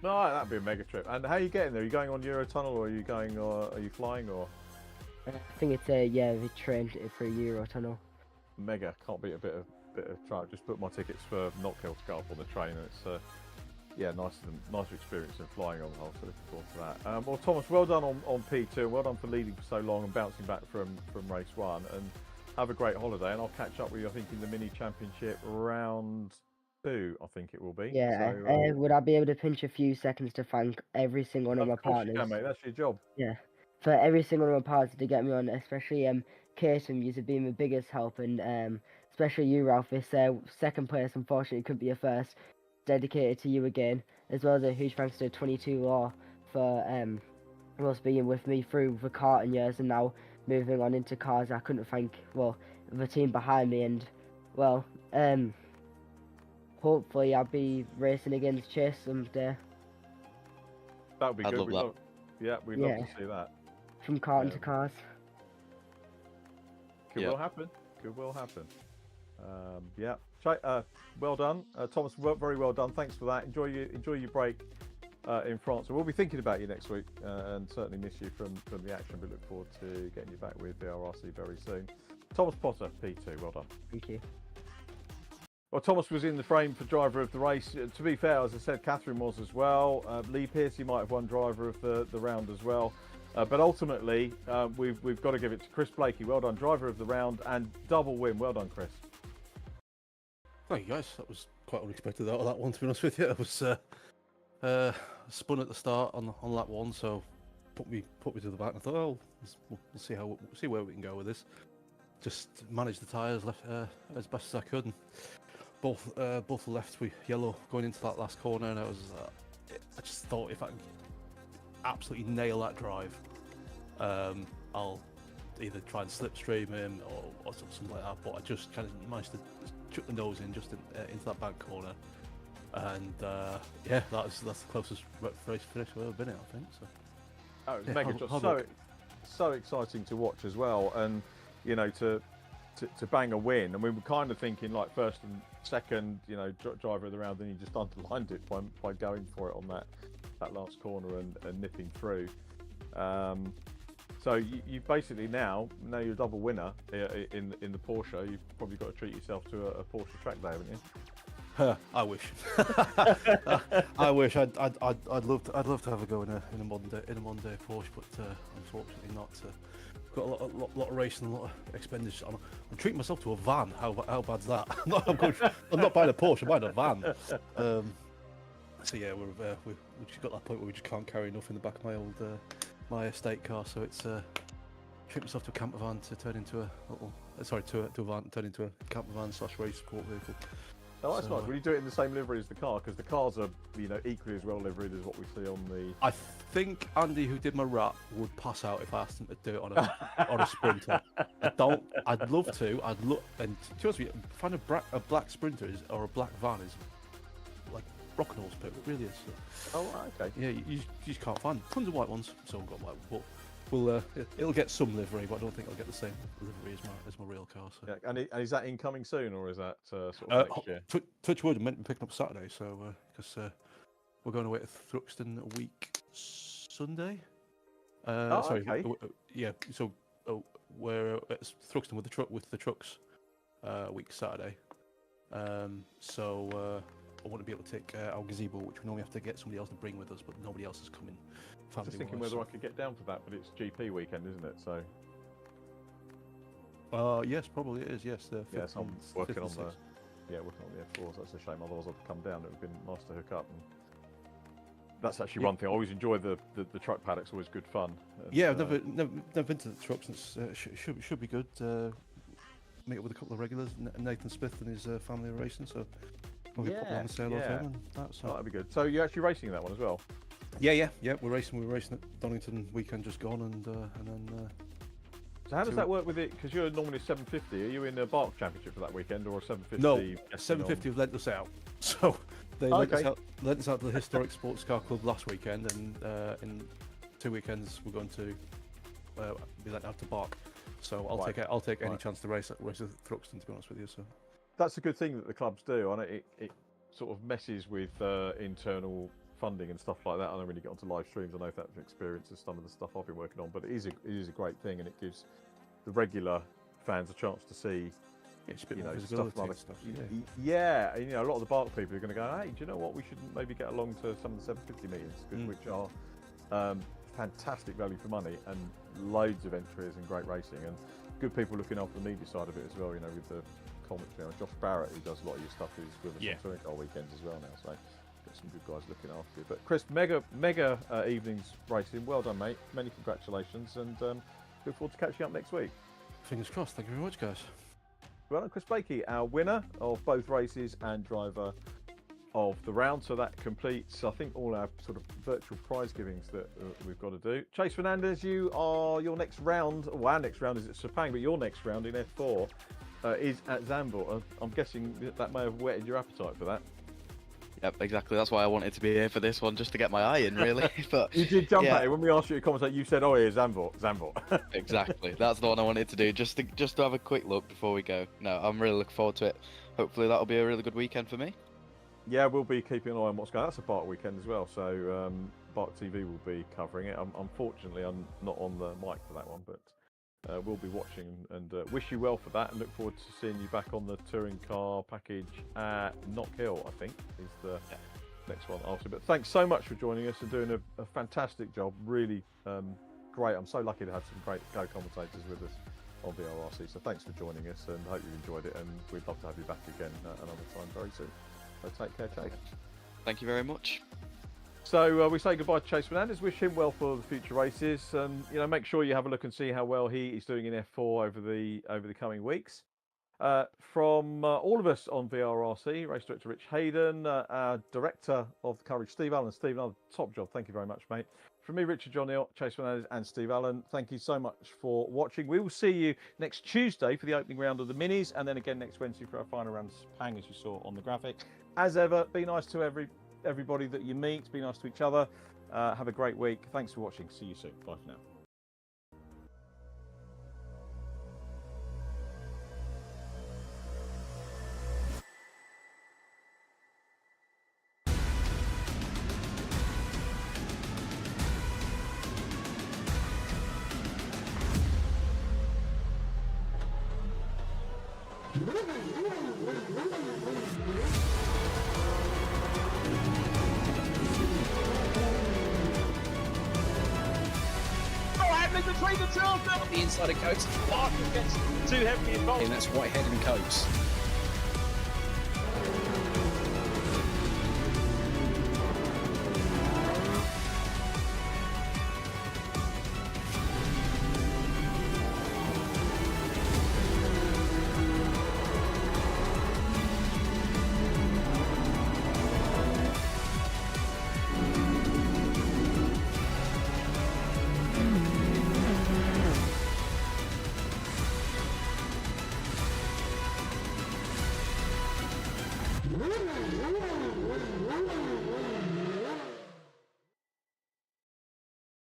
No, that'd be a mega trip. And how are you getting there? Are you going on Eurotunnel, or are you going, or are you flying, or? I think it's a we trained for a Eurotunnel. Mega. Can't beat a bit of track. Just booked my tickets for Knockhill to go up on the train, and it's yeah, nicer experience than flying on the whole. So looking forward to that. Well, Thomas, well done on P2, and well done for leading for so long and bouncing back from race 1. And have a great holiday. And I'll catch up with you, I think, in the mini championship round 2. I think it will be. Yeah. So, Would I be able to pinch a few seconds to thank every single one of my of course partners? you can, mate. That's your job. Yeah. For every single one of my partners to get me on, especially Kirsten, you've been my biggest help, and especially you, Ralph. This second place, unfortunately, couldn't be a first. Dedicated to you again, as well as a huge thanks to 22 Law for us being with me through the karting years and now moving on into cars. I couldn't thank the team behind me, and hopefully I'll be racing against Chase someday. That would be I'd good. love that. We'd love to see that. From karting to cars. Could well happen. Could well happen. Yeah. Well done, Thomas. Very well done. Thanks for that. Enjoy your break in France. So we'll be thinking about you next week, and certainly miss you from the action. We look forward to getting you back with VRRC very soon. Thomas Potter, P2. Well done. Thank you. Well, Thomas was in the frame for driver of the race. To be fair, as I said, Catherine was as well. Lee Pearcey might have won driver of the round as well. But ultimately, we've got to give it to Chris Blakey. Well done, driver of the round and double win. Well done, Chris. Thank you, guys. That was quite unexpected out of that one, to be honest with you. I was spun at the start on lap 1, so put me to the back. And I thought, oh, we'll see where we can go with this. Just managed the tyres as best as I could. And both left with yellow going into that last corner, and I just thought if I can absolutely nail that drive, I'll either try and slipstream him or something like that. But I just kind of managed to chuck the nose in just into that back corner, and yeah, that's the closest race finish I've ever been in, I think. So Oh, it was yeah, mega. hard So work. so exciting to watch as well, and you know to bang a win. And we were kind of thinking like first and second, driver of the round, then you just underlined it by going for it on that last corner and nipping through. So you basically now you're a double winner in the Porsche. You've probably got to treat yourself to a Porsche track day, haven't you? I wish. I wish. I'd love to have a go in a modern day Porsche, but unfortunately not. Got a lot of racing, a lot of expenditure. I'm treating myself to a van. How bad's that? I'm not buying a Porsche. I'm buying a van. So yeah, we've just got that point where we just can't carry enough in the back of my estate car. So it's treat myself to a camper van to turn into a van to turn into a camper van / race support vehicle. Oh, that's So, nice. Will you do it in the same livery as the car? Because the cars are, equally as well liveried as what we see on the. I think Andy, who did my wrap, would pass out if I asked him to do it on a Sprinter. I'd love to. And to be honest with you, find a black Sprinter or a black van is like rock and roll pit. It really is. So, Oh, right, okay. yeah, you just can't find tons of white ones. So I've got white, but it'll get some livery, but I don't think it'll get the same livery as my real car. So. Yeah, and is that incoming soon, or is that sort of next year? Touch wood, I'm meant to be picking up Saturday, so because we're going away to Thruxton a week Sunday. Okay. Yeah. So we're at Thruxton with the trucks week Saturday. So I want to be able to take our gazebo, which we normally have to get somebody else to bring with us, but nobody else is coming. Just thinking whether I could get down for that, but it's GP weekend, isn't it? So. Yes, probably it is. Yes, the Yes, I'm working on 56. working on the F4s. That's a shame. Otherwise, I'd come down. It would have been nice to hook up. And that's actually one thing. I always enjoy the truck paddock's always good fun. And, Yeah, I've never been to the trucks. And it should be good. Meet up with a couple of regulars. Nathan Smith and his family are racing, so we'll pop on the sale off them and that. So. Oh, that'd be good. So you're actually racing that one as well? Yeah. We're racing at Donington weekend just gone, and then. So how does that work with it? Because you're normally 750. Are you in a Bark Championship for that weekend, or a 750? No, 750 have lent us out. So they lent us out to the Historic Sports Car Club last weekend, and in 2 weekends we're going to be lent out to Bark. So I'll take any chance to race at Thruxton, to be honest with you. So that's a good thing that the clubs do, and it sort of messes with internal funding and stuff like that. I don't really get onto live streams. I know if that's an experience of some of the stuff I've been working on, but it is a great thing, and it gives the regular fans a chance to see. It's a bit You more know, visibility stuff like and stuff. Yeah, and, you know, a lot of the Bark people are going to go, hey, do you know what? We should maybe get along to some of the 750 meetings, which are fantastic value for money and loads of entries and great racing, and good people looking after the media side of it as well. You know, with the commentary. Josh Barrett, who does a lot of your stuff, is with us on touring car weekends as well now. So got some good guys looking after you. But Chris, mega evenings racing. Well done, mate. Many congratulations, and look forward to catching up next week. Fingers crossed. Thank you very much, guys. Well done, Chris Blakey, our winner of both races and driver of the round. So that completes, I think, all our sort of virtual prize givings that we've got to do. Chase Fernandez, your next round, well, our next round is at Sepang, but your next round in F4 is at Zandvoort. I'm guessing that may have whetted your appetite for that. Yep, exactly. That's why I wanted to be here for this one, just to get my eye in, really. But you did jump at it when we asked you to commentate. You said, "Oh, yeah, Zandvoort." exactly. That's the one I wanted to do, just to have a quick look before we go. No, I'm really looking forward to it. Hopefully, that'll be a really good weekend for me. Yeah, we'll be keeping an eye on what's going on. That's a Bark weekend as well, so Bark TV will be covering it. Unfortunately, I'm not on the mic for that one, but we'll be watching and wish you well for that, and look forward to seeing you back on the touring car package at Knock Hill, I think, is the next one after. But thanks so much for joining us and doing a fantastic job. Really great. I'm so lucky to have some great co-commentators with us on VRRC. So thanks for joining us, and hope you've enjoyed it, and we'd love to have you back again another time very soon. So take care, Chase. Thank you very much. So we say goodbye to Chase Fernandez. Wish him well for the future races. You know, make sure you have a look and see how well he is doing in F4 over the coming weeks. From all of us on VRRC, race director Rich Hayden, our director of the coverage Steve Allen. Steve, another top job. Thank you very much, mate. From me, Richard John Neal, Chase Fernandez, and Steve Allen. Thank you so much for watching. We will see you next Tuesday for the opening round of the minis, and then again next Wednesday for our final round of Sepang, as you saw on the graphic. As ever, be nice to everybody that you meet. Be nice to each other. Have a great week. Thanks for watching. See you soon. Bye for now. Between the two of them, The inside of Coates. Barker gets too heavily involved. And that's Whitehead and Coates.